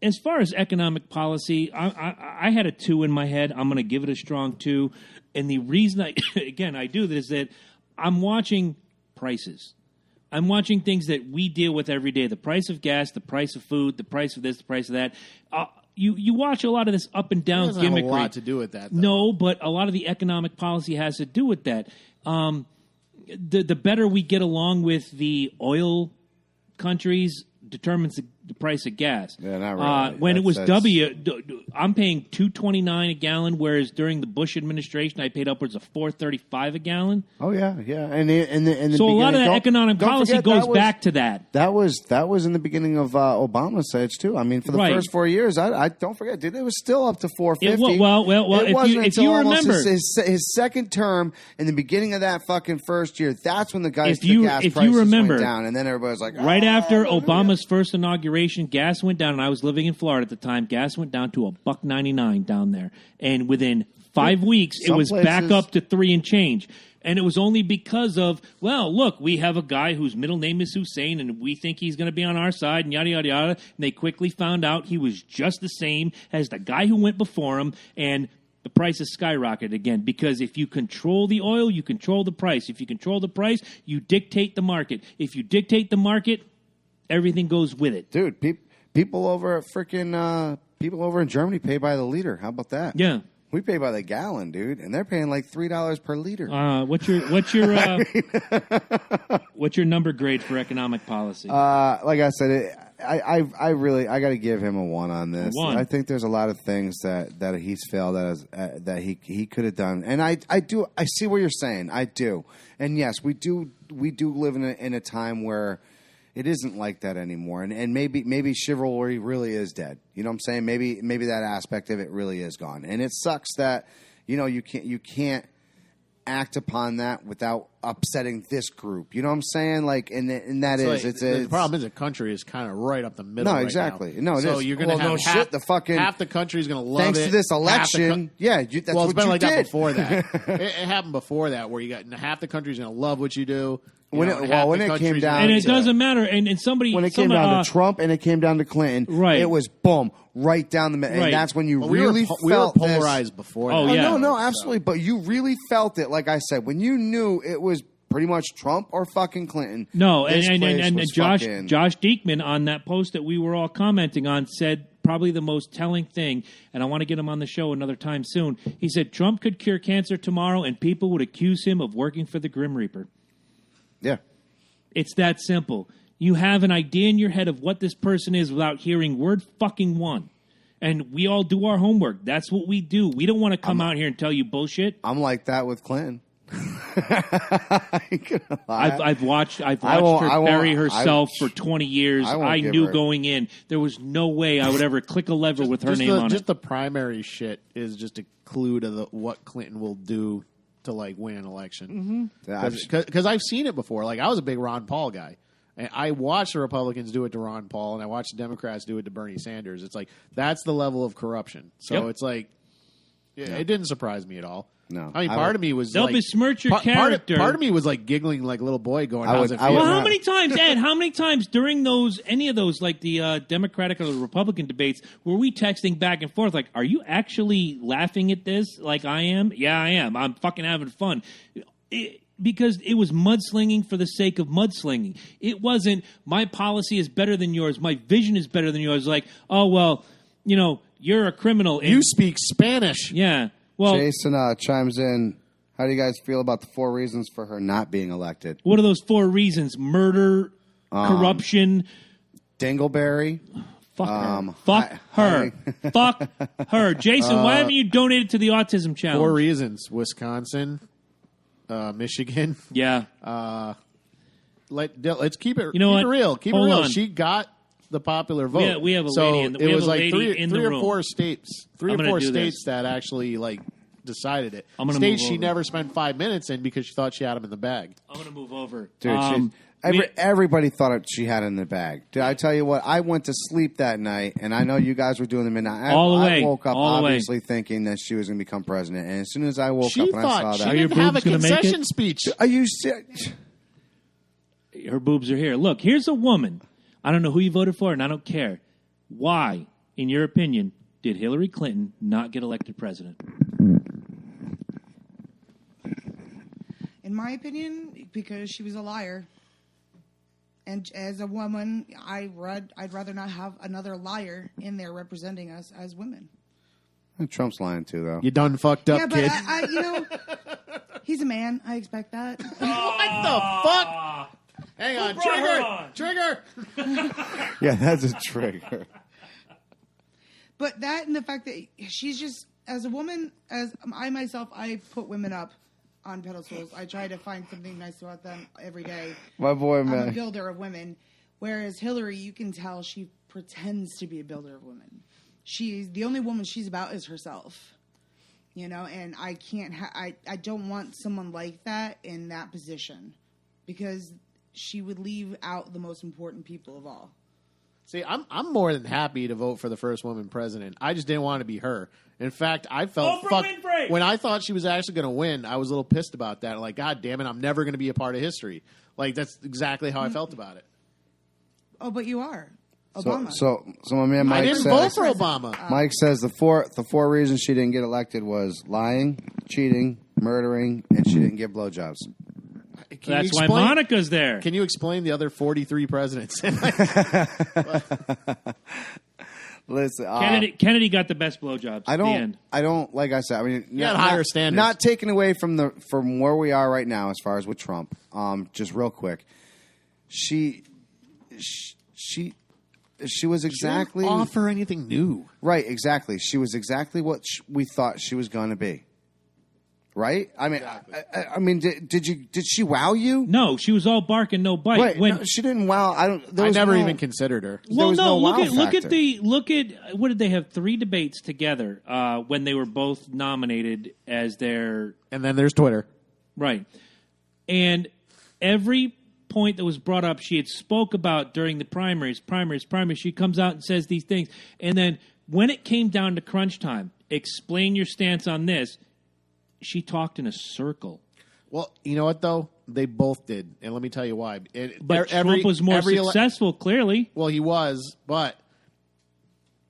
Speaker 1: As far as economic policy, I had a 2 in my head. I'm going to give it a strong 2. And the reason I do this is that I'm watching prices. I'm watching things that we deal with every day. The price of gas, the price of food, the price of this, the price of that. You watch a lot of this up and down gimmickry. It doesn't have a lot
Speaker 3: to do with that, though.
Speaker 1: No, but a lot of the economic policy has to do with that. The better we get along with the oil countries determines the price of gas.
Speaker 2: Yeah, not really.
Speaker 1: When it was I'm paying $2.29 a gallon, whereas during the Bush administration, I paid upwards of $4.35 a gallon.
Speaker 2: Oh yeah, and
Speaker 1: so a lot of that economic policy goes back to that.
Speaker 2: That was in the beginning of Obama's age too. I mean, for the first 4 years, I don't forget, dude, it was still up to $4.50. If you remember his second term in the beginning of that fucking first year, that's when the gas prices went down, and then everybody's like,
Speaker 1: right after Obama's first inauguration, gas went down, and I was living in Florida at the time. Gas went down to $1.99 down there, and within 5 weeks, it was back up to $3 and change. And it was only because of, well, look, we have a guy whose middle name is Hussein, and we think he's going to be on our side, and yada, yada, yada. And they quickly found out he was just the same as the guy who went before him, and the prices skyrocketed again. Because if you control the oil, you control the price. If you control the price, you dictate the market. If you dictate the market, everything goes with it.
Speaker 2: Dude, people over at people over in Germany pay by the liter. How about that?
Speaker 1: Yeah.
Speaker 2: We pay by the gallon, dude, and they're paying like $3 per liter.
Speaker 1: What's your number grade for economic policy?
Speaker 2: Like I said, I got to give him a 1 on this.
Speaker 1: 1.
Speaker 2: I think there's a lot of things that he's failed at, that he could have done, and I see what you're saying. I do, and yes, we do live in a time where it isn't like that anymore, and maybe chivalry really is dead. You know what I'm saying? Maybe that aspect of it really is gone, and it sucks that you can't act upon that without upsetting this group. You know what I'm saying? Like, and the
Speaker 3: problem is the country is kind of right up the middle.
Speaker 2: No, exactly.
Speaker 3: Now.
Speaker 2: No, it
Speaker 3: so
Speaker 2: is.
Speaker 3: you're going to have half the country's going to love
Speaker 2: thanks
Speaker 3: it.
Speaker 2: to this election. That's
Speaker 3: it's
Speaker 2: what
Speaker 3: been
Speaker 2: you
Speaker 3: like
Speaker 2: did.
Speaker 3: that before that. It happened before that, where you got half the country's going to love what you do.
Speaker 2: When it came down,
Speaker 1: and it doesn't matter. And
Speaker 2: when it came down to Trump and it came down to Clinton,
Speaker 1: right?
Speaker 2: It was boom, right down the middle, and that's when you really felt
Speaker 3: we were polarized before.
Speaker 1: Oh
Speaker 3: that.
Speaker 1: yeah,
Speaker 2: no, absolutely. But you really felt it, like I said, when you knew it was pretty much Trump or fucking Clinton.
Speaker 1: No, and Josh Diekman on that post that we were all commenting on said probably the most telling thing, and I want to get him on the show another time soon. He said Trump could cure cancer tomorrow, and people would accuse him of working for the Grim Reaper.
Speaker 2: Yeah.
Speaker 1: It's that simple. You have an idea in your head of what this person is without hearing word fucking one. And we all do our homework. That's what we do. We don't want to come out here and tell you bullshit.
Speaker 2: I'm like that with Clinton.
Speaker 1: I've watched her bury herself for 20 years. I knew going in there was no way I would ever click a lever with her name on it.
Speaker 3: Just the primary shit is just a clue to what Clinton will do to like win an election. Because I've seen it before. Like I was a big Ron Paul guy. And I watched the Republicans do it to Ron Paul, and I watched the Democrats do it to Bernie Sanders. It's like that's the level of corruption. So it's like it didn't surprise me at all.
Speaker 2: No,
Speaker 3: I mean, part of me was
Speaker 1: they'll besmirch your character.
Speaker 3: Part of me was like giggling like a little boy, going,
Speaker 2: "How's it feel?"
Speaker 1: Well, how many times, Ed? How many times during any of those, like the Democratic or the Republican debates, were we texting back and forth? Like, are you actually laughing at this? Like I am? Yeah, I am. I'm fucking having fun. Because it was mudslinging for the sake of mudslinging. It wasn't, my policy is better than yours, my vision is better than yours. Like, oh, well, you're a criminal.
Speaker 3: You speak Spanish.
Speaker 1: Yeah. Well,
Speaker 2: Jason chimes in, how do you guys feel about the 4 reasons for her not being elected?
Speaker 1: What are those 4 reasons? Murder, corruption.
Speaker 2: Dingleberry.
Speaker 1: Fuck her. Fuck her. Fuck her. Jason, why haven't you donated to the Autism Challenge?
Speaker 3: 4 reasons. Wisconsin. Michigan.
Speaker 1: Yeah.
Speaker 3: Let's keep it.
Speaker 1: You know
Speaker 3: keep
Speaker 1: what?
Speaker 3: it real. Keep
Speaker 1: Hold
Speaker 3: it real.
Speaker 1: on.
Speaker 3: She got the popular vote.
Speaker 1: We have a
Speaker 3: so
Speaker 1: lady in the,
Speaker 3: it
Speaker 1: we
Speaker 3: was
Speaker 1: have a
Speaker 3: like
Speaker 1: lady in the
Speaker 3: three or
Speaker 1: room.
Speaker 3: 4 states. Three
Speaker 1: I'm
Speaker 3: or
Speaker 1: gonna
Speaker 3: 4
Speaker 1: do
Speaker 3: states
Speaker 1: this.
Speaker 3: that actually like decided it.
Speaker 1: I'm gonna
Speaker 3: States
Speaker 1: move
Speaker 3: she
Speaker 1: over.
Speaker 3: never spent 5 minutes in because she thought she had them in the bag.
Speaker 1: I'm going to move over.
Speaker 2: Dude, everybody thought she had it in the bag. Dude, I tell you what, I went to sleep that night, and I know you guys were doing the midnight. I woke up obviously thinking that she was going to become president, and as soon as I woke up and I saw that,
Speaker 3: she didn't have a concession speech.
Speaker 2: Are you serious?
Speaker 1: Her boobs are here. Look, here's a woman. I don't know who you voted for, and I don't care. Why, in your opinion, did Hillary Clinton not get elected president?
Speaker 5: In my opinion, because she was a liar. And as a woman, I'd rather not have another liar in there representing us as women.
Speaker 2: Trump's lying too, though.
Speaker 3: You done fucked up,
Speaker 5: but
Speaker 3: kid.
Speaker 5: he's a man. I expect that.
Speaker 3: What the fuck? Hang on,
Speaker 1: brought her
Speaker 3: trigger,
Speaker 1: on?
Speaker 3: trigger.
Speaker 2: Yeah, that's a trigger.
Speaker 5: But that and the fact that she's just, as a woman, as I myself, I put women up on pedestals. I try to find something nice about them every day.
Speaker 2: My boy,
Speaker 5: I'm a
Speaker 2: man.
Speaker 5: builder of women. Whereas Hillary, you can tell she pretends to be a builder of women. She's the only woman she's about is herself. You know, and I can't, I don't want someone like that in that position because she would leave out the most important people of all.
Speaker 3: See, I'm more than happy to vote for the first woman president. I just didn't want to be her. In fact, I felt
Speaker 1: Oprah Winfrey!
Speaker 3: when I thought she was actually going to win. I was a little pissed about that. Like, God damn it, I'm never going to be a part of history. Like, that's exactly how I felt about it.
Speaker 5: Oh, but you are. Obama.
Speaker 2: So my man Mike
Speaker 3: I didn't
Speaker 2: says,
Speaker 3: vote for Obama.
Speaker 2: Mike says the four reasons she didn't get elected was lying, cheating, murdering, and she didn't give blowjobs.
Speaker 3: Can
Speaker 1: That's
Speaker 3: you
Speaker 1: why
Speaker 3: explain-
Speaker 1: Monica's there.
Speaker 3: Can you explain the other 43 presidents?
Speaker 2: Listen,
Speaker 1: Kennedy got the best blowjobs.
Speaker 2: I
Speaker 1: at the end.
Speaker 2: don't. Like I said, I mean,
Speaker 3: had higher standards.
Speaker 2: Not taken away from where we are right now, as far as with Trump. Just real quick, she was exactly
Speaker 3: Didn't offer anything new.
Speaker 2: right. Exactly, she was exactly what we thought she was going to be. Right? I mean, I mean, did she wow you?
Speaker 1: No, she was all bark and no bite.
Speaker 2: Right?
Speaker 1: When,
Speaker 2: No, she didn't wow. I
Speaker 3: never even considered her.
Speaker 2: There
Speaker 1: well,
Speaker 2: was
Speaker 1: no,
Speaker 2: no
Speaker 1: look
Speaker 2: wow
Speaker 1: at
Speaker 2: factor.
Speaker 1: what did they have? 3 debates together when they were both nominated as their
Speaker 3: And then there's Twitter.
Speaker 1: right, and every point that was brought up, she had spoke about during the primaries. She comes out and says these things, and then when it came down to crunch time, explain your stance on this. She talked in a circle.
Speaker 3: Well, you know what, though? They both did. And let me tell you why.
Speaker 1: But Trump was more successful, clearly.
Speaker 3: Well, he was, but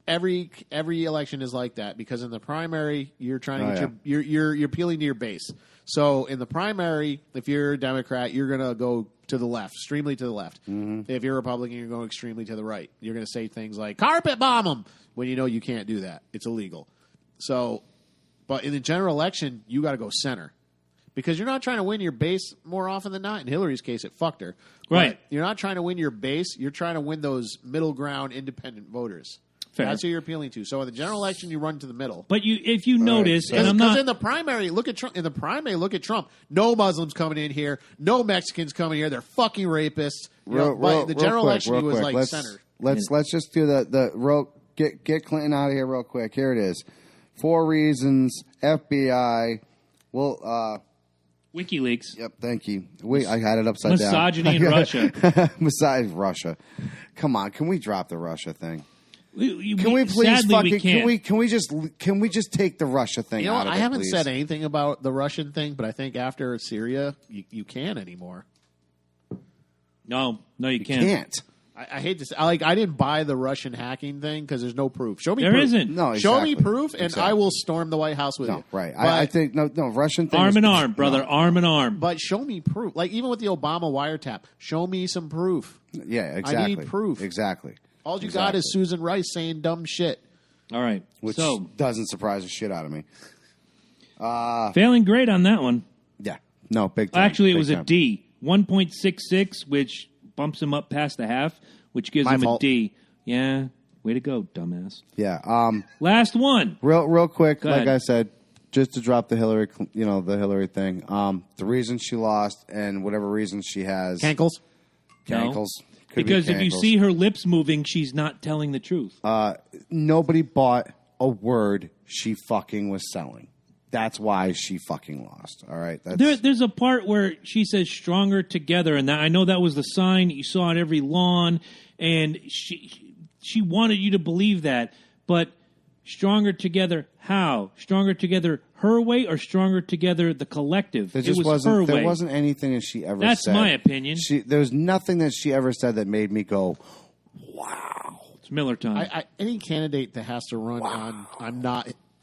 Speaker 3: every election is like that because in the primary, you're trying to get you're appealing to your base. So in the primary, if you're a Democrat, you're going to go to the left, extremely to the left. Mm-hmm. If you're a Republican, you're going extremely to the right. You're going to say things like, carpet bomb them, when you know you can't do that. It's illegal. So... But in the general election, you got to go center because you're not trying to win your base more often than not. In Hillary's case, it fucked her.
Speaker 1: Right.
Speaker 3: But you're not trying to win your base. You're trying to win those middle ground independent voters.
Speaker 1: Fair.
Speaker 3: That's who you're appealing to. So in the general election, you run to the middle.
Speaker 1: But if you notice, and I'm
Speaker 3: Because
Speaker 1: not
Speaker 3: in the primary, look at Trump. In the primary, look at Trump. No Muslims coming in here. No Mexicans coming here. They're fucking rapists. But the general election, he was like center.
Speaker 2: Let's just do the get Clinton out of here real quick. Here it is. 4 reasons FBI will.
Speaker 1: WikiLeaks.
Speaker 2: Yep, thank you. I had it upside down.
Speaker 1: Misogyny in Russia.
Speaker 2: Russia. Come on, can we drop the Russia thing?
Speaker 1: Can
Speaker 2: Can we please
Speaker 1: sadly,
Speaker 2: fucking
Speaker 1: we
Speaker 2: can we just take the Russia thing
Speaker 3: You know
Speaker 2: out
Speaker 3: what?
Speaker 2: of
Speaker 3: I
Speaker 2: it,
Speaker 3: haven't
Speaker 2: please?
Speaker 3: said anything about the Russian thing, but I think after Syria, you can't anymore.
Speaker 1: No, you
Speaker 2: You
Speaker 1: can't.
Speaker 2: can't.
Speaker 3: I hate to say, I didn't buy the Russian hacking thing because there's no proof. Show me
Speaker 1: There
Speaker 3: proof.
Speaker 1: isn't.
Speaker 2: No,
Speaker 3: Show me
Speaker 2: exactly.
Speaker 3: proof, and
Speaker 2: Exactly.
Speaker 3: I will storm the White House with you.
Speaker 2: No, right.
Speaker 3: But,
Speaker 2: I think no Russian thing.
Speaker 1: Arm
Speaker 2: is-
Speaker 1: in arm, brother.
Speaker 2: No.
Speaker 1: Arm in arm.
Speaker 3: but show me proof. Like even with the Obama wiretap, show me some proof.
Speaker 2: Yeah, exactly.
Speaker 3: I need proof.
Speaker 2: Exactly.
Speaker 3: All you got is Susan Rice saying dumb shit.
Speaker 1: All right.
Speaker 2: Which
Speaker 1: So,
Speaker 2: doesn't surprise the shit out of me.
Speaker 1: failing great on that one.
Speaker 2: Yeah. No, big time.
Speaker 1: Actually, it
Speaker 2: Big
Speaker 1: was a
Speaker 2: time.
Speaker 1: D. 1.66, which bumps him up past the half, which gives
Speaker 3: My
Speaker 1: him
Speaker 3: fault.
Speaker 1: a D. Yeah. Way to go, dumbass.
Speaker 2: Yeah.
Speaker 1: Last one.
Speaker 2: Real quick,
Speaker 1: Go
Speaker 2: like
Speaker 1: ahead.
Speaker 2: I said, just to drop the Hillary, the Hillary thing. The reason she lost and whatever reason she has,
Speaker 3: Cankles.
Speaker 2: cankles. Could be
Speaker 1: Because if you
Speaker 2: cankles.
Speaker 1: see her lips moving, she's not telling the truth.
Speaker 2: Nobody bought a word she fucking was selling. That's why she fucking lost. All right.
Speaker 1: There's a part where she says "stronger together," and I know that was the sign that you saw on every lawn, and she wanted you to believe that. But stronger together, how? Stronger together, her way, or stronger together, the collective?
Speaker 2: There
Speaker 1: It
Speaker 2: just
Speaker 1: was
Speaker 2: wasn't.
Speaker 1: her
Speaker 2: There
Speaker 1: way.
Speaker 2: wasn't anything that she ever
Speaker 1: That's
Speaker 2: said.
Speaker 1: my opinion.
Speaker 2: There was nothing that she ever said that made me go, "Wow."
Speaker 1: It's Miller time.
Speaker 3: Any candidate that has to run on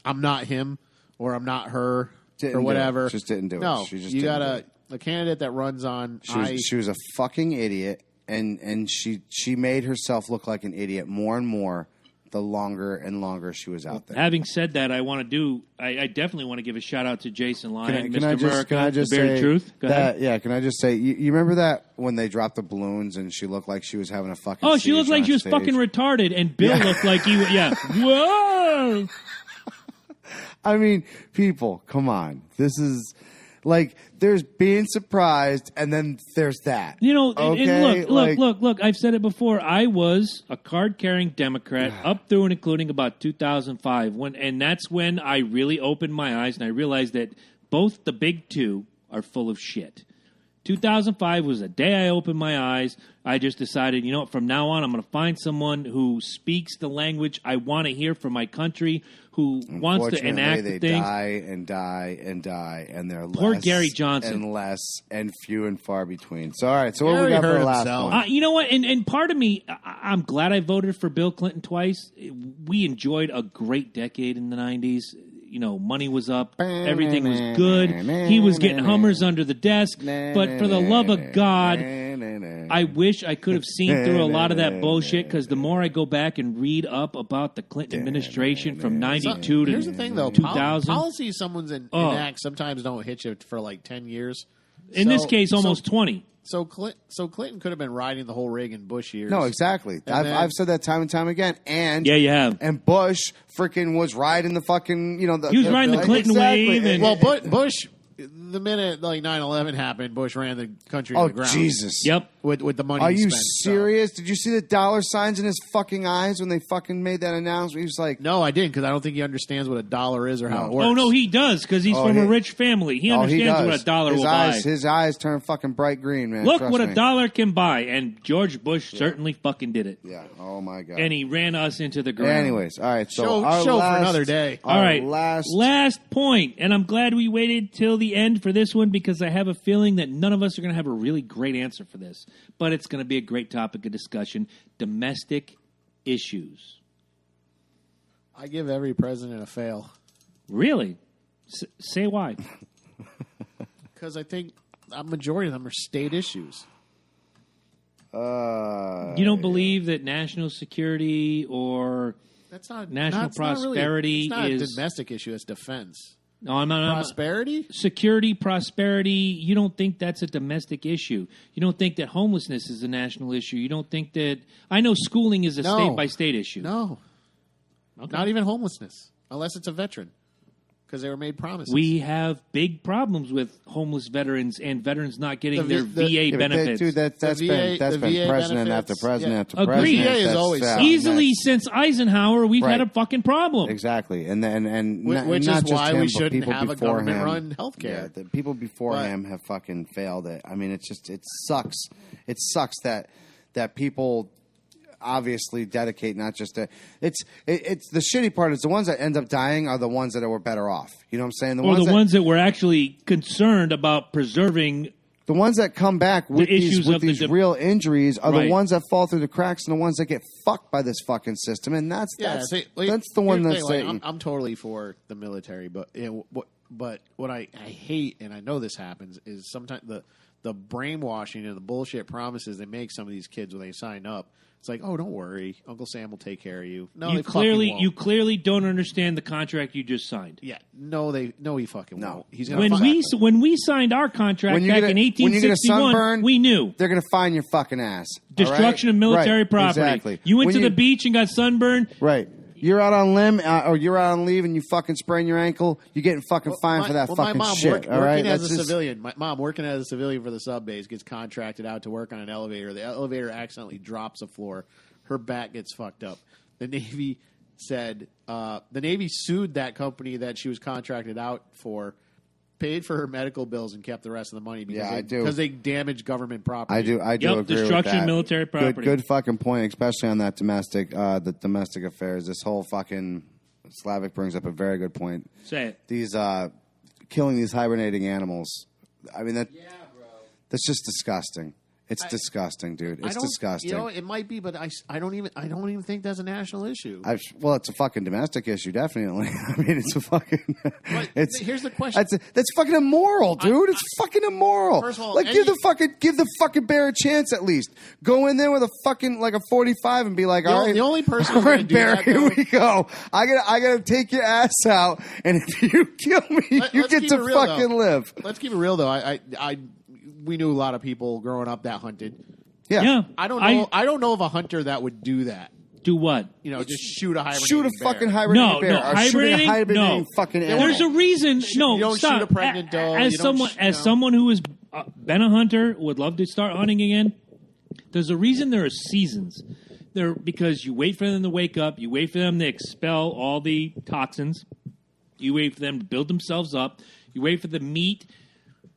Speaker 3: I'm not him or I'm not her
Speaker 2: Didn't
Speaker 3: or
Speaker 2: do it.
Speaker 3: whatever.
Speaker 2: Just didn't do it.
Speaker 3: No,
Speaker 2: She just
Speaker 3: you
Speaker 2: didn't
Speaker 3: got
Speaker 2: do it.
Speaker 3: a candidate that runs on
Speaker 2: She was a fucking idiot, and she made herself look like an idiot more and more the longer and longer she was out there.
Speaker 1: Having said that, I definitely want to give a shout out to Jason Lyon,
Speaker 2: Can
Speaker 1: Mr.
Speaker 2: I just
Speaker 1: America, the Bearded
Speaker 2: say
Speaker 1: Truth. Go ahead.
Speaker 2: Yeah, can I just say, you remember that when they dropped the balloons and she looked like she was having a fucking
Speaker 1: Oh, she looked
Speaker 2: siege
Speaker 1: like
Speaker 2: on
Speaker 1: she was
Speaker 2: stage?
Speaker 1: fucking retarded, and Bill looked like he was, yeah. Whoa!
Speaker 2: I mean, people, come on. This is like there's being surprised, and then there's that.
Speaker 1: You know,
Speaker 2: okay?
Speaker 1: and look. I've said it before. I was a card-carrying Democrat up through and including about 2005, and that's when I really opened my eyes and I realized that both the big two are full of shit. 2005 was the day I opened my eyes. I just decided, you know what, from now on, I'm going to find someone who speaks the language I want to hear from my country, who wants to enact
Speaker 2: they
Speaker 1: things.
Speaker 2: die and die and die, and they're
Speaker 1: Poor
Speaker 2: less
Speaker 1: Gary Johnson.
Speaker 2: and less and few and far between. So, all right, so what
Speaker 3: Gary
Speaker 2: we got for
Speaker 3: hurt
Speaker 2: the last
Speaker 3: himself.
Speaker 2: one?
Speaker 1: You know what? And part of me, I'm glad I voted for Bill Clinton twice. We enjoyed a great decade in the 90s. You know, money was up. Everything was good. He was getting Hummers under the desk. But for the love of God, I wish I could have seen through a lot of that bullshit, because the more I go back and read up about the Clinton administration from 92 to
Speaker 3: Here's the thing, though.
Speaker 1: 2000.
Speaker 3: Policies someone's enact sometimes don't hit you for like 10 years.
Speaker 1: In this case, almost 20.
Speaker 3: So Clinton could have been riding the whole Reagan Bush years.
Speaker 2: No, exactly. I've said that time and time again. And
Speaker 1: Yeah, you have.
Speaker 2: And Bush freaking was riding the fucking,
Speaker 1: He was riding the Clinton wave. And,
Speaker 3: Well, Bush, the minute like 9/11 happened, Bush ran the country to the ground.
Speaker 2: Jesus.
Speaker 1: Yep.
Speaker 3: With the money
Speaker 2: Are
Speaker 3: he
Speaker 2: you
Speaker 3: spent,
Speaker 2: serious? Did you see the dollar signs in his fucking eyes when they fucking made that announcement? He was like,
Speaker 3: No, I didn't, because I don't think he understands what a dollar is or how it works.
Speaker 1: Oh, no, he does, because he's from a rich family. He understands
Speaker 2: does.
Speaker 1: what a dollar will buy.
Speaker 2: His eyes turn fucking bright green, man.
Speaker 1: Look
Speaker 2: Trust
Speaker 1: what
Speaker 2: me.
Speaker 1: a dollar can buy, and George Bush certainly fucking did it.
Speaker 2: Yeah. Oh my god.
Speaker 1: And he ran us into the ground.
Speaker 2: Anyways, all right. So
Speaker 3: Show
Speaker 2: our
Speaker 3: for
Speaker 2: last,
Speaker 3: another day.
Speaker 1: All right,
Speaker 2: Last
Speaker 1: point, and I'm glad we waited till the end for this one, because I have a feeling that none of us are going to have a really great answer for this, but it's going to be a great topic of discussion: domestic issues.
Speaker 3: I give every president a fail.
Speaker 1: Really? Say why?
Speaker 3: Because I think a majority of them are state issues.
Speaker 1: You don't believe that national security or
Speaker 3: That's not
Speaker 1: national
Speaker 3: that's not really-
Speaker 1: prosperity
Speaker 3: it's not
Speaker 1: is
Speaker 3: a domestic issue. It's defense.
Speaker 1: No, I'm not.
Speaker 3: Prosperity?
Speaker 1: Security, prosperity, you don't think that's a domestic issue. You don't think that homelessness is a national issue. You don't think that... I know schooling is a
Speaker 3: No.
Speaker 1: state-by-state issue.
Speaker 3: No.
Speaker 1: Okay.
Speaker 3: Not even homelessness, unless it's a veteran, because they were made promises.
Speaker 1: We have big problems with homeless veterans and veterans not getting
Speaker 3: The
Speaker 1: their
Speaker 3: V- the-
Speaker 1: VA
Speaker 3: Yeah,
Speaker 1: benefits.
Speaker 2: Dude, that's
Speaker 3: The
Speaker 2: been
Speaker 3: VA
Speaker 2: president
Speaker 3: benefits,
Speaker 2: after president
Speaker 3: yeah.
Speaker 2: after
Speaker 1: Agreed.
Speaker 2: president.
Speaker 3: VA is
Speaker 2: That's-
Speaker 3: always
Speaker 2: yeah,
Speaker 1: Easily
Speaker 2: that's-
Speaker 1: since Eisenhower, we've had a
Speaker 2: Right.
Speaker 1: fucking problem.
Speaker 2: Exactly, and
Speaker 3: Which
Speaker 2: not
Speaker 3: is
Speaker 2: just
Speaker 3: why
Speaker 2: him,
Speaker 3: we
Speaker 2: but
Speaker 3: shouldn't
Speaker 2: people
Speaker 3: have a
Speaker 2: before him.
Speaker 3: government-run healthcare.
Speaker 2: Yeah, the people before
Speaker 3: But-
Speaker 2: him have fucking failed it. I mean, it sucks. It sucks that people obviously dedicate not just to it's the shitty part is the ones that end up dying are the ones that were better off. You know what I'm saying?
Speaker 1: Or the ones that were actually concerned about preserving.
Speaker 2: The ones that come back with
Speaker 1: issues of
Speaker 2: these
Speaker 1: the
Speaker 2: real injuries are
Speaker 1: Right.
Speaker 2: the ones that fall through the cracks and the ones that get fucked by this fucking system. And that's the one
Speaker 3: here's
Speaker 2: that's
Speaker 3: the thing,
Speaker 2: Satan.
Speaker 3: I'm totally for the military, but what I hate, and I know this happens, is sometimes the brainwashing and the bullshit promises they make some of these kids when they sign up. It's like, oh, don't worry, Uncle Sam will take care of you. No, they fucking won't.
Speaker 1: You clearly don't understand the contract you just signed.
Speaker 3: Yeah, no, he fucking won't. He's gonna
Speaker 1: When we signed our contract
Speaker 2: When you
Speaker 1: back
Speaker 2: get a-
Speaker 1: in
Speaker 2: when you get a
Speaker 1: 1861,
Speaker 2: sunburn,
Speaker 1: we knew
Speaker 2: They're going to find your fucking ass. all
Speaker 1: destruction
Speaker 2: right?
Speaker 1: of military
Speaker 2: Right,
Speaker 1: property.
Speaker 2: Exactly.
Speaker 1: You went
Speaker 2: When
Speaker 1: to the beach and got sunburned.
Speaker 2: Right. You're out on limb or you're out on leave and you fucking sprain your ankle, you're getting fucking fined for that
Speaker 3: my
Speaker 2: fucking
Speaker 3: mom
Speaker 2: shit. all right?
Speaker 3: working as
Speaker 2: That's
Speaker 3: a
Speaker 2: just-
Speaker 3: civilian. My mom working as a civilian for the sub base gets contracted out to work on an elevator. The elevator accidentally drops a floor. Her back gets fucked up. The Navy said the Navy sued that company that she was contracted out for, paid for her medical bills, and kept the rest of the money because they damaged government property.
Speaker 2: I do
Speaker 1: Yep,
Speaker 2: agree with
Speaker 1: destruction
Speaker 2: that.
Speaker 1: of military property.
Speaker 2: Good fucking point, especially on that the domestic affairs. This whole fucking Slavic brings up a very good point.
Speaker 1: Say it.
Speaker 2: These killing these hibernating animals. I mean that's just disgusting. It's disgusting, dude. It's disgusting.
Speaker 3: You know, it might be, but I don't even think that's a national issue.
Speaker 2: Well, it's a fucking domestic issue, definitely. I mean, it's a fucking.
Speaker 3: Here's the question.
Speaker 2: That's fucking immoral, dude. It's fucking immoral.
Speaker 3: First of all,
Speaker 2: like give the fucking bear a chance at least. Go in there with a fucking like a 45 and be like, all right,
Speaker 3: the only person
Speaker 2: all
Speaker 3: who's gonna
Speaker 2: right,
Speaker 3: do
Speaker 2: bear,
Speaker 3: that,
Speaker 2: here
Speaker 3: though-
Speaker 2: we go. I gotta take your ass out, and if you kill me, you
Speaker 3: Let's
Speaker 2: get
Speaker 3: keep
Speaker 2: to
Speaker 3: it real,
Speaker 2: fucking
Speaker 3: though.
Speaker 2: live.
Speaker 3: Let's keep it real, though. We knew a lot of people growing up that hunted.
Speaker 2: Yeah.
Speaker 3: I don't know of a hunter that would do that.
Speaker 1: Do what?
Speaker 3: You know, just shoot a hibernating
Speaker 2: Shoot a
Speaker 3: bear.
Speaker 2: fucking hibernating
Speaker 1: No,
Speaker 2: bear.
Speaker 1: no,
Speaker 2: Or shooting a
Speaker 1: hibernating?
Speaker 2: hibernating
Speaker 1: No.
Speaker 2: fucking animal.
Speaker 1: There's a reason. No,
Speaker 3: you don't
Speaker 1: stop.
Speaker 3: shoot a pregnant doe.
Speaker 1: As
Speaker 3: You don't
Speaker 1: someone,
Speaker 3: sh-
Speaker 1: as
Speaker 3: you know.
Speaker 1: someone who has been a hunter, would love to start hunting again. There's a reason there are seasons. Because you wait for them to wake up, you wait for them to expel all the toxins, you wait for them to build themselves up, you wait for the meat.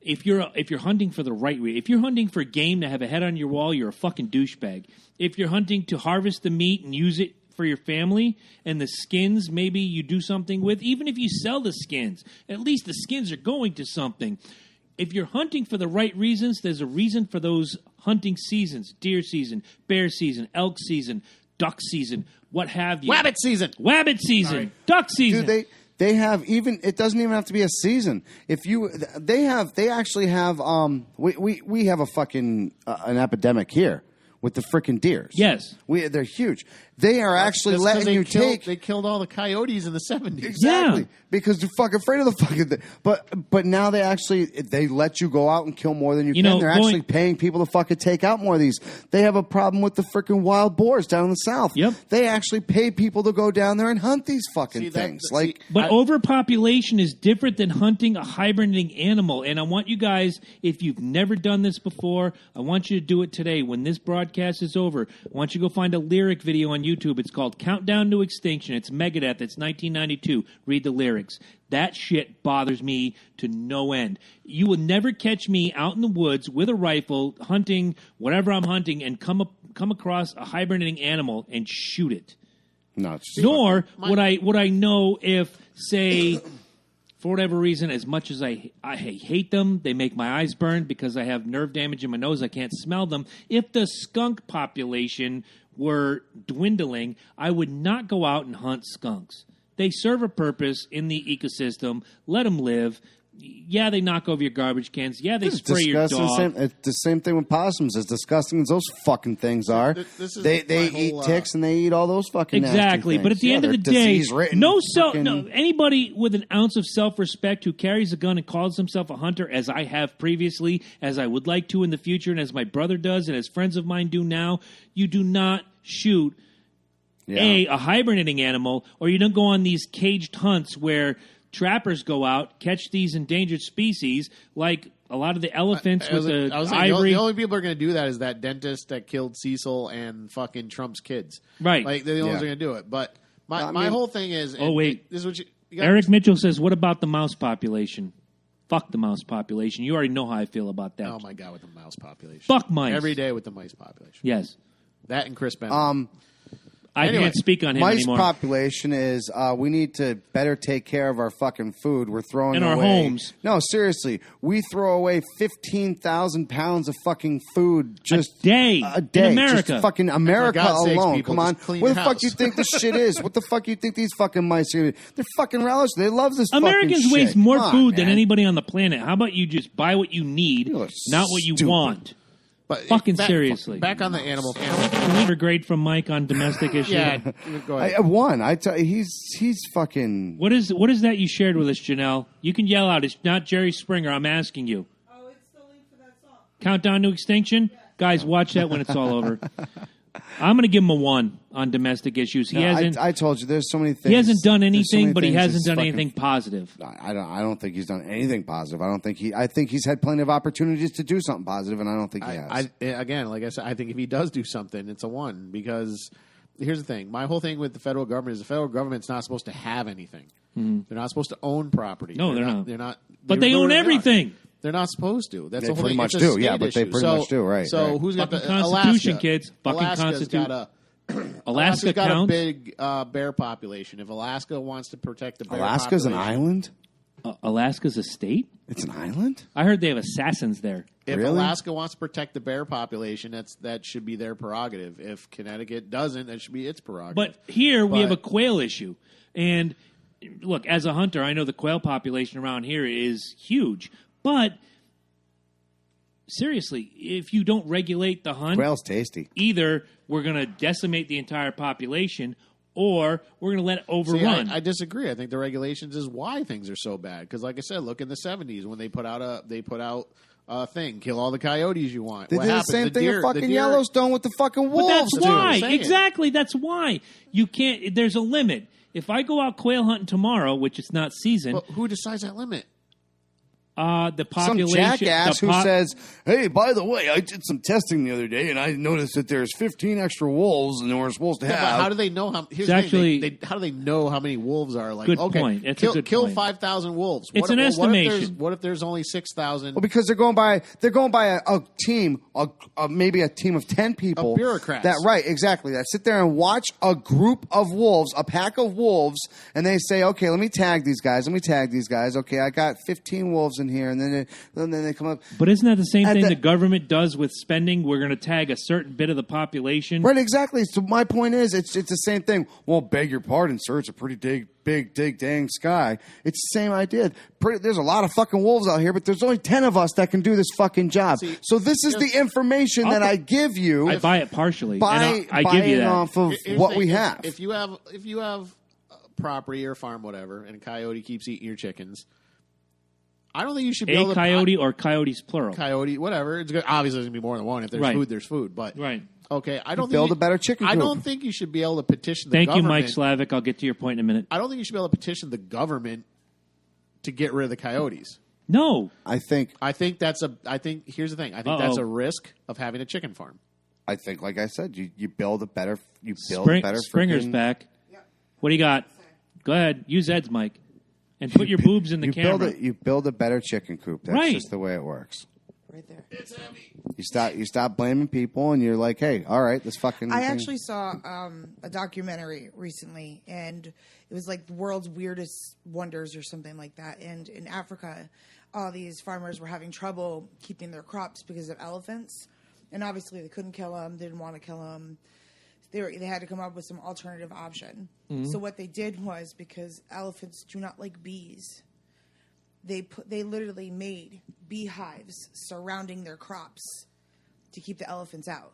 Speaker 1: If you're hunting for the right way, if you're hunting for game to have a head on your wall, you're a fucking douchebag. If you're hunting to harvest the meat and use it for your family, and the skins maybe you do something with, even if you sell the skins, at least the skins are going to something. If you're hunting for the right reasons, there's a reason for those hunting seasons: deer season, bear season, elk season, duck season, what have you.
Speaker 3: Wabbit season.
Speaker 1: Wabbit season, duck season.
Speaker 2: Dude, they have even. It doesn't even have to be a season. If you, they actually have. We have a fucking an epidemic here with the frickin' deers.
Speaker 1: Yes.
Speaker 2: They're huge. They are actually
Speaker 3: That's 'cause
Speaker 2: letting you take.
Speaker 3: They killed all the coyotes in the 70s.
Speaker 2: Exactly.
Speaker 1: Yeah.
Speaker 2: Because they're fucking afraid of the fucking thing. But now they let you go out and kill more than you can.
Speaker 1: know,
Speaker 2: They're actually paying people to fucking take out more of these. They have a problem with the freaking wild boars down in the south.
Speaker 1: Yep.
Speaker 2: They actually pay people to go down there and hunt these fucking
Speaker 3: See, that-
Speaker 2: things.
Speaker 3: see,
Speaker 2: Like
Speaker 1: But overpopulation is different than hunting a hibernating animal. And I want you guys, if you've never done this before, I want you to do it today. When this broadcast is over, I want you to go find a lyric video on YouTube. It's called Countdown to Extinction. It's Megadeth. It's 1992. Read the lyrics. That shit bothers me to no end. You will never catch me out in the woods with a rifle hunting whatever I'm hunting and come across a hibernating animal and shoot it.
Speaker 2: no, it's
Speaker 1: Nor would I know if, say, for whatever reason, as much as I hate them, they make my eyes burn because I have nerve damage in my nose, I can't smell them. If the skunk population were dwindling, I would not go out and hunt skunks. They serve a purpose in the ecosystem. Let them live. Yeah, they knock over your garbage cans. Yeah, they spray your dog.
Speaker 2: It's the same thing with possums. As disgusting as those fucking things are,
Speaker 3: This is
Speaker 2: they
Speaker 3: my
Speaker 2: eat
Speaker 3: whole,
Speaker 2: ticks and they eat all those fucking nasty
Speaker 1: Exactly, but at the
Speaker 2: things.
Speaker 1: end of
Speaker 2: Yeah,
Speaker 1: the
Speaker 2: they're
Speaker 1: day,
Speaker 2: disease-ridden,
Speaker 1: no
Speaker 2: fucking-
Speaker 1: anybody with an ounce of self-respect who carries a gun and calls himself a hunter, as I have previously, as I would like to in the future, and as my brother does, and as friends of mine do now, you do not shoot a hibernating animal, or you don't go on these caged hunts where trappers go out, catch these endangered species, like a lot of the elephants with the
Speaker 3: I was saying,
Speaker 1: ivory.
Speaker 3: the only people who are going to do that is that dentist that killed Cecil and fucking Trump's kids.
Speaker 1: Right.
Speaker 3: Like, they're the only ones
Speaker 2: Yeah.
Speaker 3: who are going to do it. But my
Speaker 2: mean-
Speaker 3: whole thing is...
Speaker 1: Oh, wait.
Speaker 3: This is what you gotta
Speaker 1: Eric Mitchell says, what about the mouse population? Fuck the mouse population. You already know how I feel about that.
Speaker 3: Oh, my God, with the mouse population.
Speaker 1: Fuck mice.
Speaker 3: Every day with the mice population.
Speaker 1: Yes.
Speaker 3: That and Chris Bennett.
Speaker 1: I
Speaker 3: Anyway,
Speaker 1: can't speak on him
Speaker 2: Mice
Speaker 1: anymore.
Speaker 2: population is we need to better take care of our fucking food. We're throwing
Speaker 1: In our
Speaker 2: away,
Speaker 1: homes.
Speaker 2: No, seriously, we throw away 15,000 pounds of fucking food just
Speaker 1: day
Speaker 2: A day,
Speaker 1: in America.
Speaker 2: Just fucking America
Speaker 3: God's sakes,
Speaker 2: alone.
Speaker 3: people,
Speaker 2: Come on,
Speaker 3: just clean
Speaker 2: what the
Speaker 3: your
Speaker 2: fuck
Speaker 3: house.
Speaker 2: do you think this shit is? What the fuck do you think these fucking mice are? They're fucking relish. They love this.
Speaker 1: Americans
Speaker 2: fucking
Speaker 1: waste
Speaker 2: shit.
Speaker 1: more
Speaker 2: Come on,
Speaker 1: food than
Speaker 2: man.
Speaker 1: anybody on the planet. How about you just buy what you need,
Speaker 2: You are
Speaker 1: not what you
Speaker 2: stupid.
Speaker 1: want?
Speaker 3: But
Speaker 1: fucking seriously.
Speaker 3: Back on the animal.
Speaker 1: Can we have a grade from Mike on domestic issues?
Speaker 3: Yeah, go ahead.
Speaker 2: I won. I tell you, he's fucking.
Speaker 1: What is that you shared with us, Janelle? You can yell out. It's not Jerry Springer. I'm asking you.
Speaker 5: Oh, it's the link for that song.
Speaker 1: Countdown to Extinction? Guys, watch that when it's all over. I'm going to give him a 1 on domestic issues. He hasn't.
Speaker 2: I told you, there's so many things.
Speaker 1: He hasn't done
Speaker 2: there's so
Speaker 1: anything,
Speaker 2: many
Speaker 1: but he
Speaker 2: things
Speaker 1: hasn't
Speaker 2: that's
Speaker 1: done
Speaker 2: fucking-
Speaker 1: anything positive.
Speaker 2: I don't think he's done anything positive. I think he's had plenty of opportunities to do something positive, and I don't think he has.
Speaker 3: Again, like I said, I think if he does do something, it's a 1 because here's the thing. My whole thing with the federal government is the federal government's not supposed to have anything. They're not supposed to own property.
Speaker 1: No, they're not.
Speaker 3: They're not.
Speaker 1: But they own
Speaker 3: literally are.
Speaker 1: everything.
Speaker 3: They're not supposed to. That's
Speaker 2: They
Speaker 3: the whole
Speaker 2: pretty
Speaker 3: thing.
Speaker 2: much
Speaker 3: It's a
Speaker 2: do, yeah,
Speaker 3: state
Speaker 2: but they
Speaker 3: issue.
Speaker 2: pretty much do, right,
Speaker 3: So
Speaker 2: right.
Speaker 3: who's got the
Speaker 1: Fucking Constitution,
Speaker 3: Alaska,
Speaker 1: kids. Fucking
Speaker 3: Alaska's
Speaker 1: Constitution.
Speaker 3: got
Speaker 1: Alaska
Speaker 3: Alaska's got
Speaker 1: counts.
Speaker 3: a big bear population. If Alaska wants to protect the bear
Speaker 2: Alaska's an
Speaker 3: population,
Speaker 2: island.
Speaker 1: Alaska's a state?
Speaker 2: It's an island?
Speaker 1: I heard they have assassins there.
Speaker 3: If
Speaker 2: Really?
Speaker 3: Alaska wants to protect the bear population, that should be their prerogative. If Connecticut doesn't, that should be its prerogative.
Speaker 1: But here we have a quail issue. And look, as a hunter, I know the quail population around here is huge. But seriously, if you don't regulate the hunt,
Speaker 2: Quail's tasty.
Speaker 1: either we're going to decimate the entire population or we're going to let it overrun.
Speaker 3: I disagree. I think the regulations is why things are so bad. Because, like I said, look in the 70s when they put out a thing, kill all the coyotes you want.
Speaker 2: They
Speaker 3: What
Speaker 2: did
Speaker 3: happens?
Speaker 2: the same thing
Speaker 3: deer,
Speaker 2: in fucking
Speaker 3: the deer-
Speaker 2: Yellowstone with the fucking
Speaker 1: But
Speaker 2: wolves.
Speaker 1: that's
Speaker 2: dude.
Speaker 3: what I'm
Speaker 1: why.
Speaker 3: saying.
Speaker 1: Exactly. That's why. You can't. There's a limit. If I go out quail hunting tomorrow, which it's not season,
Speaker 3: But who decides that limit?
Speaker 1: the
Speaker 2: Some
Speaker 1: population.
Speaker 2: jackass who says, "Hey, by the way, I did some testing the other day, and I noticed that there's 15 extra wolves, and we're supposed to
Speaker 3: Yeah, but
Speaker 2: have."
Speaker 3: how do they know how? Here's
Speaker 1: It's
Speaker 3: the thing,
Speaker 1: actually-
Speaker 3: how do they know how many wolves are? Like,
Speaker 1: Good
Speaker 3: okay,
Speaker 1: point. It's a good
Speaker 3: kill
Speaker 1: point.
Speaker 3: 5,000 wolves.
Speaker 1: It's an estimation.
Speaker 3: What if there's only 6,000?
Speaker 2: Well, because they're going by a team, maybe a team of 10 people,
Speaker 3: Of bureaucrats.
Speaker 2: That sit there and watch a group of wolves, a pack of wolves, and they say, "Okay, let me tag these guys. Okay, I got 15 wolves in here," and then they come up.
Speaker 1: But isn't that the same
Speaker 2: At
Speaker 1: thing
Speaker 2: the-
Speaker 1: the government does with spending? We're going to tag a certain bit of the population.
Speaker 2: Right, exactly. So my point is, it's the same thing. Well, beg your pardon, sir. It's a pretty big, dang sky. It's the same idea. There's a lot of fucking wolves out here, but there's only 10 of us that can do this fucking job.
Speaker 3: See,
Speaker 2: so this is the information that I give you.
Speaker 1: I buy it partially.
Speaker 2: By
Speaker 1: and I give you
Speaker 2: buying
Speaker 1: that.
Speaker 2: off of
Speaker 3: Here's
Speaker 2: what
Speaker 3: the
Speaker 2: we
Speaker 3: thing.
Speaker 2: have.
Speaker 3: If you have property or farm, whatever, and a coyote keeps eating your chickens, I don't think you should be able
Speaker 1: A
Speaker 3: to
Speaker 1: coyote or coyotes plural.
Speaker 3: coyote, whatever. It's good. Obviously, there's gonna be more than one. If there's
Speaker 1: Right.
Speaker 3: food, there's food. But
Speaker 1: Right.
Speaker 3: okay, I don't
Speaker 2: build
Speaker 3: think
Speaker 2: a better chicken
Speaker 3: I
Speaker 2: coop.
Speaker 3: don't think you should be able to petition the
Speaker 1: Thank you,
Speaker 3: government.
Speaker 1: Mike Slavic. I'll get to your point in a minute.
Speaker 3: I don't think you should be able to petition the government to get rid of the coyotes.
Speaker 1: No.
Speaker 2: I think,
Speaker 3: Here's the thing. I think that's a risk of having a chicken farm.
Speaker 2: like I said, you build a better, a better.
Speaker 1: Springer's
Speaker 2: freaking-
Speaker 1: back. What do you got? Go ahead. Use Ed's mic. And put your boobs in the camera.
Speaker 2: You build a better chicken coop. That's
Speaker 1: Right.
Speaker 2: just the way it works.
Speaker 5: Right there.
Speaker 2: You stop blaming people, and you're like, hey, all right, this fucking.
Speaker 5: I
Speaker 2: thing-
Speaker 5: actually saw a documentary recently, and it was like the world's weirdest wonders or something like that. And in Africa, all these farmers were having trouble keeping their crops because of elephants, and obviously they couldn't kill them, didn't want to kill them. They had to come up with some alternative option. So what they did was, because elephants do not like bees, they literally made beehives surrounding their crops to keep the elephants out.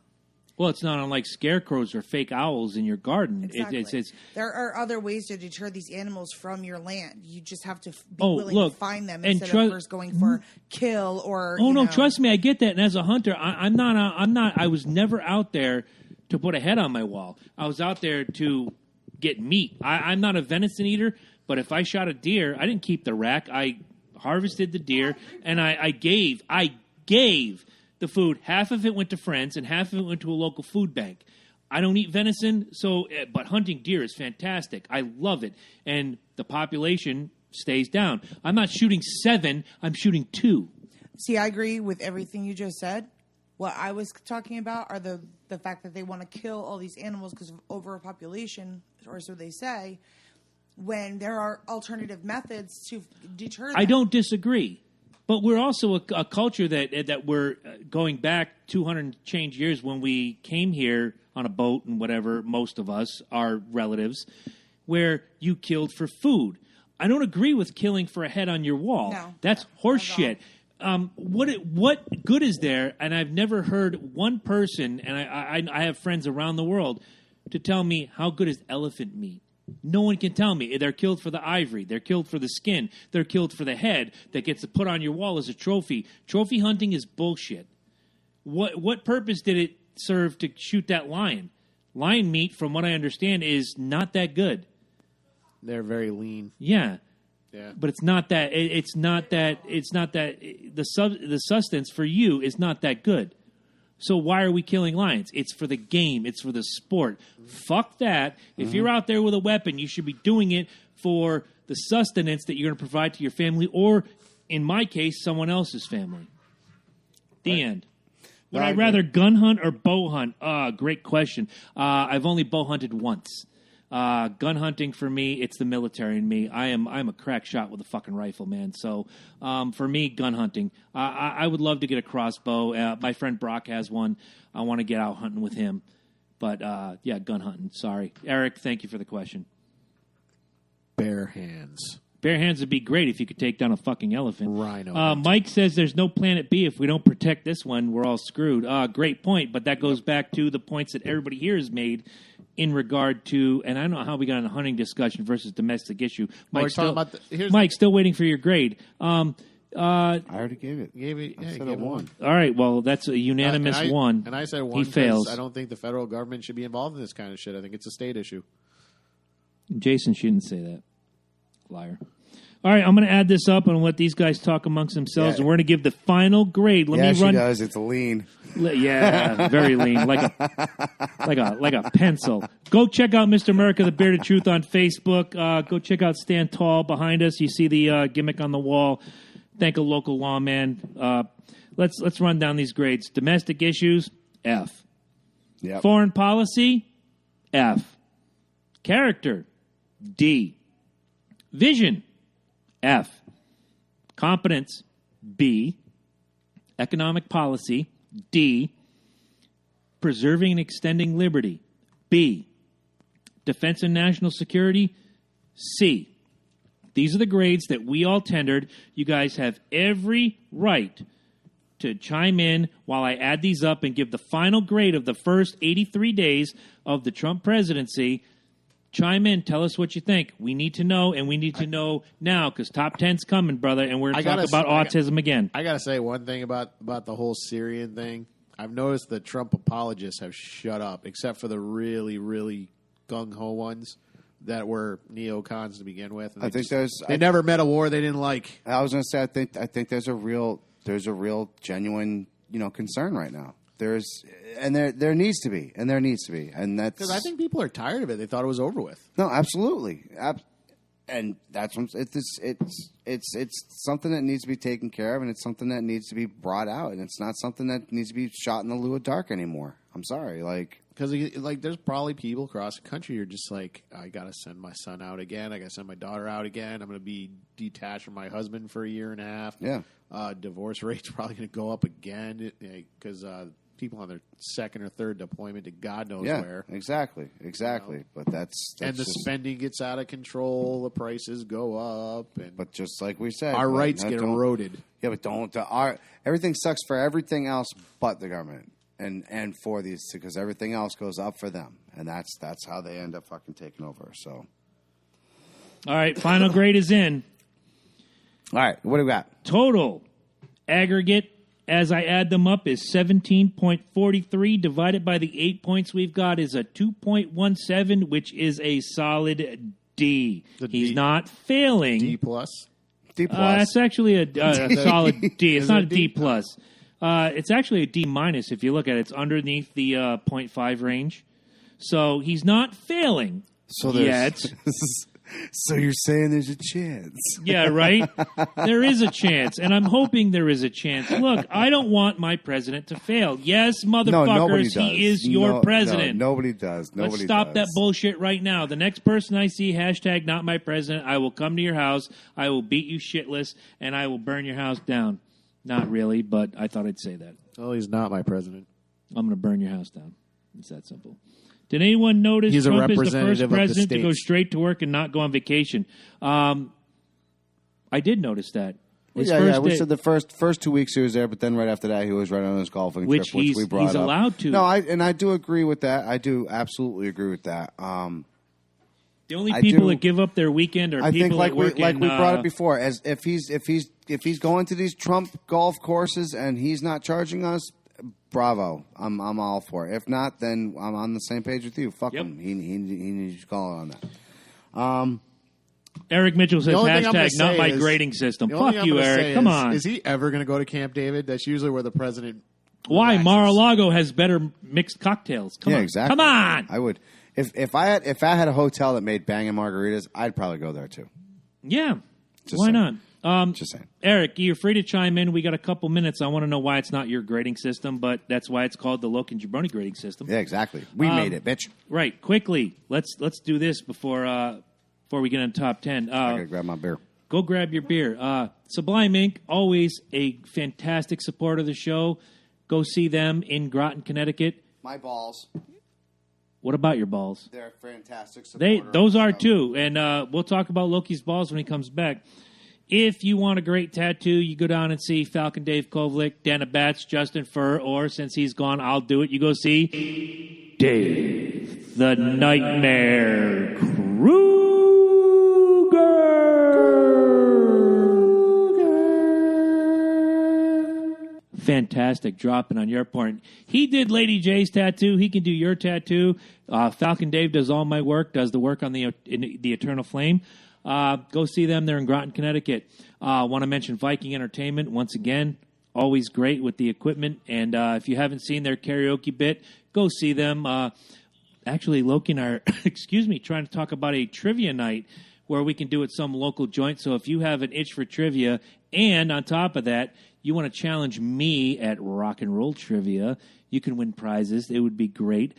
Speaker 1: Well, it's not unlike scarecrows or fake owls in your garden.
Speaker 5: Exactly.
Speaker 1: It's
Speaker 5: There are other ways to deter these animals from your land. You just have to be
Speaker 1: Oh,
Speaker 5: willing
Speaker 1: look,
Speaker 5: to find them
Speaker 1: and
Speaker 5: instead of first going for kill or.
Speaker 1: Oh
Speaker 5: you
Speaker 1: no,
Speaker 5: know.
Speaker 1: trust me, I get that. And as a hunter, I'm not. I was never out there to put a head on my wall. I was out there to get meat. I'm not a venison eater, but if I shot a deer, I didn't keep the rack. I harvested the deer, and I gave the food. Half of it went to friends, and half of it went to a local food bank. I don't eat venison, but hunting deer is fantastic. I love it, and the population stays down. I'm not shooting 7. I'm shooting 2.
Speaker 5: See, I agree with everything you just said. What I was talking about are the fact that they want to kill all these animals because of overpopulation, or so they say, when there are alternative methods to deter them.
Speaker 1: I don't disagree, but we're also a culture that we're going back 200 and change years when we came here on a boat and whatever. Most of us are relatives, where you killed for food. I don't agree with killing for a head on your wall.
Speaker 5: No,
Speaker 1: That's horse shit. What good is there? And I've never heard one person, and I have friends around the world, to tell me how good is elephant meat. No one can tell me. They're killed for the ivory. They're killed for the skin. They're killed for the head that gets put on your wall as a trophy. Trophy hunting is bullshit. What purpose did it serve to shoot that lion? Lion meat, from what I understand, is not that good.
Speaker 3: They're very lean.
Speaker 1: Yeah.
Speaker 3: Yeah.
Speaker 1: But it's not that. It's not that. The sustenance for you is not that good. So why are we killing lions? It's for the game. It's for the sport. Fuck that. If you're out there with a weapon, you should be doing it for the sustenance that you're going to provide to your family, or, in my case, someone else's family. The end. Would I rather gun hunt or bow hunt? Great question. I've only bow hunted once. Gun hunting for me, it's the military in me. I'm a crack shot with a fucking rifle, man. So for me, gun hunting. I would love to get a crossbow. My friend Brock has one. I want to get out hunting with him. But yeah, gun hunting. Sorry, Eric. Thank you for the question.
Speaker 3: Bare hands.
Speaker 1: Bare hands would be great if you could take down a fucking elephant.
Speaker 3: Rhino.
Speaker 1: Mike says there's no Planet B. If we don't protect this one, we're all screwed. Great point, but that goes back to the points that everybody here has made in regard to, and I don't know how we got on a hunting discussion versus domestic issue. Mike's still waiting for your grade.
Speaker 2: I already gave it.
Speaker 3: I said one.
Speaker 1: All right, well, that's a unanimous one.
Speaker 3: And I said one.
Speaker 1: He fails.
Speaker 3: I don't think the federal government should be involved in this kind of shit. I think it's a state issue.
Speaker 1: Jason shouldn't say that. Liar. All right, I'm going to add this up and let these guys talk amongst themselves, and we're going to give the final grade. Let me run.
Speaker 2: She does. It's lean.
Speaker 1: Yeah, very lean, like a pencil. Go check out Mr. America, the Bearded Truth on Facebook. Go check out Stand Tall behind us. You see the gimmick on the wall. Thank a local lawman. Let's run down these grades. Domestic issues, F.
Speaker 2: Yep.
Speaker 1: Foreign policy, F. Character, D. Vision, F. Competence, B. Economic policy, D. Preserving and extending liberty, B. Defense and national security, C. These are the grades that we all tendered. You guys have every right to chime in while I add these up and give the final grade of the first 83 days of the Trump presidency. Chime in. Tell us what you think. We need to know, and we need to know now because top 10's coming, brother, and we're going to talk about autism again.
Speaker 3: I got to say one thing about the whole Syrian thing. I've noticed that Trump apologists have shut up, except for the really, really gung-ho ones that were neocons to begin with. And they never met a war they didn't like.
Speaker 2: I was going to say, I think there's a real genuine, concern right now. There needs to be, and that's
Speaker 3: because I think people are tired of it. They thought it was over with.
Speaker 2: No, absolutely, and that's it's something that needs to be taken care of, and it's something that needs to be brought out, and it's not something that needs to be shot in the loo of dark anymore. I'm sorry,
Speaker 3: because there's probably people across the country who are just like, I got to send my son out again. I got to send my daughter out again. I'm going to be detached from my husband for a year and a half.
Speaker 2: Yeah,
Speaker 3: divorce rate's probably going to go up again because. People on their second or third deployment to God knows where.
Speaker 2: Exactly. But that's
Speaker 3: and the spending gets out of control. The prices go up.
Speaker 2: But just like we said,
Speaker 3: our rights get eroded.
Speaker 2: Yeah, but everything sucks for everything else but the government and for these, because everything else goes up for them, and that's how they end up fucking taking over. So,
Speaker 1: all right, final grade is in.
Speaker 2: All right, what do we got?
Speaker 1: Total aggregate. As I add them up, is 17.43 divided by the 8 points we've got is a 2.17, which is a solid D. He's not failing.
Speaker 3: D plus.
Speaker 2: D plus.
Speaker 1: It's actually a solid D. It's not a D plus. It's actually a D minus if you look at it. It's underneath the 0.5 range. So he's not failing yet.
Speaker 2: So you're saying there's a chance?
Speaker 1: Yeah, right? There is a chance, and I'm hoping there is a chance. Look, I don't want my president to fail. Yes, motherfuckers, he is your president.
Speaker 2: No, nobody does.
Speaker 1: Let's stop that bullshit right now. The next person I see, hashtag not my president, I will come to your house, I will beat you shitless, and I will burn your house down. Not really, but I thought I'd say that.
Speaker 3: Oh, he's not my president.
Speaker 1: I'm going to burn your house down. It's that simple. Did anyone notice Trump is the first president to go straight to work and not go on vacation? I did notice that.
Speaker 2: We said the first 2 weeks he was there, but then right after that he was right on his golfing trip, which we brought up.
Speaker 1: He's allowed to.
Speaker 2: No, I do agree with that. I do absolutely agree with that.
Speaker 1: The only people that give up their weekend are people that work
Speaker 2: we brought it before. As if he's going to these Trump golf courses and he's not charging us, bravo. I'm all for it. If not, then I'm on the same page with you. Fuck him. He needs to call on that.
Speaker 1: Eric Mitchell says, hashtag not my grading system. Fuck you, Eric. Come on.
Speaker 3: Is he ever going to go to Camp David? That's usually where the president
Speaker 1: Why? Mar-a-Lago has better mixed cocktails. Come on.
Speaker 2: Exactly.
Speaker 1: Come on.
Speaker 2: I would. If I had a hotel that made banging margaritas, I'd probably go there too.
Speaker 1: Yeah. Why not?
Speaker 2: Just saying.
Speaker 1: Eric, you're free to chime in. We got a couple minutes. I want to know why it's not your grading system, but that's why it's called the Loke and Jabroni grading system.
Speaker 2: Yeah, exactly. We made it, bitch.
Speaker 1: Right. Quickly, let's do this before we get on top 10.
Speaker 2: I gotta grab my beer.
Speaker 1: Go grab your beer. Sublime Inc., always a fantastic supporter of the show. Go see them in Groton, Connecticut.
Speaker 2: My balls.
Speaker 1: What about your balls?
Speaker 2: They're fantastic supporter.
Speaker 1: Those are too, and we'll talk about Loki's balls when he comes back. If you want a great tattoo, you go down and see Falcon Dave Kovlik, Dana Batts, Justin Furr, or since he's gone, I'll do it. You go see Dave the Nightmare Kruger. Fantastic dropping on your part. He did Lady J's tattoo. He can do your tattoo. Falcon Dave does all my work, does the work on the Eternal Flame. Go see them. They're in Groton, Connecticut. Want to mention Viking Entertainment once again. Always great with the equipment. And if you haven't seen their karaoke bit, go see them. Actually, Loki and I are, trying to talk about a trivia night where we can do it some local joint. So if you have an itch for trivia, and on top of that, you want to challenge me at rock and roll trivia, you can win prizes. It would be great.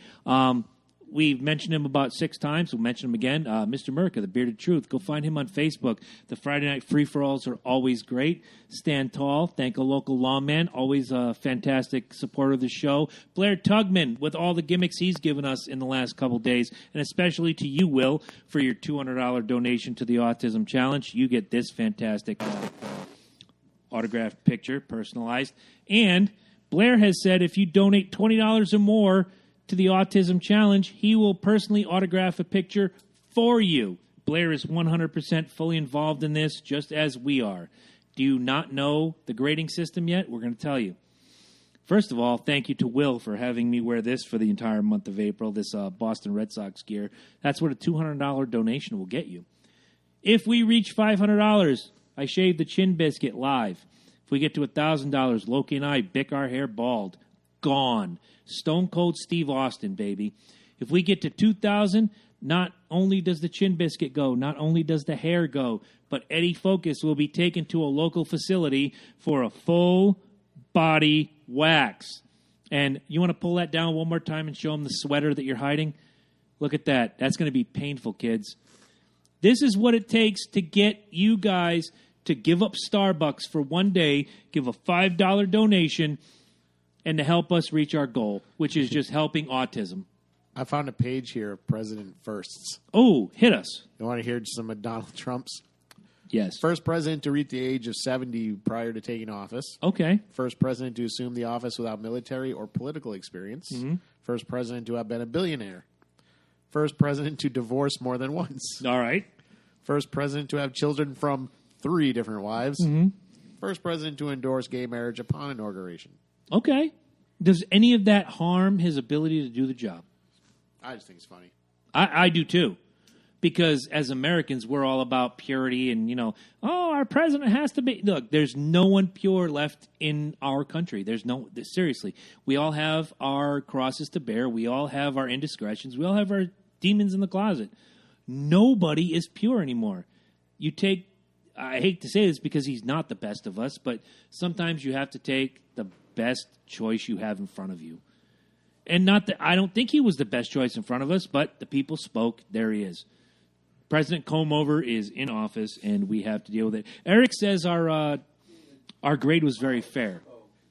Speaker 1: We've mentioned him about 6 times. We'll mention him again. Mr. Merca, The Bearded Truth. Go find him on Facebook. The Friday night free-for-alls are always great. Stand tall. Thank a local lawman. Always a fantastic supporter of the show. Blair Tugman, with all the gimmicks he's given us in the last couple days, and especially to you, Will, for your $200 donation to the Autism Challenge. You get this fantastic autographed picture, personalized. And Blair has said if you donate $20 or more to the Autism Challenge, he will personally autograph a picture for you. Blair is 100% fully involved in this, just as we are. Do you not know the grading system yet? We're going to tell you. First of all, thank you to Will for having me wear this for the entire month of April, this Boston Red Sox gear. That's what a $200 donation will get you. If we reach $500, I shave the chin biscuit live. If we get to $1,000, Loki and I bick our hair bald. Gone. Stone Cold Steve Austin, baby. If we get to 2,000, not only does the chin biscuit go, not only does the hair go, but Eddie Focus will be taken to a local facility for a full body wax. And you want to pull that down one more time and show them the sweater that you're hiding? Look at that. That's going to be painful, kids. This is what it takes to get you guys to give up Starbucks for one day, give a $5 donation, and to help us reach our goal, which is just helping autism.
Speaker 3: I found a page here of President Firsts.
Speaker 1: Oh, hit us.
Speaker 3: You want to hear some of Donald Trump's?
Speaker 1: Yes.
Speaker 3: First president to reach the age of 70 prior to taking office.
Speaker 1: Okay.
Speaker 3: First president to assume the office without military or political experience. Mm-hmm. First president to have been a billionaire. First president to divorce more than once.
Speaker 1: All right.
Speaker 3: First president to have children from 3 different wives. Mm-hmm. First president to endorse gay marriage upon inauguration.
Speaker 1: Okay. Does any of that harm his ability to do the job?
Speaker 3: I just think it's funny.
Speaker 1: I do too. Because as Americans, we're all about purity and, our president has to be. Look, there's no one pure left in our country. Seriously. We all have our crosses to bear. We all have our indiscretions. We all have our demons in the closet. Nobody is pure anymore. I hate to say this because he's not the best of us, but sometimes you have to take the best choice you have in front of you. And not that I don't think he was the best choice in front of us, but the people spoke. There he is. President Comeover is in office, and we have to deal with it. Eric says our grade was very fair.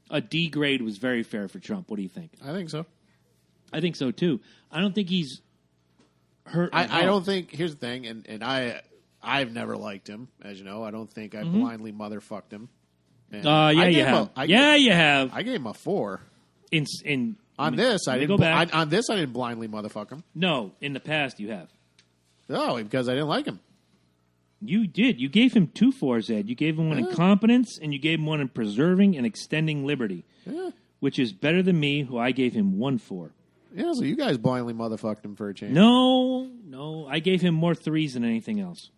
Speaker 1: A D grade was very fair for Trump. What do you think?
Speaker 3: I think so.
Speaker 1: I think so, too. I don't think he's hurt.
Speaker 3: I don't think, here's the thing, and I've never liked him, as you know. I don't think I blindly motherfucked him.
Speaker 1: You have. You have.
Speaker 3: I gave him a 4.
Speaker 1: On
Speaker 3: this, I didn't blindly motherfuck him.
Speaker 1: No, in the past you have.
Speaker 3: No, because I didn't like him.
Speaker 1: You did. You gave him 2 4s, Ed. You gave him one in competence, and you gave him one in preserving and extending liberty, which is better than me, who I gave him 1 4.
Speaker 3: Yeah, so you guys blindly motherfucked him for a change.
Speaker 1: No. I gave him more 3s than anything else.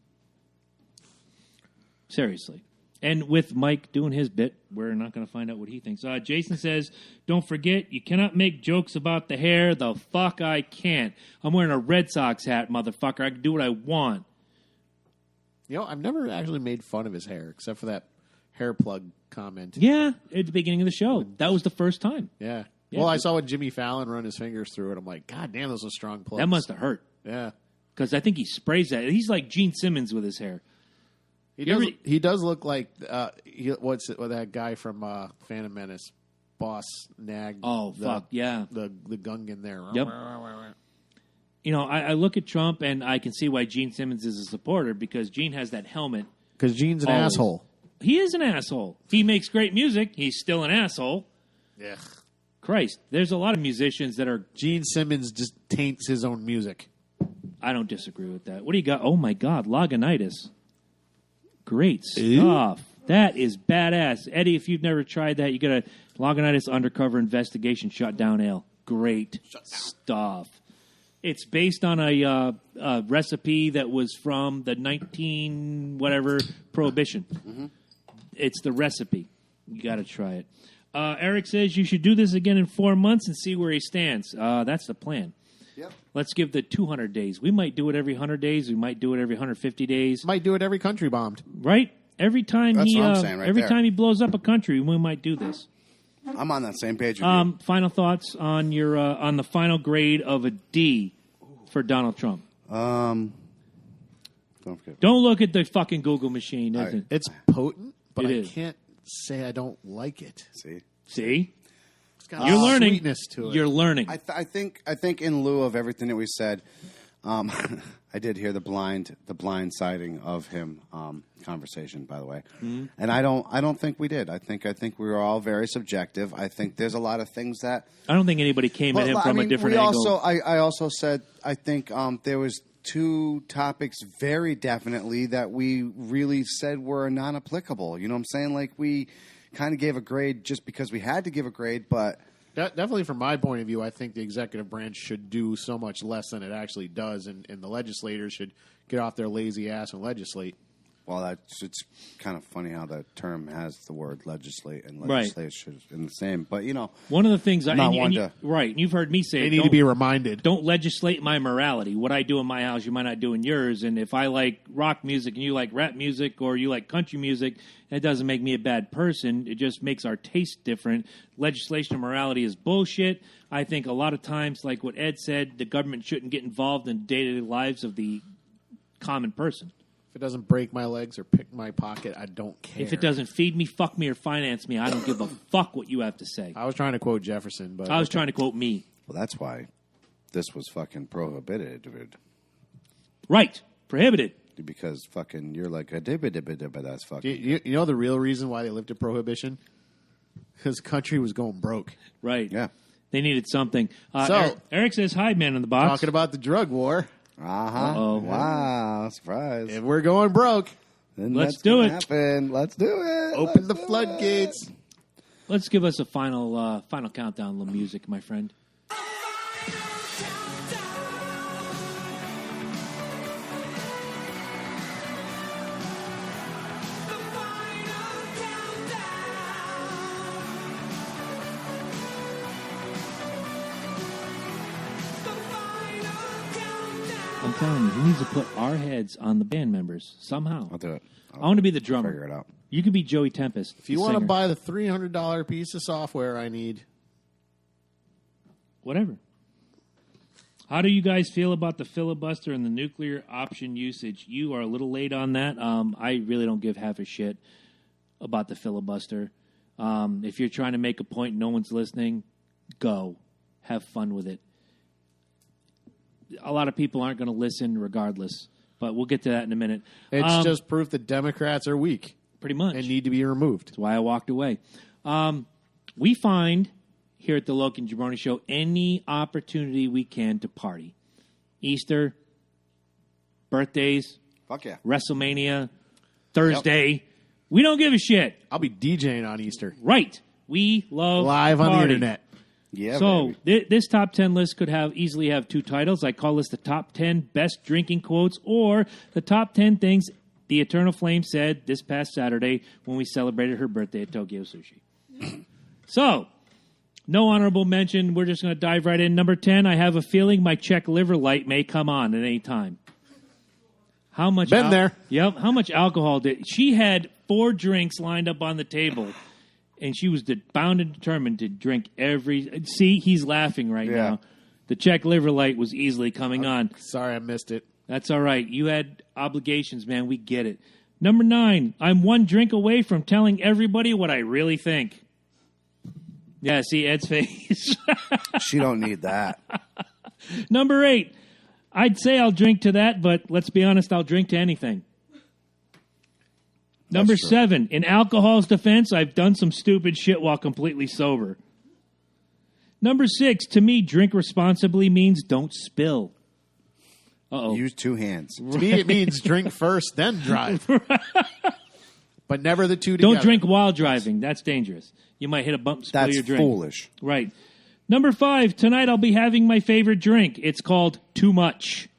Speaker 1: Seriously. And with Mike doing his bit, we're not going to find out what he thinks. Jason says, don't forget, you cannot make jokes about the hair. The fuck I can't. I'm wearing a Red Sox hat, motherfucker. I can do what I want.
Speaker 3: You know, I've never actually made fun of his hair, except for that hair plug comment.
Speaker 1: Yeah, at the beginning of the show. That was the first time.
Speaker 3: Yeah.
Speaker 1: Yeah.
Speaker 3: Well, I saw when Jimmy Fallon run his fingers through it. I'm like, God damn, those are strong plugs.
Speaker 1: That must have hurt.
Speaker 3: Yeah.
Speaker 1: Because I think he sprays that. He's like Gene Simmons with his hair.
Speaker 3: He does look like what's that guy from Phantom Menace, Boss Nag.
Speaker 1: Oh, fuck, yeah.
Speaker 3: The Gungan there.
Speaker 1: Yep. You know, I look at Trump and I can see why Gene Simmons is a supporter because Gene has that helmet.
Speaker 3: Because Gene's an
Speaker 1: Always.
Speaker 3: asshole.
Speaker 1: He is an asshole. He makes great music. He's still an asshole.
Speaker 3: Yeah.
Speaker 1: Christ, there's a lot of musicians that are...
Speaker 3: Gene Simmons just taints his own music.
Speaker 1: I don't disagree with that. What do you got? Oh, my God, Lagunitis. Great stuff. That is badass. Eddie, if you've never tried that, you got a Lagunitis Undercover Investigation Shutdown Ale. Great stuff. It's based on a recipe that was from the 19-whatever Prohibition. Mm-hmm. It's the recipe. You got to try it. Eric says you should do this again in 4 months and see where he stands. That's the plan.
Speaker 4: Yep.
Speaker 1: Let's give the 200 days. We might do it every 100 days. We might do it every 150 days.
Speaker 3: Might do it every country bombed.
Speaker 1: Right? Every time
Speaker 2: That's what I'm saying right
Speaker 1: every
Speaker 2: there.
Speaker 1: time he blows up a country, we might do this.
Speaker 2: I'm on that same page with you.
Speaker 1: Final thoughts on your on the final grade of a D for Donald Trump.
Speaker 2: Don't forget.
Speaker 1: Don't look at the fucking Google machine.
Speaker 2: All right.
Speaker 3: It's potent, but
Speaker 1: It
Speaker 3: I
Speaker 1: is.
Speaker 3: can't say I don't like it.
Speaker 2: See?
Speaker 3: It's got
Speaker 1: You're learning.
Speaker 3: sweetness to it.
Speaker 1: You're learning.
Speaker 2: I think in lieu of everything that we said, I did hear the blindsiding of him conversation, by the way, and I don't think we did. I think we were all very subjective. I think there's a lot of things that
Speaker 1: I don't think anybody came at him from a different
Speaker 2: we
Speaker 1: angle.
Speaker 2: I also said I think there was two topics very definitely that we really said were non-applicable. You know what I'm saying? Like we kind of gave a grade just because we had to give a grade, but.
Speaker 3: Definitely from my point of view, I think the executive branch should do so much less than it actually does, and the legislators should get off their lazy ass and legislate.
Speaker 2: Well, it's kind of funny how the term has the word legislate and
Speaker 1: Right.
Speaker 2: legislation in the same. But, you know,
Speaker 1: One of the things
Speaker 2: Not
Speaker 1: and
Speaker 2: one to-
Speaker 1: right, and you've heard me say
Speaker 3: They
Speaker 1: it,
Speaker 3: need to
Speaker 1: don't-
Speaker 3: be reminded.
Speaker 1: Don't legislate my morality. What I do in my house, you might not do in yours. And if I like rock music and you like rap music or you like country music, it doesn't make me a bad person. It just makes our taste different. Legislation and morality is bullshit. I think a lot of times, like what Ed said, the government shouldn't get involved in day-to-day lives of the common person.
Speaker 3: If it doesn't break my legs or pick my pocket, I don't care.
Speaker 1: If it doesn't feed me, fuck me, or finance me, I don't give a fuck what you have to say.
Speaker 3: I was trying to quote Jefferson, but
Speaker 1: I was trying to quote me.
Speaker 2: well, that's why this was fucking prohibited, dude.
Speaker 1: Right. Prohibited.
Speaker 2: Because fucking you're like a but that's fucking.
Speaker 3: You know the real reason why they lifted prohibition? Because the country was going broke.
Speaker 1: Right.
Speaker 2: Yeah.
Speaker 1: They needed something.
Speaker 3: So-
Speaker 1: Eric says, hi, man in the box.
Speaker 3: Talking about the drug war,
Speaker 2: Uh-huh. Wow, surprise.
Speaker 3: if we're going broke,
Speaker 2: Then
Speaker 1: Let's
Speaker 2: that's
Speaker 1: do
Speaker 2: gonna
Speaker 1: it.
Speaker 2: happen. Let's do it.
Speaker 3: open
Speaker 2: Let's
Speaker 3: the
Speaker 2: do
Speaker 3: floodgates.
Speaker 1: Let's give us a final countdown, little music, my friend. I'm telling you, he needs to put our heads on the band members somehow.
Speaker 2: I'll do it.
Speaker 1: I want to be the drummer.
Speaker 2: Figure it out.
Speaker 1: You could be Joey Tempest.
Speaker 3: If you want to buy the $300 piece of software I need,
Speaker 1: whatever. How do you guys feel about the filibuster and the nuclear option usage? You are a little late on that. I really don't give half a shit about the filibuster. If you're trying to make a point, no one's listening, go. Have fun with it. A lot of people aren't going to listen regardless, but we'll get to that in a minute.
Speaker 3: it's just proof that Democrats are weak
Speaker 1: pretty much.
Speaker 3: and need to be removed.
Speaker 1: That's why I walked away. We find here at the Logan Jabroni Show any opportunity we can to party. Easter, birthdays,
Speaker 2: Fuck yeah.
Speaker 1: WrestleMania, Thursday. We don't give a shit.
Speaker 3: I'll be DJing on Easter.
Speaker 1: Right. We love
Speaker 3: Live on the
Speaker 1: party.
Speaker 3: internet.
Speaker 2: Yeah,
Speaker 1: So
Speaker 2: baby.
Speaker 1: this top 10 list could easily have two titles. I call this the top 10 best drinking quotes or the top 10 things the Eternal Flame said this past Saturday when we celebrated her birthday at Tokyo Sushi. So, no honorable mention. We're just going to dive right in. Number 10, I have a feeling my Czech liver light may come on at any time. How much?
Speaker 3: Been there.
Speaker 1: Yep. How much alcohol did she had 4 drinks lined up on the table, and she was bound and determined to drink every. See, he's laughing right now. The Czech liver light was easily coming on.
Speaker 3: Sorry, I missed it.
Speaker 1: That's all right. You had obligations, man. We get it. Number 9. I'm 1 drink away from telling everybody what I really think. Yeah, see Ed's face.
Speaker 2: She don't need that.
Speaker 1: Number 8. I'd say I'll drink to that, but let's be honest, I'll drink to anything. Number 7. In alcohol's defense, I've done some stupid shit while completely sober. Number 6. To me, drink responsibly means don't spill. Uh-oh.
Speaker 2: Use 2 hands.
Speaker 3: To me, it means drink first, then drive. But never the two together.
Speaker 1: Don't drink while driving. That's dangerous. You might hit a bump and spill
Speaker 2: That's
Speaker 1: your drink.
Speaker 2: foolish.
Speaker 1: Right. Number 5. Tonight I'll be having my favorite drink. It's called Too Much.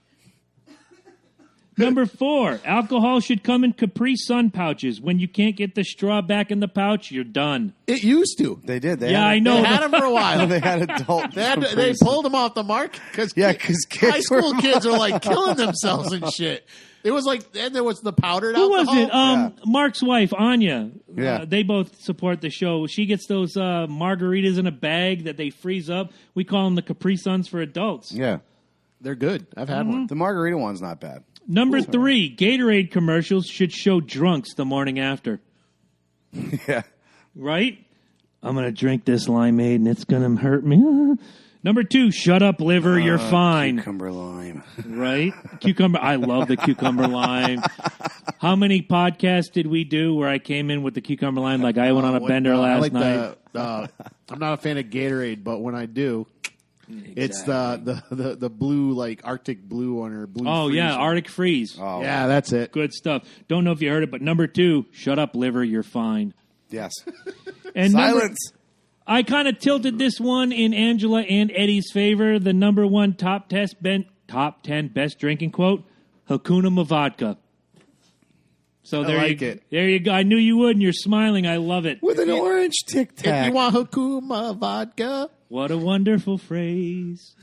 Speaker 1: Number 4. Alcohol should come in Capri Sun pouches. When you can't get the straw back in the pouch, you're done.
Speaker 3: It used to.
Speaker 2: They did. They
Speaker 1: Yeah,
Speaker 2: had
Speaker 1: I know.
Speaker 3: They had them for a while.
Speaker 2: They had adult.
Speaker 3: They pulled them off the mark because
Speaker 2: because
Speaker 3: high school kids are like killing themselves and shit. It was like, and there was the powdered
Speaker 1: Who
Speaker 3: alcohol.
Speaker 1: was it? Mark's wife, Anya.
Speaker 2: Yeah.
Speaker 1: They both support the show. She gets those margaritas in a bag that they freeze up. We call them the Capri Suns for adults.
Speaker 2: Yeah,
Speaker 3: They're good. I've had one.
Speaker 2: the margarita one's not bad.
Speaker 1: Number 3, Gatorade commercials should show drunks the morning after.
Speaker 2: Yeah.
Speaker 1: Right? I'm going to drink this limeade and it's going to hurt me. Number 2, shut up, liver. You're fine.
Speaker 2: Cucumber lime.
Speaker 1: Right? Cucumber. I love the cucumber lime. How many podcasts did we do where I came in with the cucumber lime? Like I went on a bender last night.
Speaker 3: I'm not a fan of Gatorade, but when I do, it's the blue, like Arctic blue one or blue.
Speaker 1: Oh,
Speaker 3: freeze
Speaker 1: yeah.
Speaker 3: one.
Speaker 1: Arctic Freeze.
Speaker 2: Oh,
Speaker 3: Yeah, that's it.
Speaker 1: Good stuff. Don't know if you heard it, but number 2, shut up, liver. You're fine.
Speaker 2: yes.
Speaker 1: And
Speaker 2: Silence.
Speaker 1: I kind of tilted this one in Angela and Eddie's favor. The number 1 top 10 best drinking quote, Hakuna Vodka. So there you go. I knew you would, and you're smiling. I love it.
Speaker 2: With an orange Tic
Speaker 3: If
Speaker 2: Tac.
Speaker 3: you want Hakuma vodka,
Speaker 1: What a wonderful phrase.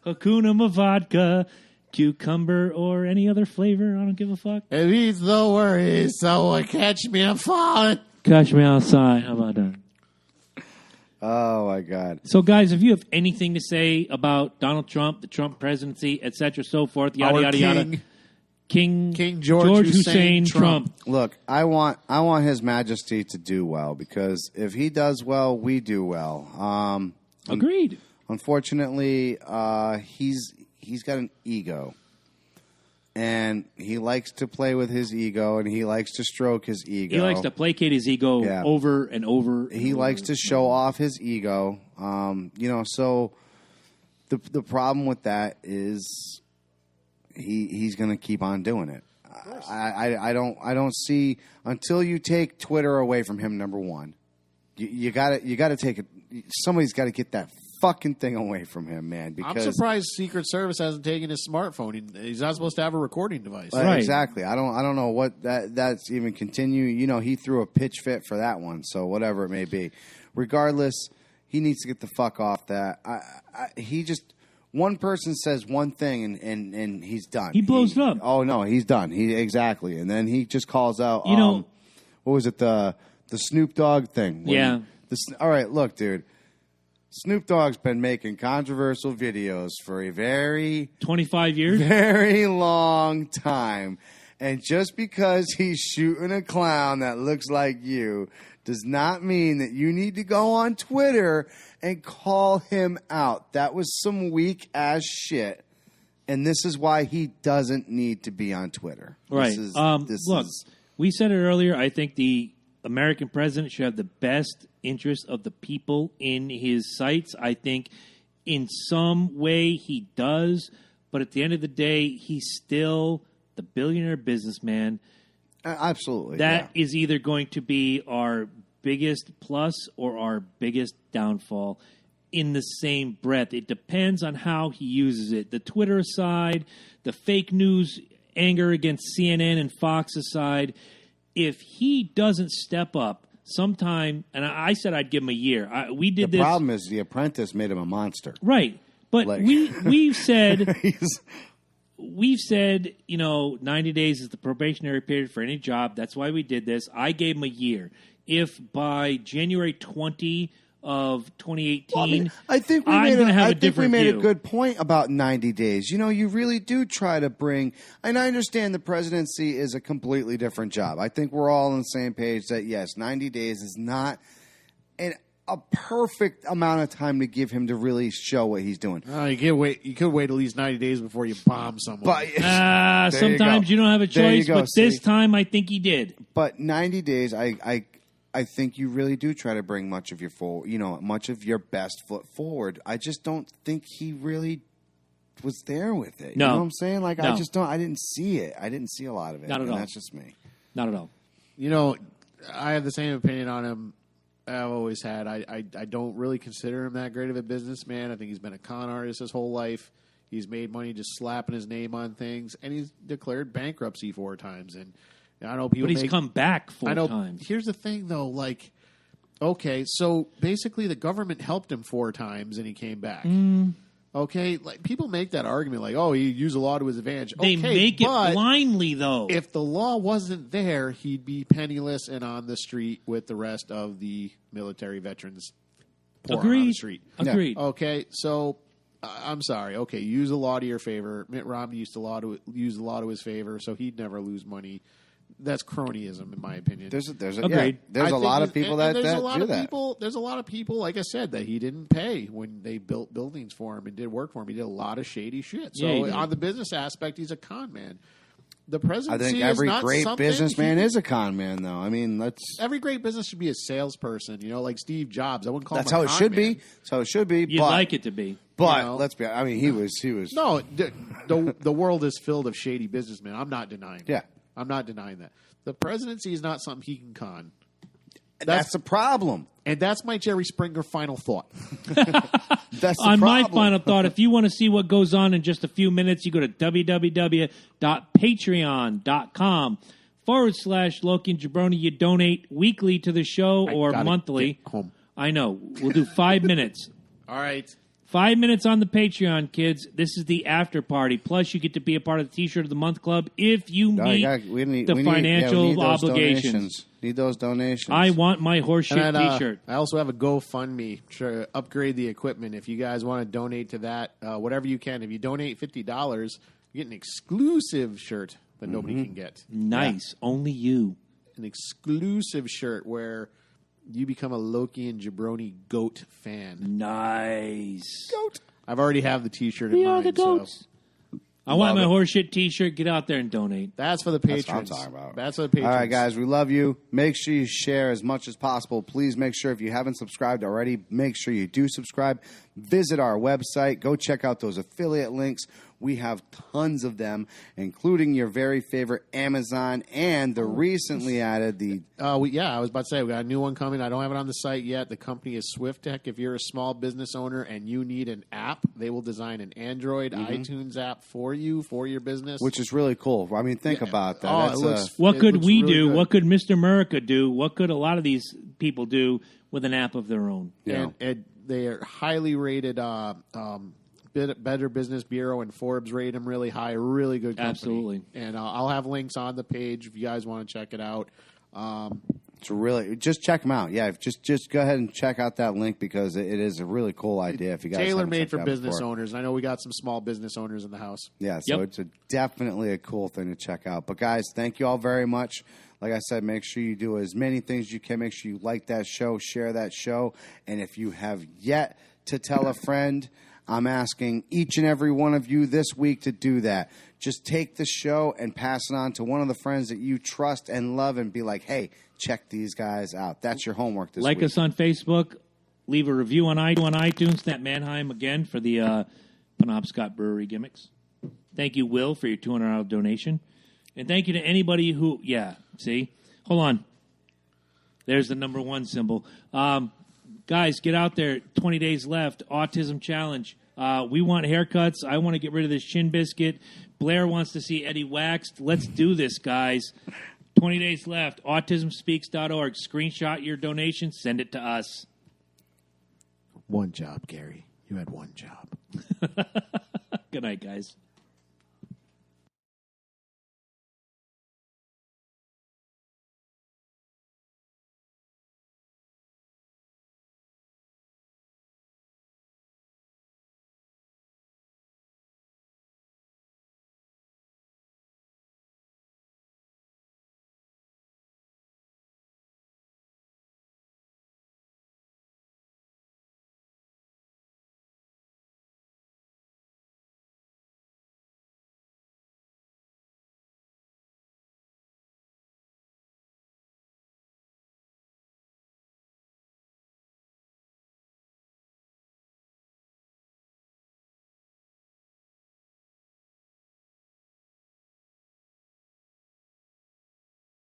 Speaker 1: Hakuna Vodka, cucumber, or any other flavor. I don't give a fuck.
Speaker 3: if he's the worries, someone catch me, I'm falling.
Speaker 1: Catch me outside. How about that?
Speaker 2: Oh my God.
Speaker 1: So, guys, if you have anything to say about Donald Trump, the Trump presidency, etc., so forth, yada,
Speaker 3: Our
Speaker 1: yada, yada. King
Speaker 3: George
Speaker 1: Hussein
Speaker 3: Hussein
Speaker 1: Trump.
Speaker 2: Look, I want His Majesty to do well because if he does well, we do well.
Speaker 1: Agreed.
Speaker 2: Unfortunately, he's got an ego, and he likes to play with his ego, and he likes to stroke his ego.
Speaker 1: He likes to placate his ego over and over.
Speaker 2: He likes to show off his ego. So the problem with that is he's going to keep on doing it. I don't see until you take Twitter away from him. Number 1, you got to take it. Somebody's got to get that fucking thing away from him, man. Because
Speaker 3: I'm surprised Secret Service hasn't taken his smartphone. He's not supposed to have a recording device.
Speaker 1: Right.
Speaker 2: Exactly. I don't know what that's even continue. He threw a pitch fit for that one. So whatever it may be, regardless, he needs to get the fuck off that. He just. One person says one thing and he's done.
Speaker 1: He blows up.
Speaker 2: Oh no, he's done. Exactly, and then he just calls out.
Speaker 1: What
Speaker 2: was it the Snoop Dogg thing?
Speaker 1: Yeah.
Speaker 2: All right, look, dude. Snoop Dogg's been making controversial videos for a very
Speaker 1: 25 years?
Speaker 2: very long time, and just because he's shooting a clown that looks like you does not mean that you need to go on Twitter and call him out. That was some weak ass shit, and this is why he doesn't need to be on Twitter.
Speaker 1: Right. Look, we said it earlier. I think the American president should have the best interest of the people in his sights. I think in some way he does, but at the end of the day, he's still the billionaire businessman.
Speaker 2: Absolutely.
Speaker 1: That is either going to be our biggest plus or our biggest downfall in the same breath. It depends on how he uses it. The Twitter side, the fake news anger against CNN and Fox aside, if he doesn't step up sometime, and I said I'd give him a year. We did
Speaker 2: the
Speaker 1: this.
Speaker 2: problem is The Apprentice made him a monster.
Speaker 1: Right. But
Speaker 2: Like-
Speaker 1: we've said we've said, 90 days is the probationary period for any job. That's why we did this. I gave him a year. If by January 20 of 2018,
Speaker 2: I think we
Speaker 1: I'm
Speaker 2: made,
Speaker 1: going to have
Speaker 2: I
Speaker 1: a
Speaker 2: think
Speaker 1: different
Speaker 2: we made
Speaker 1: view.
Speaker 2: a good point about 90 days. You really do try to bring, and I understand the presidency is a completely different job. I think we're all on the same page that, yes, 90 days is not a perfect amount of time to give him to really show what he's doing.
Speaker 3: You could wait at least 90 days before you bomb someone.
Speaker 2: But
Speaker 1: sometimes you don't have a
Speaker 2: There you
Speaker 1: choice,
Speaker 2: go,
Speaker 1: but this
Speaker 2: see?
Speaker 1: time I think he did.
Speaker 2: But 90 days, I think you really do try to bring much of your best foot forward. I just don't think he really was there with it.
Speaker 1: No.
Speaker 2: You know what I'm saying? Like,
Speaker 1: No.
Speaker 2: I didn't see it. I didn't see a lot of it.
Speaker 1: Not at all.
Speaker 2: That's just me.
Speaker 1: Not at all.
Speaker 3: I have the same opinion on him I've always had. I don't really consider him that great of a businessman. I think he's been a con artist his whole life. He's made money just slapping his name on things, and he's declared bankruptcy 4 times. And I know people,
Speaker 1: But he's come back 4 times.
Speaker 3: Here's the thing, though. Okay, so basically the government helped him 4 times, and he came back. Okay, people make that argument, he used the law to his advantage.
Speaker 1: They make it blindly, though.
Speaker 3: If the law wasn't there, he'd be penniless and on the street with the rest of the military veterans poor on the street.
Speaker 1: Agreed.
Speaker 3: Okay, so I'm sorry. Okay, you use the law to your favor. Mitt Romney used to use the law to his favor, so he'd never lose money. That's cronyism, in my opinion.
Speaker 2: There's
Speaker 1: Agreed.
Speaker 2: there's a lot of people that do that.
Speaker 3: There's a lot of people, like I said, that he didn't pay when they built buildings for him and did work for him. He did a lot of shady shit. So on the business aspect, he's a con man. The presidency
Speaker 2: I think
Speaker 3: is
Speaker 2: every
Speaker 3: not
Speaker 2: great
Speaker 3: something
Speaker 2: businessman is a con man, though. I mean,
Speaker 3: every great business should be a salesperson. Like Steve Jobs. I wouldn't call
Speaker 2: that's
Speaker 3: him a
Speaker 2: how it
Speaker 3: con
Speaker 2: should
Speaker 3: man.
Speaker 2: be. That's how it should be.
Speaker 1: You'd like it to be.
Speaker 2: But let's be. I mean, he was.
Speaker 3: No, the world is filled of shady businessmen. I'm not denying.
Speaker 2: Yeah.
Speaker 3: I'm not denying that. The presidency is not something he can con.
Speaker 2: That's the problem.
Speaker 3: And that's my Jerry Springer final thought.
Speaker 2: That's the
Speaker 1: On my
Speaker 2: problem.
Speaker 1: final thought, if you want to see what goes on in just a few minutes, you go to www.patreon.com/Loki and Jabroni. You donate weekly to the show or
Speaker 3: gotta
Speaker 1: monthly.
Speaker 3: get home.
Speaker 1: I know. We'll do 5 minutes.
Speaker 3: All right.
Speaker 1: 5 minutes on the Patreon, kids. This is the after party. Plus, you get to be a part of the T-shirt of the Month Club if you meet the financial obligations.
Speaker 2: Need those donations.
Speaker 1: I want my horseshit T-shirt.
Speaker 3: I also have a GoFundMe to upgrade the equipment. If you guys want to donate to that, whatever you can. If you donate $50, you get an exclusive shirt that nobody can get.
Speaker 1: Nice. Only you.
Speaker 3: An exclusive shirt where you become a Loki and Jabroni GOAT fan.
Speaker 1: Nice.
Speaker 2: Goat.
Speaker 3: I've already have the T-shirt in
Speaker 1: We
Speaker 3: mind.
Speaker 1: are the goats.
Speaker 3: So
Speaker 1: I want my horseshit T-shirt. Get out there and donate.
Speaker 3: that's for the
Speaker 2: That's what I'm
Speaker 3: patrons.
Speaker 2: talking about.
Speaker 3: That's for the patrons.
Speaker 2: All right, guys, we love you. Make sure you share as much as possible. Please make sure if you haven't subscribed already, make sure you do subscribe. Visit our website. Go check out those affiliate links. We have tons of them, including your very favorite Amazon and the recently added the...
Speaker 3: I was about to say, we got a new one coming. I don't have it on the site yet. The company is SwiftTech. If you're a small business owner and you need an app, they will design an Android iTunes app for you, for your business.
Speaker 2: Which is really cool. I mean, think about that.
Speaker 3: Oh,
Speaker 2: That's
Speaker 3: it looks
Speaker 1: What
Speaker 3: it
Speaker 1: could
Speaker 3: looks
Speaker 1: we
Speaker 3: really
Speaker 1: do?
Speaker 3: good.
Speaker 1: What could Mr. America do? What could a lot of these people do with an app of their own?
Speaker 3: And they are highly rated. Better Business Bureau and Forbes rate them really high. Really good company.
Speaker 1: Absolutely.
Speaker 3: And I'll have links on the page if you guys want to check it out.
Speaker 2: It's really... Just check them out. Yeah, just go ahead and check out that link because it is a really cool idea if you guys haven't
Speaker 3: Tailor-made
Speaker 2: checked
Speaker 3: for
Speaker 2: it out
Speaker 3: business
Speaker 2: before.
Speaker 3: owners. I know we got some small business owners in the house.
Speaker 2: Yeah, so
Speaker 1: Yep.
Speaker 2: it's definitely a cool thing to check out. But guys, thank you all very much. Like I said, make sure you do as many things as you can. Make sure you like that show, share that show. And if you have yet to tell a friend, I'm asking each and every one of you this week to do that. Just take the show and pass it on to one of the friends that you trust and love and be like, hey, check these guys out. That's your homework this
Speaker 1: Like
Speaker 2: week.
Speaker 1: us on Facebook. Leave a review on iTunes. Snap Mannheim again for the Penobscot Brewery gimmicks. Thank you, Will, for your $200 donation. And thank you to anybody who... Yeah, see? Hold on. There's the number 1 symbol. Guys, get out there. 20 days left. Autism Challenge. We want haircuts. I want to get rid of this chin biscuit. Blair wants to see Eddie waxed. Let's do this, guys. 20 days left. AutismSpeaks.org. Screenshot your donation. Send it to us.
Speaker 3: One job, Gary. You had one job.
Speaker 1: Good night, guys.